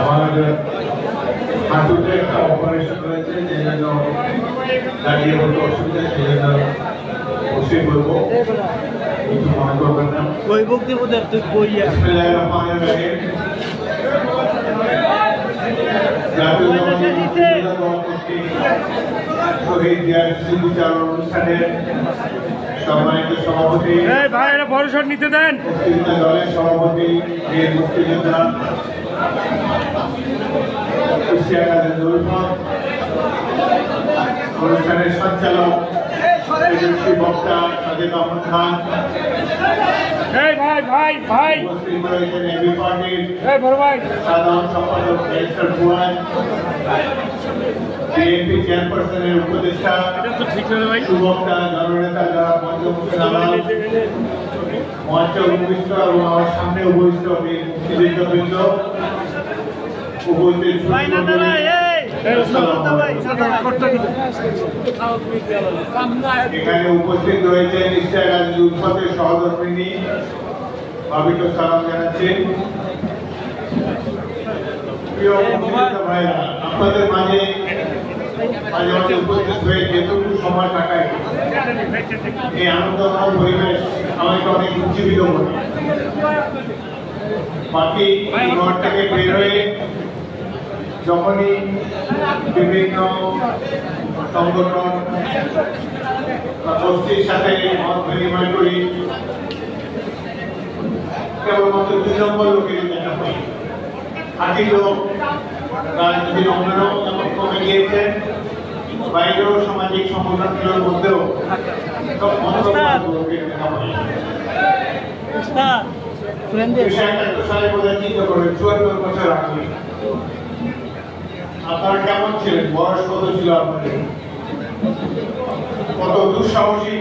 আমাদের হাঁটুতে একটা অপারেশন রয়েছে, যে জন্য দাঁড়িয়ে বলতে অসুবিধা, সেই জন্য বসে বলবো, কিছু মনে করবেন না। শহীদ জিয়ার স্মৃতিচারণ অনুষ্ঠানের সম্মানিত সভাপতি, ভাই এটা বড় শট নিতে দেন। মুক্তিযোদ্ধা দলের সভাপতি, বীর মুক্তিযোদ্ধা ইশতিয়াক আলী জুলফর, অনুষ্ঠানের সঞ্চালক বিদেশি বক্তা সাজিদ আহমদ খান, উপস্থিত রয়েছেন এবি পার্টির সাধারণ সম্পাদক ব্যারিস্টার ফুয়াদ, বিএনপি চেয়ারপারসনের উপদেষ্টা, সুবক্তা, জননেতা যারা পঞ্চমুখী দালাল, মঞ্চে উপবিষ্ট এবং আমার সামনে উপবিষ্ট মুক্তিযুদ্ধবৃন্দ, উপস্থিত এখানে উপস্থিত রয়েছেন ইশতিয়াক আলী জুলফরের সহধর্মিণী, ভাবিত সালাম জানাচ্ছি। প্রিয় মুক্তিযোদ্ধা ভাইরা, আপনাদের মাঝে মাঝে মাঝে উপস্থিত হয়ে যেটুকু সময় কাটায় এই আনন্দময় পরিবেশ আমাকে অনেক উজ্জীবিত করে। বাকি ঘর থেকে বের হয়ে যখনই বিভিন্ন সংগঠন বা গোষ্ঠীর সাথে মত বিনিময় করি, কেবলমাত্র 2 নম্বর লোকের দেখা পাই। খাঁটি লোক রাজনীতির অঙ্গনেও যেমন কমে গিয়েছে, বাইরেও সামাজিক সংগঠনগুলোর মধ্যেও সব লোকের দেখা পাই। 1971 সালে বোধহয় চিন্তা করেন 74 বছর আগে আপনারা কেমন ছিলেন, বয়স কত ছিল আপনাদের, কত দুঃসাহসী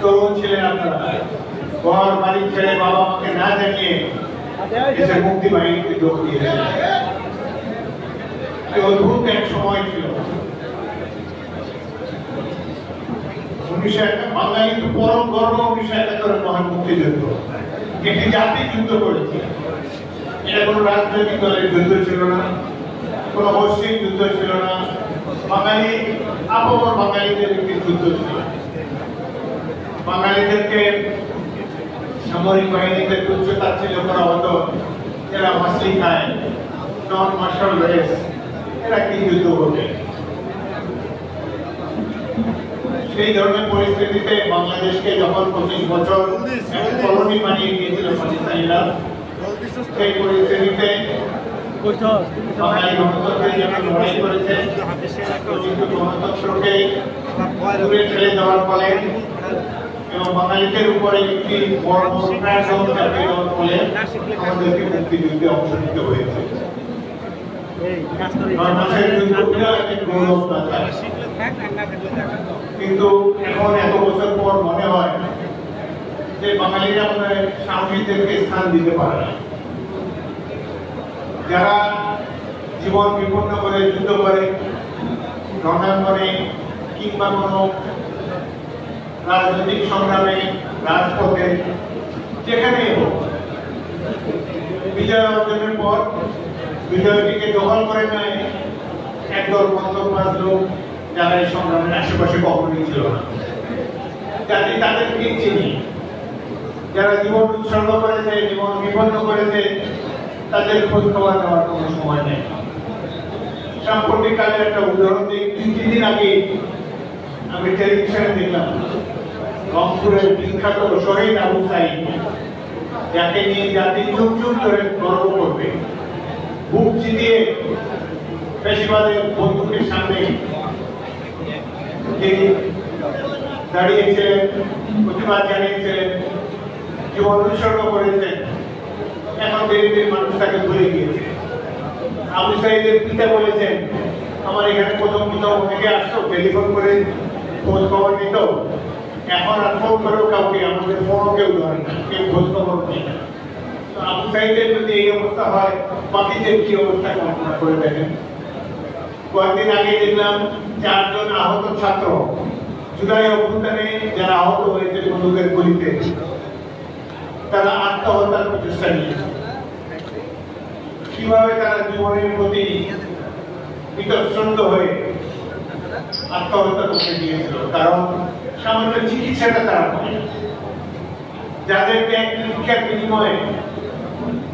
তরুণ ছিলেন আপনারা, ঘর বাড়ি ছেড়ে বাবা মাকে না জানিয়ে দেশের মুক্তি বাহিনীতে যোগ দিয়েছেন। অদ্ভুত এক সময় ছিল। 1971 বাঙালি তো পরম গর্ব 1971 মহান মুক্তিযুদ্ধ, একটি জাতি যুদ্ধ করেছে। এটা কোনো রাজনৈতিক দলের যুদ্ধ ছিল না, কোন গোষ্ঠীর যুদ্ধ ছিল না, বাঙালি আপর বাঙালিদের একটি যুদ্ধ ছিল। বাঙালিদেরকে সামরিক বাহিনীতে তুচ্ছ তাচ্ছিল্য করা হতো, এরা মাসলি খায়, নন মার্শাল রেস, এরা কি যুদ্ধ করবে। সেই ধরনের পরিস্থিতিতে বাংলাদেশকে যখন 25 বছর কলোনি বানিয়ে দিয়েছিল পাকিস্তানিরা, সেই পরিস্থিতিতে বাঙালি গণতন্ত্রের জন্য লড়াই করেছে, কিন্তু গণতন্ত্রকে দূরে ঠেলে দেওয়ার ফলে এবং বাঙালিদের উপরে একটি বড় প্রাণদণ্ড চাপিয়ে দেওয়ার ফলে আমাদেরকে মুক্তিযুদ্ধে অংশ নিতে হয়েছে। কিন্তু এখন এত বছর পর মনে হয় যে বাঙালিরা আমাদের সাহসীদেরকে স্থান দিতে পারে না। যারা জীবন বিপন্ন করে যুদ্ধ করে রণাঙ্গনে কিংবা কোনো রাজনৈতিক সংগ্রামে, রাজপথে, যেখানেই হোক, বিজয় অর্জনের পর বিজয়টিকে দখল করে নেয় একদল মধ্যপ্রাস লোক, যারা এই সংগ্রামের আশেপাশে কখনোই ছিল না। জাতি তাদেরকে চিনি, যারা জীবন উৎসর্গ করেছে, জীবন বিপন্ন করেছে, তাদের খোঁজ খবর নেওয়ার কোনো সময় নেই। সাম্প্রতিককালের একটা উদাহরণ দিই। 2-3 দিন আগে আমি টেলিভিশনে দেখলাম রংপুরের বিখ্যাত শহীদ আবু সাইদ, যাকে নিয়ে জাতি যুগ যুগ ধরে গর্ব করবে, বুক চিতিয়ে পেশিবাদের বন্দুকের সামনে তিনি দাঁড়িয়েছিলেন, প্রতিবাদ জানিয়েছিলেন, জীবন উৎসর্গ করেছেন। এখন ধীরে ধীরে মানুষ তাকে ভুলে গিয়েছে। আবু সাইদের পিতা বলেছেন, আমার এখানে প্রথম অনেকে আসতো, টেলিফোন করে খোঁজ খবর নিত, এখন আর ফোন করেও কাউকে, আমাদের ফোনও কেউ ধরে না, কেউ খোঁজ খবর নেই। আবু সাইদের যদি এই অবস্থা হয়, বাকিদের কি অবস্থা কল্পনা করে দেখেন। কয়েকদিন আগে দেখলাম 4 জন আহত ছাত্র জুলাই অভ্যুত্থানে যারা আহত হয়েছে বন্দুকের গুলিতে, তারা আত্মহত্যার প্রচেষ্টা নিয়েছে। কিভাবে তারা জীবনের প্রতি বিতশ্রন্ত হয়ে আত্মহত্যা করতে গিয়েছিল, কারণ সামান্য চিকিৎসাটা তারা পায়। যাদেরকে এক শিক্ষার বিনিময়ে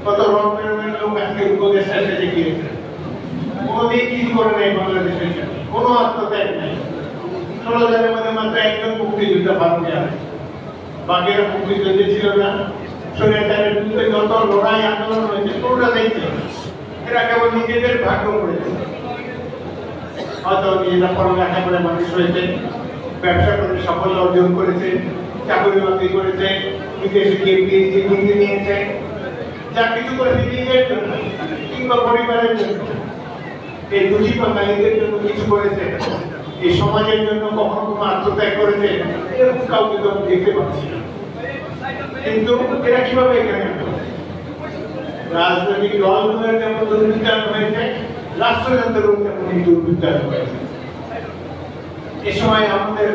কত রং বেরঙের লোক আজকে উপদেষ্টা এসে গিয়েছে, কোনোদিন কিছু করে নেই বাংলাদেশের জন্য, কোনো আত্মত্যাগ নেই। 16 জনের মধ্যে মাত্র একজন মুক্তিযোদ্ধা ভারতে আছে, বাকিরা মুক্তিযুদ্ধে ছিল না, স্বৈরাচারের বিরুদ্ধে যত লড়াই আন্দোলন হয়েছে কোনটা দেখছে, এরা কেবল নিজেদের ভাগ্য করেছে। হয়তো নিজেরা পড়ালেখা করে মানুষ হয়েছে, ব্যবসা করে সাফল্য অর্জন করেছে, চাকরি বাকরি করেছে, বিদেশে গিয়ে পিএইচডি ডিগ্রি নিয়েছে, যা কিছু করেছে নিজের জন্য কিংবা পরিবারের জন্য। এই দুটি বাঙালিদের জন্য কিছু করেছে, এই সমাজের জন্য কখনো কোনো আত্মত্যাগ করেছে, এরকম কাউকে তো আমি দেখতে পাচ্ছি না। কিন্তু এরা কিভাবে এখানে রাজনৈতিক দলগুলোর যেমন দুর্বৃত্তায়ন হয়েছে, রাষ্ট্রযন্ত্রের তেমন দুর্বৃত্তায়ন হয়েছে। এ সময় আমাদের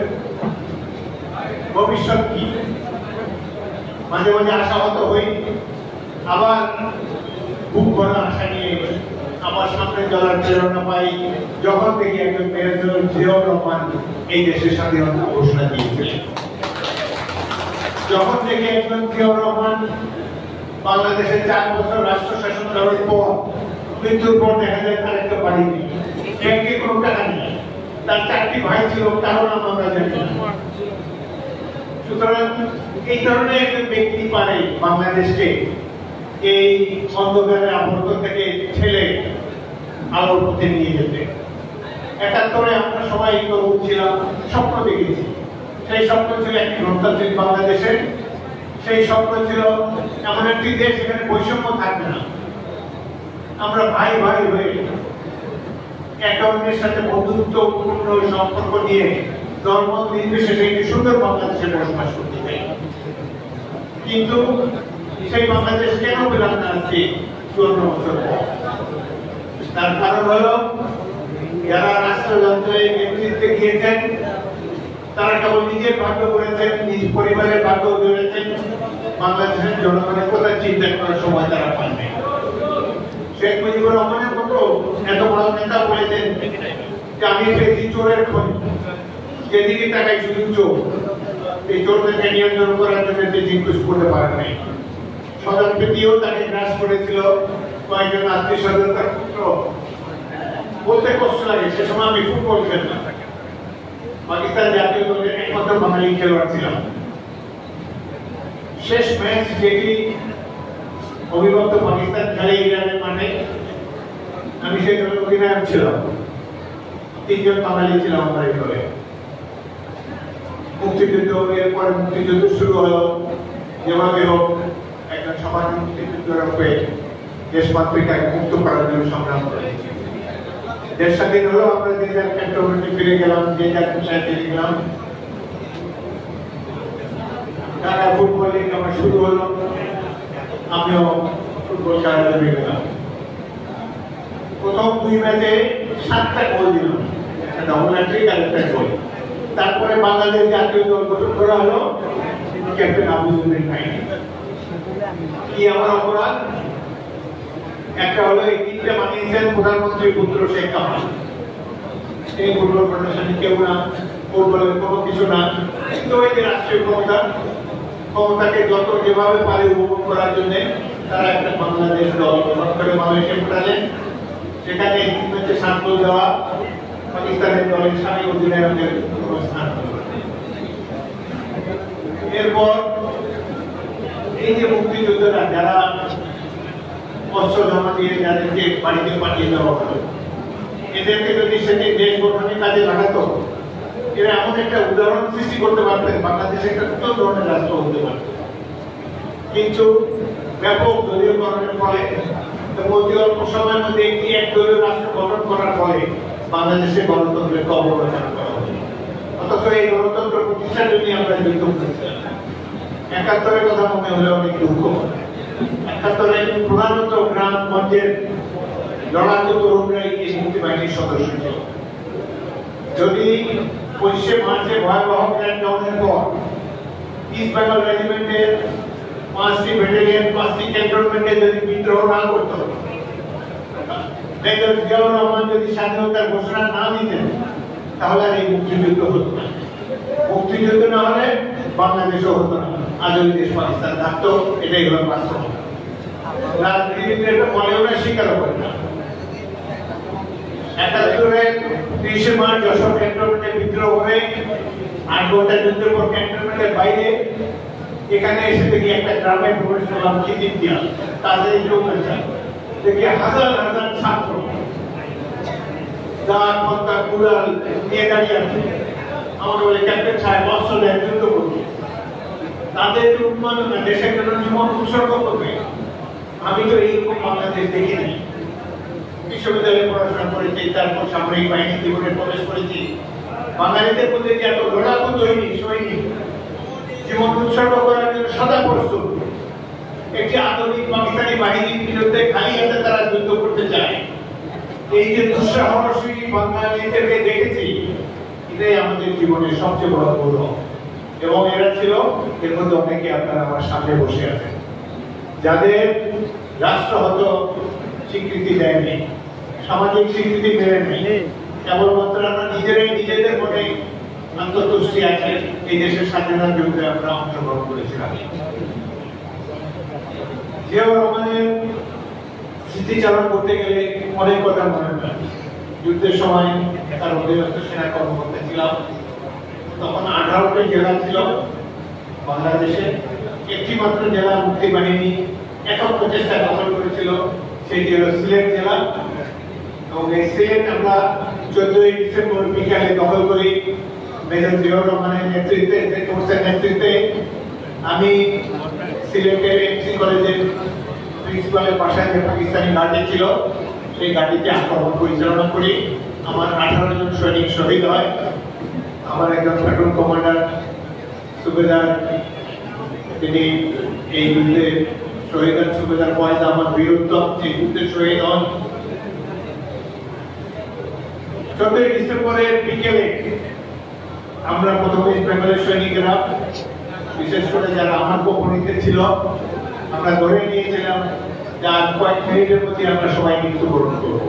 ভবিষ্যৎ কি? মাঝে মাঝে আশাহত হই, আবার বুক ভরা আশা নিয়ে আমার সামনে চলার প্রেরণা পাই যখন থেকে একজন মেজর জিয়াউর রহমান এই দেশের স্বাধীনতা ঘোষণা দিয়েছিলেন। যখন থেকে একজন জিয়াউর রহমান বাংলাদেশের 4 বছর রাষ্ট্র শাসন করার পর মৃত্যুর পর দেখা যায় তার একটা বাড়ি নেই, ব্যাংকে কোনো টাকা নেই, তার 4টি ভাই ছিল, কারণ আমরা জানি না। সুতরাং এই ধরনের একজন ব্যক্তি পারে বাংলাদেশকে এই অন্ধকারের আবর্ত থেকে ঠেলে আলোর পথে নিয়ে যেতে। 71-এ আমরা সবাই তরুণ ছিলাম, স্বপ্ন দেখেছি। সেই স্বপ্ন ছিল একটি গণতান্ত্রিক বাংলাদেশের, সেই স্বপ্ন ছিল এমন একটি দেশ যেখানে বৈষম্য থাকবে না, আমরা ভাই ভাই হয়ে একে অন্যের সাথে বন্ধুত্বপূর্ণ সম্পর্ক নিয়ে ধর্ম নির্বিশেষে একটি সুন্দর বাংলাদেশে বসবাস করতে চাই। কিন্তু সেই বাংলাদেশ কেন পেলাম না আজকে 54 বছর পর? তার কারণ হলো যারা রাষ্ট্রযন্ত্রে নেতৃত্বে গিয়েছেন তারা কেবল নিজের ভাগ্য করেছেন, নিজ পরিবারের ভাগ্য করেছেন, বাংলাদেশের জনগণের কথা চিন্তা করার সময় তারা পাননি। শেখ মুজিবুর রহমানের মতো এত বড় নেতা বলেছেন যে আমি পেয়েছি চোরের খনি, যেদিকে তাকাই শুধু চোর। এই চোরদেরকে নিয়ন্ত্রণ করার জন্য জিজ্ঞেস করতে পারেন নাই। সদন প্রীতিও তাকে গ্রাস করেছিল, কয়েকজন আত্মীয় স্বজন তার পুত্র। বলতে কষ্ট লাগে, সে সময় আমি ফুটবল খেলতাম, পাকিস্তান জাতীয় দলের একমাত্র বাঙালি খেলোয়াড় ছিলাম। শেষ ম্যাচ যেটি অবিভক্ত পাকিস্তান খেলে ইরানের মাঠে, আমি সেই দলের অধিনায়ক ছিলাম। 3 জন বাঙালি ছিলাম আমার এই দলে। মুক্তিযুদ্ধ, এরপরে মুক্তিযুদ্ধ শুরু হলো, যেভাবে হোক একজন সমাজ মুক্তিযুদ্ধের রূপে দেশমাতৃকাকে মুক্ত করার জন্য সংগ্রাম করেছি। দেশ স্বাধীন হলো, আমরা যে যার ক্যান্টনমেন্টে ফিরে গেলাম, যে যার পেশায় ফিরে গেলাম। ঢাকা ফুটবল লিগ আমার শুরু হলো, আমিও ফুটবল খেলাতে ফিরে গেলাম। প্রথম 2 ম্যাচে 7টা গোল দিলাম, একটা ডাবল হ্যাট্রিক আর একটা গোল। তারপরে বাংলাদেশ জাতীয় দল গঠন করা হলো, ক্যাপ্টেন আবুজুদ্দিন নাই। কি আমার অপরাধ? একটা হলো এই টিমটা বানিয়েছেন প্রধানমন্ত্রীর পুত্র শেখ কামাল। এই ফুটবল ফেডারেশন কেউ না, ফুটবলের কোনো কিছু না, কিন্তু ওই যে রাষ্ট্রীয় ক্ষমতাকে যত যেভাবে পারে উপভোগ করার জন্য তারা একটা বাংলাদেশ দল গঠন করে বাংলাদেশে পাঠালেন। সেখানে 3 ম্যাচে 7 গোল দেওয়া, পাকিস্তানের দলের সাবেক অধিনায়কের স্থান। এরপর এই যে মুক্তিযোদ্ধারা যারা অস্ত্র জমা দিয়ে যাদেরকে বাড়িতে পাঠিয়ে দেওয়া হলো, এদেরকে যদি সেদিন দেশ গঠনের কাজে লাগাতো, এরা এমন একটা উদাহরণ সৃষ্টি করতে পারতেন, বাংলাদেশে একটা নতুন ধরনের রাষ্ট্র হতে পারত। কিন্তু ব্যাপক দলীয়করণের ফলে, অতি অল্প সময়ের মধ্যে একটি একদলীয় রাষ্ট্র গঠন করার ফলে বাংলাদেশে গণতন্ত্রের কবর রচনা করা হলো। অথচ এই গণতন্ত্র প্রতিষ্ঠার জন্য আমরা যুদ্ধ করেছিলাম। 71-এর কথা মনে হলে অনেক দুঃখ। 71-এ প্রধানত গ্রামগঞ্জের লড়াকু তরুণরাই এই মুক্তি বাহিনীর সদস্য ছিল। যদি 25শে মার্চে ভয়াবহ ক্র্যাকডাউনের পর ইস্ট বেঙ্গল রেজিমেন্টের 5টি ব্যাটালিয়ন 5টি ক্যান্টনমেন্টে যদি বিদ্রোহ না করত, মেজর জিয়াউর রহমান যদি স্বাধীনতার ঘোষণা না দিতেন, তাহলে আর এই মুক্তিযুদ্ধ হতো না। মুক্তিযুদ্ধ না হলে বাংলাদেশও হতো না, আজ ওই দেশ পাকিস্তান থাকতো। এটাই হলো বাস্তব। রাজনীতিবিদরা এটা মনেও না, স্বীকারও করে না। 71-এর 30শে মার্চ যশোর ক্যান্টনমেন্টে বিদ্রোহ হয়ে 8 ঘন্টা যুদ্ধের পর ক্যান্টনমেন্টের বাইরে এখানে এসে দেখি একটা গ্রামে প্রবেশ করলাম খিদিরদিয়া তাদের লোকেশন দেখি হাজার হাজার ছাত্র দাঁত পন্থা কুড়াল নিয়ে দাঁড়িয়ে আছে। আমাকে বলে ক্যাপ্টেন সাহেব অস্ত্র দেয়, যুদ্ধ করবে। তাদের উন্মাদনা দেশের জন্য জীবন উৎসর্গ করবে। আমি তো এইরকম বাংলাদেশ দেখিনি। বিশ্ববিদ্যালয়ে পড়াশোনা করেছি, তারপর সামরিক বাহিনী জীবনে প্রবেশ করেছি। বাঙালিদের মধ্যে যে এত লড়াকু তৈরি সৈনিক জীবন উৎসর্গ করার জন্য সদা প্রস্তুত, একটি আধুনিক পাকিস্তানি বাহিনীর বিরুদ্ধে খালি হাতে তারা যুদ্ধ করতে চায়। এই যে দুঃসাহসী বাঙালিদেরকে দেখেছি, এটাই আমাদের জীবনের সবচেয়ে বড় গৌরব। এবং এরা ছিল, এর মধ্যে অনেকে আপনারা আমার সামনে বসে আছেন, যাদের রাষ্ট্র হয়তো স্বীকৃতি দেয়নি, সামাজিক স্বীকৃতি মেনে নেই, কেবলমাত্র আমরা নিজেদের মনে আত্মতুষ্টি আছে। এই দেশের স্বাধীনতার যুদ্ধে আমরা অংশগ্রহণ করেছিলাম। জিয়াউর রহমানের স্মৃতিচারণ করতে গেলে অনেক কথা মনে হয়। যুদ্ধের সময় তার অধীনস্থ সেনা কর্মকর্তা ছিলাম। তখন 18টি জেলা ছিল বাংলাদেশে। একটি মাত্র জেলা মুক্তি বাহিনী একক প্রচেষ্টা দখল করেছিল, সেটি হল সিলেট জেলা। এবং এই সিলেট আমরা 14ই ডিসেম্বর বিকালে দখল করি মেজর জিয়াউর রহমানের নেতৃত্বে, ফোর্সের নেতৃত্বে। আমি সিলেটের এমসি কলেজের প্রিন্সিপালের বাসায় যে পাকিস্তানি গাড়ি ছিল, সেই গাড়িতে আক্রমণ পরিচালনা করি। আমার 18 জন সৈনিক শহীদ হয়। আমার একজন প্লাটুন কমান্ডার সুবেদার, তিনি এই যুদ্ধে শহীদ হন। সুবেদার ফয়েজ আহমদ বীরত্ব সেই যুদ্ধে শহীদ হন। 14ই ডিসেম্বরের বিকেলে আমরা প্রথমে ইস্ট বেঙ্গলের সৈনিকেরা, বিশেষ করে যারা আমার গোপনীতে ছিল, আমরা ধরে নিয়েছিলাম যে আর কয়েক মিনিটের মধ্যে আমরা সবাই মৃত্যুবরণ করব।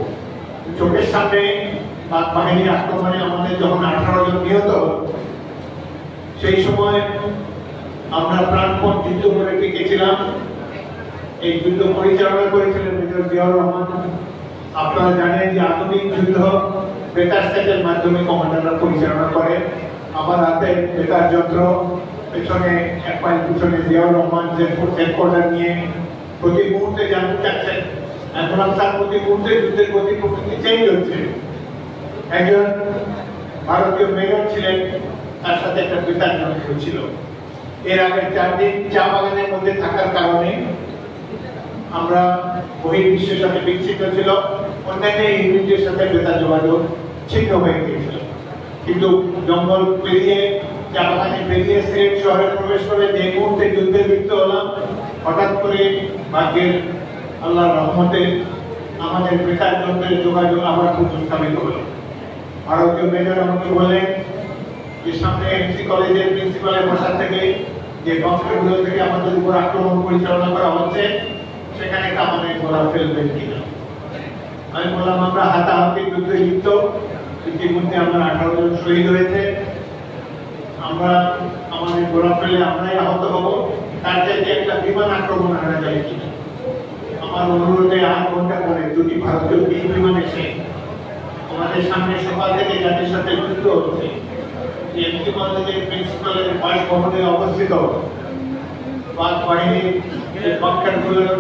চোখের সামনে পাক বাহিনীর আক্রমণে আমাদের যখন 18 জন নিহত, সেই সময় আমরা প্রাণপণ যুদ্ধ করে টিকেছিলাম। এই যুদ্ধ পরিচালনা করেছিলেন মেজর জিয়াউর রহমান। আপনারা জানেন যে আধুনিক যুদ্ধ বেতার সেটের মাধ্যমে কমান্ডাররা পরিচালনা করে। আমার হাতে বেতার যন্ত্র, পেছনে এক মাইল পিছনে জিয়াউর রহমান যে হেডকোয়ার্টার নিয়ে প্রতি মুহূর্তে জানতে চাচ্ছেন এখন তার প্রতি মুহূর্তে যুদ্ধের গতি প্রকৃতি চেঞ্জ হচ্ছে। একজন ভারতীয় মেয়র ছিলেন, তার সাথে একটা বেতার যন্ত্র ছিল। এর আগে 4 দিন চা বাগানের মধ্যে থাকার কারণে আমরা বহির্বিশ্বের সাথে বিচ্ছিন্ন ছিল, অন্যান্য ইউনিটের সাথে বেতার যোগাযোগ ছিন্ন হয়ে গিয়েছিল। কিন্তু জঙ্গল পেরিয়ে, চা বাগানে পেরিয়ে সিলেট শহরে প্রবেশ করে যে মুহূর্তে যুদ্ধে লিপ্ত হলাম, হঠাৎ করে ভাগ্যের আল্লাহর রহমতে আমাদের বেতার যন্ত্রের যোগাযোগ আবার পুনঃস্থাপিত হলো। ভারতীয় মেজর আমাকে বললেন যে সামনে এমসি কলেজের প্রিন্সিপালের বাসা থেকে যে বঙ্গগুলো থেকে আমাদের উপর আক্রমণ পরিচালনা করা হচ্ছে, সেখানে কামানের গোলা ফেলবেন কিনা। আমি বললাম আমরা হাতাহাতি যুদ্ধে লিপ্ত, ইতিমধ্যে আমার 18 জন শহীদ হয়েছে, আমরা আমাদের গোলা ফেলে আমরাই আহত হব, তার চাইতে একটা বিমান আক্রমণ আনা যায় কিনা। আমার অনুরোধে 8 ঘন্টা পরে 2টি ভারতীয় বিমান এসে আমাদের সামনে সকাল থেকে যাদের সাথে যুদ্ধ হচ্ছে, এমসি কলেজের প্রিন্সিপালের বাসভবনে অবস্থিত পাক বাহিনীর বাংকারগুলোর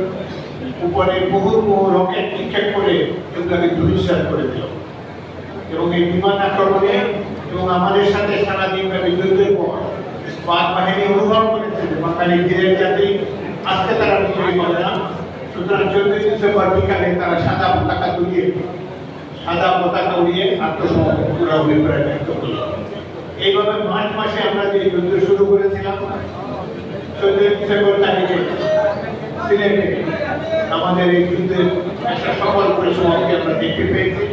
উপরে বহু রকেট নিক্ষেপ করে এগুলোকে ধূলিসাৎ করে দিল। এবং এই বিমান আক্রমণে এবং আমাদের সাথে সারাদিন ব্যাপী যুদ্ধের পর পাক বাহিনী অনুভব করেছে যে বাঙালি বীরের জাতি আজকে তারা বিজয়ী হবে না। সুতরাং 14ই ডিসেম্বর বিকালে তারা সাদা পতাকা উড়িয়ে আত্মসমর্পণ পুরা অভিপ্রায় ব্যক্ত করল। এইভাবে মার্চ মাসে আমরা যে যুদ্ধ শুরু করেছিলাম, 14ই ডিসেম্বর তারিখে সিলেটে আমাদের এই যুদ্ধের একটা সফল পরিসমাপ্তি আমরা দেখতে পেয়েছি।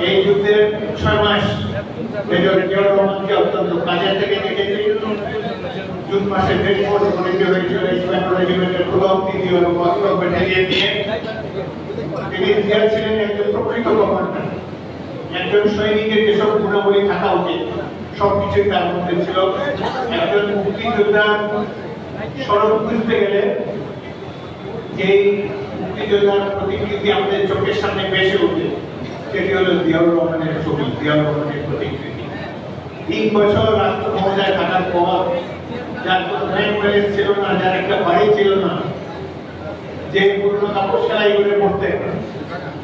এই যুদ্ধের 6 মাস মেজর জিয়াউর রহমানকে অত্যন্ত কাজের থেকে দেখেছি। জুন মাসে ফেসবুক ভর্তি হয়েছিল ইস্ট বেঙ্গল রেজিমেন্টের প্রথম, তৃতীয় এবং 5ম ব্যাটালিয়ন নিয়ে। তিনি ছিলেন একজন প্রকৃত কমান্ডার। একজন সৈনিকের যেসব গুণাবলী থাকা উচিত সবকিছুই তার মধ্যে ছিল। একজন মুক্তিযোদ্ধার স্বরূপ বুঝতে গেলে যেই মুক্তিযোদ্ধার প্রতিকৃতি আমাদের চোখের সামনে ভেসে ওঠে, সেটি হলো জিয়াউর রহমানের ছবি, জিয়াউর রহমানের প্রতিকৃতি। 3 বছর রাষ্ট্র ক্ষমতায় থাকার পর যার কোনো ব্যাংক ছিল না, যার একটা বাড়ি ছিল না, যে পুরনো কাপড় সেলাই করে পড়তেন,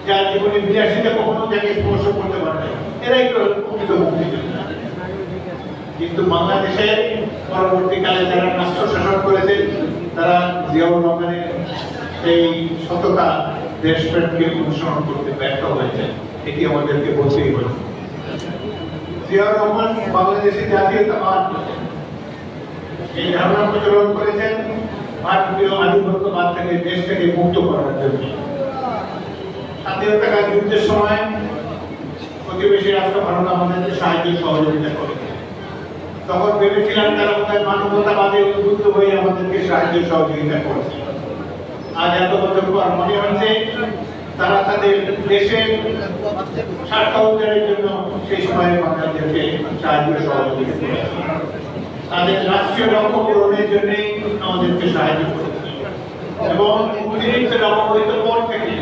যার জীবনে বিলাসিতা কখনো তাকে স্পর্শ করতে পারতেন, এরাই তো প্রকৃত মুক্তিযোদ্ধা। কিন্তু বাংলাদেশে পরবর্তীকালে যারা রাষ্ট্র শাসন করেছেন তারা জিয়াউর রহমানের সেই সততা দেশপ্রেমকে অনুসরণ করতে ব্যর্থ হয়েছে, এটি আমাদেরকে বলতেই হবে। জিয়াউর রহমান বাংলাদেশে জাতীয়তাবাদ এই ধারণা প্রচলন করেছেন ভারতীয় আধিপত্যবাদ থেকে দেশটাকে মুক্ত করার জন্য। স্বাধীনতা যুদ্ধের সময় প্রতিবেশী রাষ্ট্র ভারত আমাদেরকে সাহায্য সহযোগিতা করেছে। তখন ভেবেছিলাম তারা বোধহয় মানবতাবাদে উদ্বুদ্ধ হয়ে আমাদেরকে সাহায্য সহযোগিতা করেছে। আজ এত বছর পর মনে হচ্ছে তারা তাদের দেশের স্বার্থ উদ্ধারের জন্য সেই সময় আমাদেরকে সাহায্য সহযোগিতা করেছে, তাদের রাষ্ট্রীয় লক্ষ্য পূরণের জন্য আমাদেরকে সাহায্য করেছে। এবং মুক্তিযুদ্ধের অবহিত পর থেকে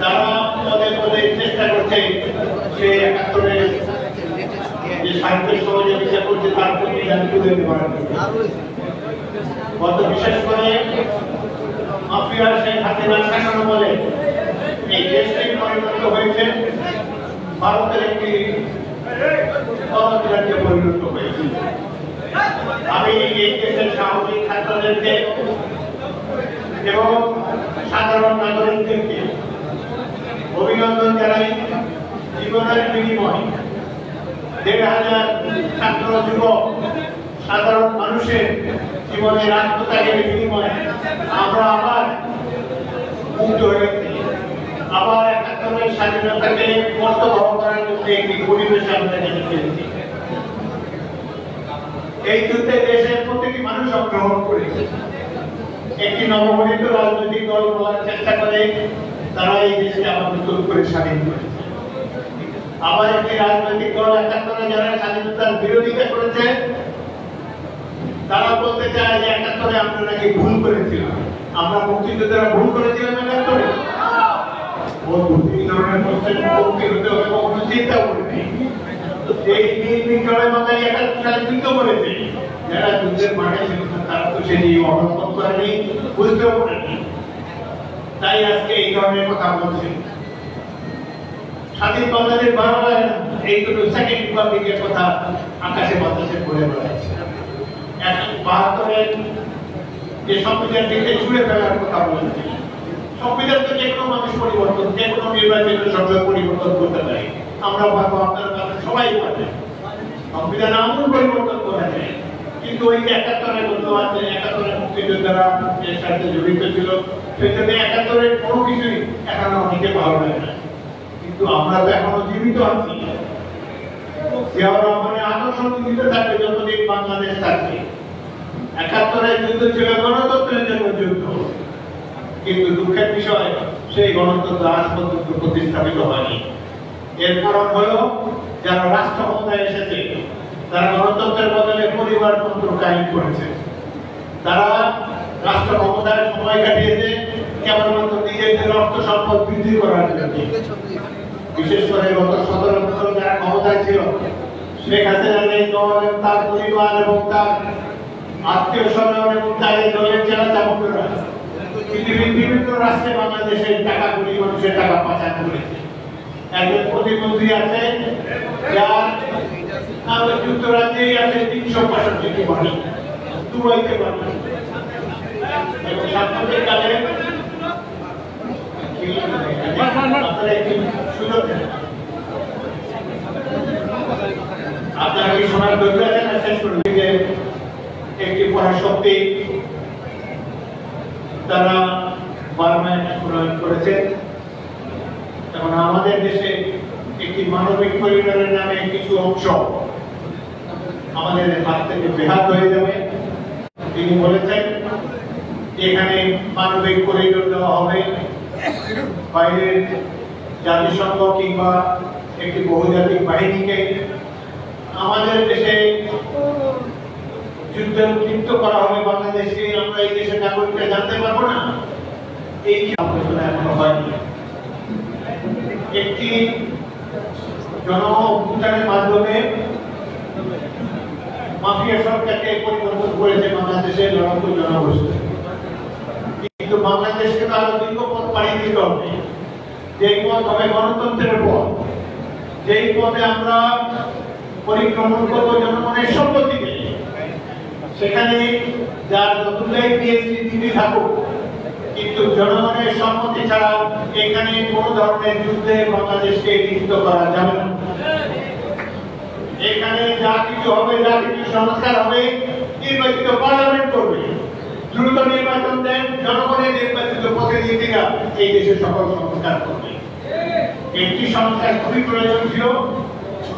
তারা পদে পদে চেষ্টা করছে সে ৭১-এর যে সাহিত্য সহযোগিতা করছে তার প্রতি তুলে দেওয়ার জন্য। গত বিশেষ করে মাফিয়ার শেখ হাসিনার শাসনামলে এই দেশটি পরিণত হয়েছে ভারতের একটি অনাথ রাজ্যে পরিণত হয়েছে। আমি এই দেশের সাহসিক ছাত্রদেরকে এবং সাধারণ নাগরিকদেরকে অভিনন্দন জানাই। জীবনের বিনিময় ১,৫০০ ছাত্র যুবক সাধারণ মানুষের জীবনের আত্মত্যাগের বিনিময়ে আমরা আবার মুক্ত হয়েছি, আবার ৭১-এর স্বাধীনতাকে মর্তবহ করার জন্য একটি পরিবেশে আমরা নিয়ে ফেলেছি। এই যুদ্ধে দেশের প্রতিটি মানুষ অংশগ্রহণ করেছে। একটি নবগঠিত রাজনৈতিক দল বলার চেষ্টা করে তারা এই দেশকে আবার নতুন করে স্বাধীন করেছে। আবার একটি রাজনৈতিক দল ৭১-এ যারা স্বাধীনতার বিরোধিতা করেছে তারা বলতে চায় যে ৭১-এ আমরা নাকি ভুল করেছিলাম, আমরা মুক্তিযোদ্ধারা ভুল করেছিলাম ৭১-এ। এই ধরনের প্রশ্নের মুখোমুখি হতে হবে কখনো চিন্তা করিনি। এই নির্বিঘ্নে বাঙালি ৭১ সালে যুদ্ধ করেছে, যারা যুদ্ধের মাঠে ছিল তারা তো সেটি অবলম্বন করেনি, বুঝতেও পারেনি, তাই আজকে এই ধরনের কথা বলছে। স্বাধীন বাংলাদেশ বাংলা এই দুটো সেকেন্ড রিপাবলিকের কথা আকাশে বাতাসে বলে বেড়াচ্ছে। ৭২-এর যে সংবিধান থেকে ছুড়ে ফেলার কথা বলেছে, সংবিধান তো যে কোনো মানুষ পরিবর্তন, যে কোনো নির্বাচিত সরকার পরিবর্তন করতে পারে। আমরা ভাবো আপনারা সবাই পারে সংবিধান আমূল পরিবর্তন করা যায়, কিন্তু ওই ৭১-এর বন্ধু আছে, ৭১-এর মুক্তিযোদ্ধারা এর সাথে জড়িত ছিল, সেজন্য ৭১-এর কোনো কিছুই এখনো অনেকে ভালো লাগে না। কিন্তু আমরা তো এখনো জীবিত আছি। জিয়াউর রহমানের আদর্শ জীবিত থাকবে যতদিন বাংলাদেশ থাকবে। ৭১-এর যুদ্ধ ছিল গণতন্ত্রের জন্য যুদ্ধ, কিন্তু দুঃখের বিষয় সেই গণতন্ত্র আজ পর্যন্ত প্রতিস্থাপিত হয়নি। এর কারণ হলো যারা রাষ্ট্র ক্ষমতায় এসেছে তারা গণতন্ত্রের বদলে পরিবারতন্ত্র কায়েম করেছে। তারা রাষ্ট্র ক্ষমতায় সময় কাটিয়েছে কেবলমাত্র নিজেদের অর্থ সম্পদ বৃদ্ধি করার জন্য। বিশেষ করে গত ১৭ বছর যারা ক্ষমতায় ছিল শেখ হাসিনার এই দল এবং তার পরিবার এবং তার আত্মীয় স্বজন এবং তাদের দলের যারা চামকরা পৃথিবীর বিভিন্ন রাষ্ট্রে বাংলাদেশের টাকাগুলি মানুষের টাকা পাচার করেছে। একজন প্রতিমন্ত্রী আছে যার যুক্তরাজ্যেই আছে ৩৬৫টি বাড়ি, দুবাইতে বাড়ি, এবং সাম্প্রতিক কালে আপনারা কি শোনার দরকার আছে না? শেষ করে একটি পরাশক্তি তারা বার্মায় প্রণয়ন করেছে। এখন আমাদের দেশে একটি মানবিক করিডোরের নামে কিছু অংশ আমাদের হাত থেকে বেহাত হয়ে যাবে। তিনি বলেছেন এখানে মানবিক করিডোর দেওয়া হবে, বাইরের জাতিসংঘ কিংবা একটি বহুজাতিক বাহিনীকে আমাদের দেশে যুদ্ধে উদ্দীপ্ত করা হবে। বাংলাদেশে আমরা এই দেশের নাগরিকরা জানতে পারবো না, এই আলোচনা এখনো হয়নি। একটি জন অভ্যুত্থানের মাধ্যমে মাফিয়া সরকারকে পরিবর্তন করেছে বাংলাদেশের লড়াকু জনগোষ্ঠী। কিন্তু বাংলাদেশকে তো আরো দীর্ঘ পথ পাড়ি দিতে হবে। যেই পথ হবে গণতন্ত্রের পথ, যেই পথে আমরা পরিক্রমণ করবো জনগণের সম্পত্তিকে, সেখানে যার যতটাই পিএইচডি ডিগ্রি থাকুক, কিন্তু জনগণের সম্মতি ছাড়া এখানে কোন ধরনের যুদ্ধে বাংলাদেশকে লিপ্ত করা যাবে না। এখানে যা কিছু হবে, যা কিছু সংস্কার হবে, নির্বাচিত পার্লামেন্ট করবে। দ্রুত নির্বাচন দেন, জনগণের নির্বাচিত প্রতিনিধিরা এই দেশের সকল সংস্কার করবে। একটি সংস্কার খুবই প্রয়োজন ছিল,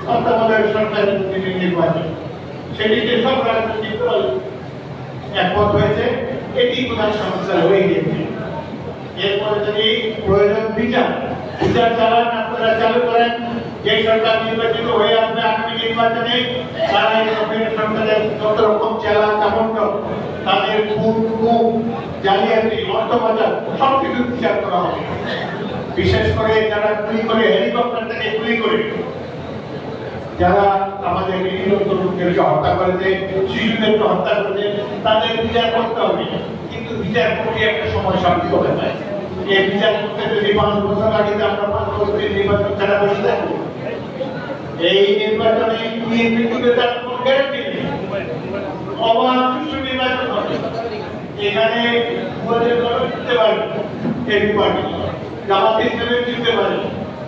তত্ত্বাবধায়ক সরকারের নির্বাচন। সেটিতে সব রাজনৈতিক দল একমত হয়েছে, এটি প্রধান সংস্কার হয়ে গেছে। এরপরে যদি প্রয়োজন বিচার চালান, আপনারা চালু করেন। যে সরকার নির্বাচিত হয়ে আসবে আগামী নির্বাচনে, তারা এই সরকারের যত রকম চালান কামড়, তাদের জালিয়াতি, অর্থ পাচার সবকিছু বিচার করা হবে। বিশেষ করে যারা গুলি করে, হেলিকপ্টার থেকে গুলি করে যারা আমাদের বিভিন্ন তরুণদেরকে হত্যা করেছে, শিশুদেরকে হত্যা করেছে, তাদের বিচার করতে হবে। কিন্তু বিচার করতে একটা সময় সাপেক্ষ হয়ে যায়। এই বিচার করতে যদি 5 বছর আগে আমরা 5 বছরের নির্বাচন ছাড়া বসে থাকবো, এই নির্বাচনে তার কোনো গ্যারান্টি নেই। অবাধ সুষ্ঠু নির্বাচন হবে। এখানে জিততে পারবে এবি পার্টি, জামাত ইসলামী জিততে পারে,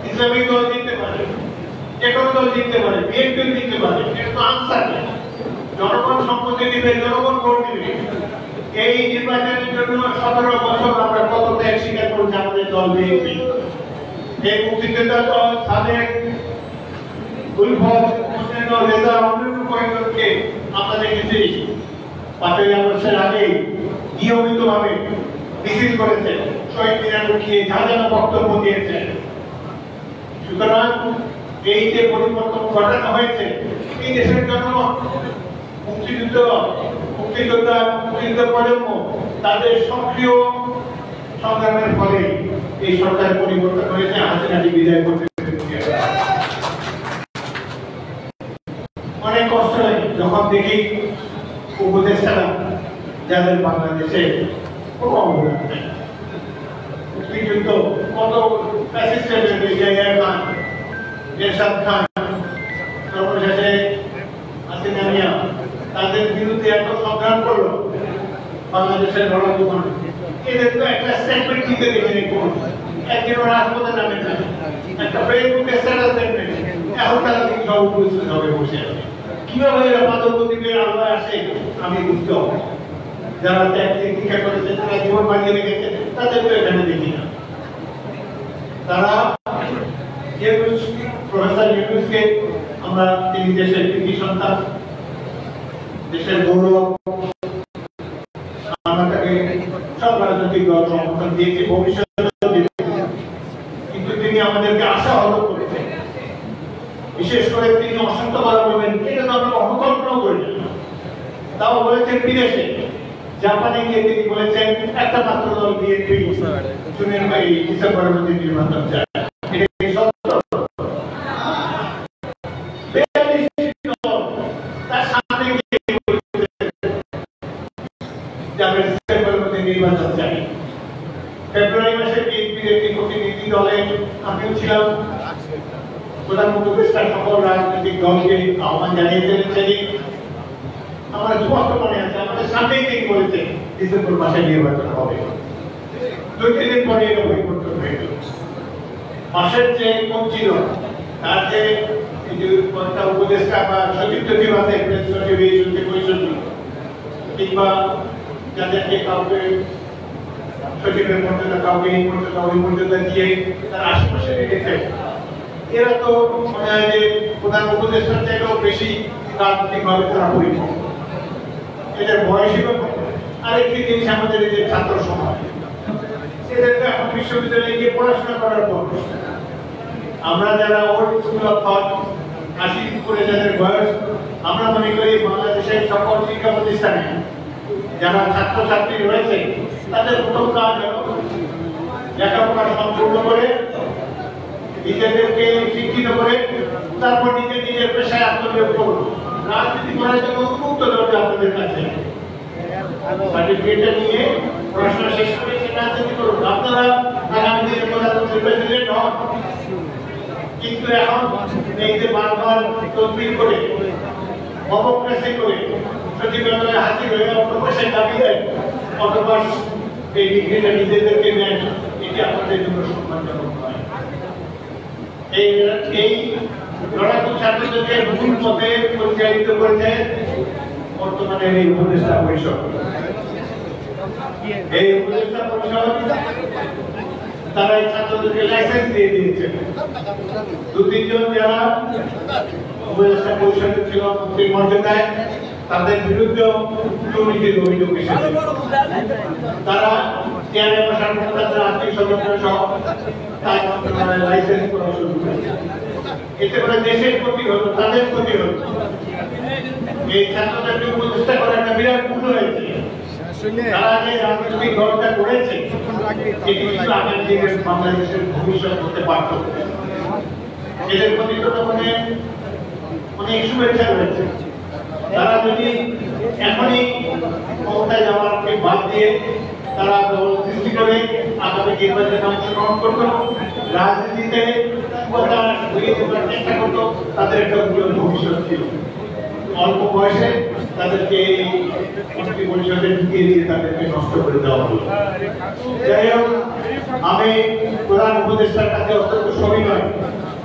ইসলামিক দল জিততে পারে, যেকোনো দল জিততে পারে, বিএনপি জিততে পারে। এটা তো আনসার নেই। জনগণ সম্মতি দিবে, জনগণ ভোট দিবে। এই নির্বাচনের জন্য 17 বছর আমরা কত ত্যাগ স্বীকার করছি আমাদের দল বিএনপি। এই মুক্তিযোদ্ধা দল সাদেক, উলফত, হোসেন, রেজা, অন্যান্য কয়েকজনকে আমরা দেখেছি 5ই আগস্টের আগে নিয়মিতভাবে মিছিল করেছে, শহীদ মিনার উঠিয়ে ঝাঁঝানো বক্তব্য দিয়েছে। সুতরাং এই যে পরিবর্তন ঘটানো হয়েছে, এই দেশের জন্য মুক্তিযোদ্ধা প্রজন্ম তাদের সক্রিয় সংগ্রামের ফলে এই সরকারের পরিবর্তন হয়েছে। হাসিনাকে বিদায় করতে অনেক কষ্ট লাগে যখন দেখি উপদেষ্টারা যাদের বাংলাদেশে কোনো অবদান নেই। মুক্তিযুদ্ধ কত খান, এরশাদ খান, সর্বশেষে হাসিনা মিয়া, তাদের বিরুদ্ধে এত সংগ্রাম করলো বাংলাদেশের লড়াকু মানুষ। এদের তো একটা স্টেটমেন্ট দিতে দেবেন, একদিনও রাজপথে নামে না, একটা ফেসবুকে স্ট্যাটাস দেবেন। এখন তারা দিন সব উপস্থিত হবে বসে আছে। কিভাবে এরা পাদগতিকের আলোয় আসে আমি বুঝতে হবে। যারা ত্যাগ দীক্ষা করেছে, তারা জীবন বানিয়ে রেখেছে, তাদেরকে এখানে দেখি না। তারা প্রফেসর ইউনুসকে আমরা, তিনি দেশের কৃতি সন্তান, দেশের গৌরব, আমরা তাকে সব রাজনৈতিক দল সমর্থন দিয়েছি, ভবিষ্যতে কিন্তু তিনি আমাদেরকে আশাহত করেছেন। বিশেষ করে তিনি অসন্তবার বলবেন, এটা তো আমরা অনুকল্পনাও করি না। তাও বলেছেন বিদেশে, জাপানে গিয়ে তিনি বলেছেন একটা মাত্র দল বিএনপি জুনের ভাই ডিসেম্বরের মধ্যে নির্বাচন চায়। ফেব্রুয়ারি মাসে বিএনপির একটি প্রতিনিধি দলে আমিও ছিলাম। প্রধান উপদেষ্টা সকল রাজনৈতিক দলকে আহ্বান জানিয়েছেন। সেদিন আমার স্পষ্ট মনে আছে, আমাদের সামনেই তিনি বলেছেন ডিসেম্বর মাসে নির্বাচন হবে। 2-3 দিন পরে এটা পরিবর্তন হয়ে গেল। মাসের যে কোন ছিল, তার যে উপদেষ্টা বা সচিব সচিব আছে, প্রেস সচিব, এই সচিব, ওই সচিব, কিংবা যাদেরকে কাউকে সচিবের মর্যাদা, কাউকে এই মর্যাদা, ওই মর্যাদা দিয়ে তার আশেপাশে রেখেছে, এরা তো মনে হয় যে প্রধান উপদেষ্টার চাইলেও বেশি রাজনৈতিকভাবে তারা পরিপক্ক। এদের বয়সীও আরেকটি জিনিস, আমাদের এই যে ছাত্র সমাজ, এদেরকে এখন বিশ্ববিদ্যালয়ে গিয়ে পড়াশোনা করার পর আমরা যারা ওল্ড স্কুল অফ থট 80 করে যাদের বয়স, আমরা মনে করি বাংলাদেশের সকল শিক্ষা প্রতিষ্ঠানে যারা ছাত্রছাত্রী রয়েছে তাদের প্রথম কাজ হল লেখাপড়া সম্পূর্ণ করে নিজেদেরকে শিক্ষিত করে তারপর নিজের পেশায় আত্মনিয়োগ করুন। রাজনীতি করার জন্য উন্মুক্ত দরজা আপনাদের কাছে। সার্টিফিকেটটা নিয়ে পড়াশোনা শেষ করে রাজনীতি করুন। আপনারা আগামী দিনে প্রধানমন্ত্রী প্রেসিডেন্ট হন, কিন্তু এখন এই যে বারবার তদবির করে অবক্রেসি করে সচিবালয়ে হাজির হয়ে অটোপাসের দাবি দেয়, অটোপাস এই ডিগ্রিটা নিজেদেরকে নেন, এটি আপনাদের জন্য সম্মানজনক নয়। এই লড়াকু ছাত্রদেরকে ভুল পথে পরিচালিত করেছে বর্তমানে এই উপদেষ্টা পরিষদ। এই উপদেষ্টা পরিষদ তারা এই ছাত্রদেরকে লাইসেন্স দিয়ে দিয়েছে। দু তিনজন যারা উপদেষ্টা পরিষদে ছিল মন্ত্রীর মর্যাদায়, তাদের বিরুদ্ধে দুর্নীতির অভিযোগ এসেছে। তারা চেয়ারে বসার পর তাদের আত্মীয় স্বজন সহ তার মন্ত্রণালয়ে লাইসেন্স করা শুরু করেছে। এতে করে দেশের ক্ষতি হলো, তাদের ক্ষতি হলো। এই ছাত্রদেরকে উপদেষ্টা করা একটা বিরাট ভুল হয়েছে। তারা যে রাজনৈতিক দলটা করেছে, এটি কিন্তু আগামী দিনের বাংলাদেশের ভবিষ্যৎ হতে পারত। এদের প্রতি তো অনেক শুভেচ্ছা রয়েছে। তারা যদি এখনই ক্ষমতায় যাওয়ারকে বাদ দিয়ে তারা দল সৃষ্টি করে আগামী নির্বাচনে অংশগ্রহণ করত, রাজনীতিতে চেষ্টা করতো, তাদের একটা উজ্জ্বল ভবিষ্যৎ ছিল। অল্প বয়সে তাদেরকে এই মন্ত্রী পরিষদে ঢুকিয়ে দিয়ে তাদেরকে নষ্ট করে দেওয়া হলো। যাই হোক, আমি প্রধান উপদেষ্টার কাছে অত্যন্ত সবিনয়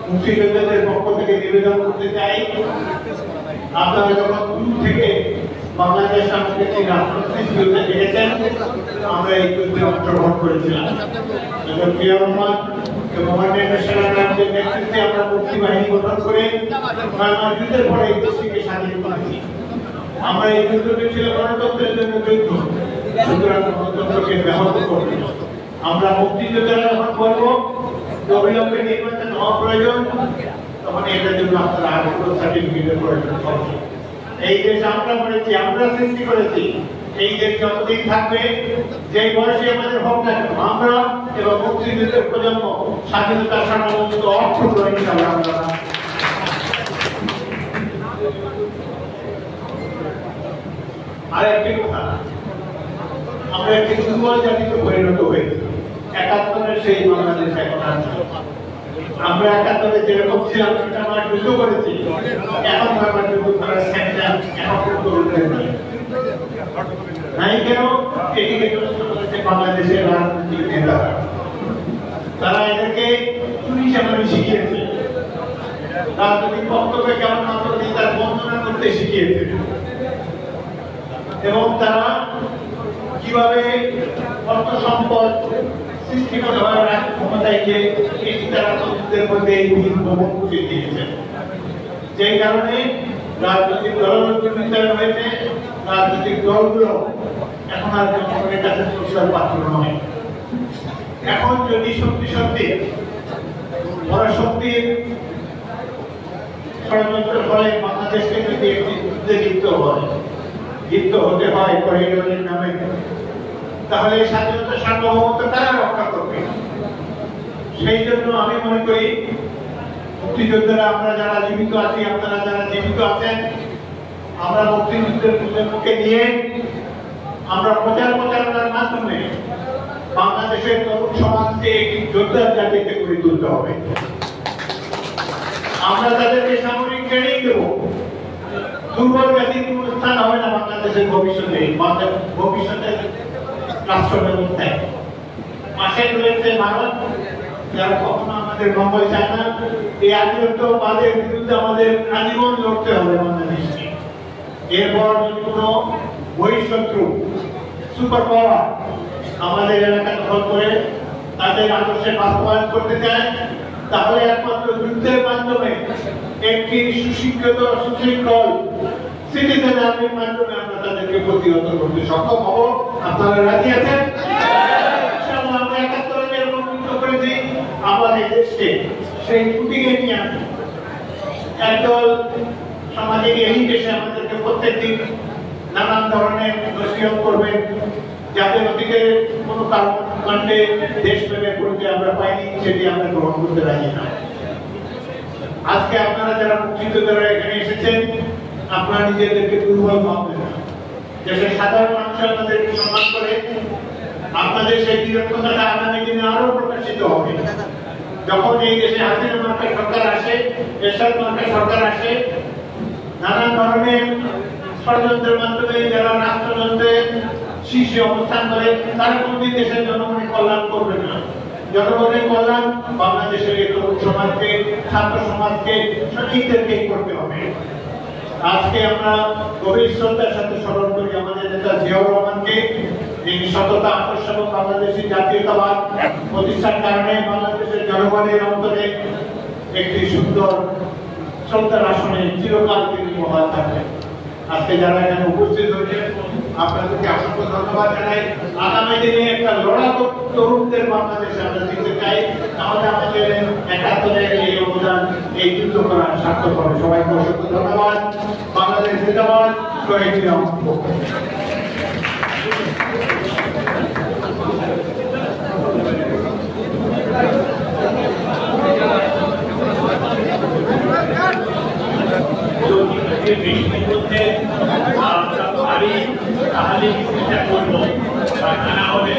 মুক্তিযোদ্ধাদের পক্ষ থেকে নিবেদন করতে চাই, আপনারা যখন দূর থেকে বাংলাদেশ আমাকে যে রাজনৈতিক যুদ্ধে দেখেছেন, আমরা এই যুদ্ধে অংশগ্রহণ করেছিলাম। জিয়া রহমান এবং অন্যান্য সেনাবাহিনীর নেতৃত্বে আমরা মুক্তি বাহিনী গঠন করে যুদ্ধের পরে এই দেশটিকে স্বাধীন করেছি। আমরা এই যুদ্ধটি ছিল গণতন্ত্রের জন্য যুদ্ধ, সুতরাং গণতন্ত্রকে ব্যাহত করবে। আমরা মুক্তিযোদ্ধারা যখন বলবো অবিলম্বে নির্বাচন হওয়া প্রয়োজন, তখন এটার জন্য আপনারা আগ্রহ সার্টিফিকেটের প্রয়োজন হবে। এই দেশ আমরা করেছি, আমরা সৃষ্টি করেছি। এই দেশ যতদিন থাকবে, যে বয়সে আমাদের হোক না কেন, আমরা এবং মুক্তিযুদ্ধের প্রজন্ম স্বাধীনতার সার্বভৌমত্ব অর্থ গ্রহণ আমরা। আর একটি কথা, আমরা একটি দুর্বল জাতিতে পরিণত হয়েছি। ৭১-এর সেই বাংলাদেশ এখন আছে। আমরা ৭১-এ যেরকম ছিলাম সেটা আমরা যুদ্ধ করেছি, এখন আমরা যুদ্ধ করার সেন্টার এখন করতে নাই কেন? এটিকে বাংলাদেশের রাজনৈতিক নেতারা, তারা এদেরকে চুরি চামারি শিখিয়েছে, রাজনৈতিক বক্তব্যে কেমন মাত্র নেতার বন্দনা করতে শিখিয়েছে, এবং তারা কিভাবে অর্থ সম্পদ সৃষ্টি করে হয় রাষ্ট্র ক্ষমতায় গিয়ে এটি তারা তথ্যের মধ্যে এই বীজ বপন করে দিয়েছে। যেই কারণে রাজনৈতিক দলগুলো হয়েছে, রাজনৈতিক দলগুলো এখন আর জনগণের কাছে প্রচার পাত্র নয়। এখন যদি সত্যি সত্যি পরাশক্তির ষড়যন্ত্রের ফলে বাংলাদেশকে যদি একটি যুদ্ধে লিপ্ত হতে হয় করিডোরের নামে, তাহলে স্বাধীনতা সার্বভৌমত্ব তারা রক্ষা করবে। সেই জন্য আমি মনে করি মুক্তিযোদ্ধারা, আমরা যারা জীবিত আছি, আপনারা যারা জীবিত আছেন, আমরা মুক্তিযুদ্ধের প্রজন্মকে নিয়ে আমরা প্রচারণার মাধ্যমে বাংলাদেশের তরুণ সমাজকে একটি যোদ্ধার জাতিতে গড়ে তুলতে হবে। আমরা তাদেরকে সামরিক ট্রেনিং দেব। দুর্বল জাতির কোন স্থান হবে না বাংলাদেশের ভবিষ্যতে, ভবিষ্যতের রাষ্ট্র ব্যবস্থায়। পাশে রয়েছে ভারত, যারা কখনো আমাদের মঙ্গল চায় না। এই আধিপত্যবাদের বিরুদ্ধে আমাদের আজীবন লড়তে হবে বাংলাদেশকে। এরপর যদি কোনো বহিঃশত্রু সুপার পাওয়ার আমাদের এলাকা দখল করে তাদের আদর্শে বাস্তবায়ন করতে চায়, তাহলে একমাত্র যুদ্ধের মাধ্যমে একটি সুশিক্ষিত সুশৃঙ্খল সিটিজেন আর্মির মাধ্যমে আমরা তাদেরকে প্রতিহত করতে সক্ষম হব। আপনারা রাজি আছেন? আমরা ৭১-এ যেরকম যুদ্ধ করেছি, আমাদের দেশকে সেই ফুটিয়ে নিয়ে আসি। একদল সামাজিক এলিট এসে আমাদেরকে প্রত্যেকদিন নানান ধরনের নসিহত করবেন, যাতে অতীতে কোনো কর্মকাণ্ডে দেশপ্রেমের পরিচয় আমরা পাইনি, সেটি আমরা গ্রহণ করতে রাজি না। আজকে আপনারা যারা মুক্তিযোদ্ধারা এখানে এসেছেন, আপনারা নিজেদেরকে দুর্বল ভাববেন না। দেশের সাধারণ মানুষ আপনাদেরকে সম্মান করে, আপনাদের সেই বিরক্ততাটা আগামী দিনে আরো প্রকাশিত হবে। যখন এই দেশে হাসিনা মার্কা সরকার আসে, এরশাদ মার্কা সরকার আসে, নানান ধরনের ষড়যন্ত্রের মাধ্যমে যারা রাষ্ট্রযন্ত্রের শীর্ষে অবস্থান করে, তারা কোনদিন দেশের জনগণের কল্যাণ করবে না। জনগণের কল্যাণ বাংলাদেশের এই তরুণ সমাজকে, ছাত্র সমাজকে, সৈনিকদেরকেই করতে হবে। আজকে আমরা গভীর শ্রদ্ধার সাথে স্মরণ করি আমাদের নেতা জিয়াউর রহমানকে, যিনি সততা, আদর্শ এবং বাংলাদেশী জাতীয়তাবাদ প্রতিষ্ঠার কারণে বাংলাদেশের জনগণের অন্তরে একটি সুন্দর শ্রদ্ধার আসনে চিরকাল তিনি বহাল থাকবেন। আজকে যারা এখানে উপস্থিত হয়েছেন আপনাদেরকে অসংখ্য ধন্যবাদ জানাই। আগামী দিনে একটা লড়াকু তরুণদের বাংলাদেশে আমরা দেখতে চাই, তাহলে আমাদের একাত্তরের এই অবদান, এই যুদ্ধ করার সার্থক হবে। সবাইকে অসংখ্য ধন্যবাদ। বাংলাদেশ জিন্দাবাদ, শহীদ জিয়া। তাহলে কিছু করবো, না হলে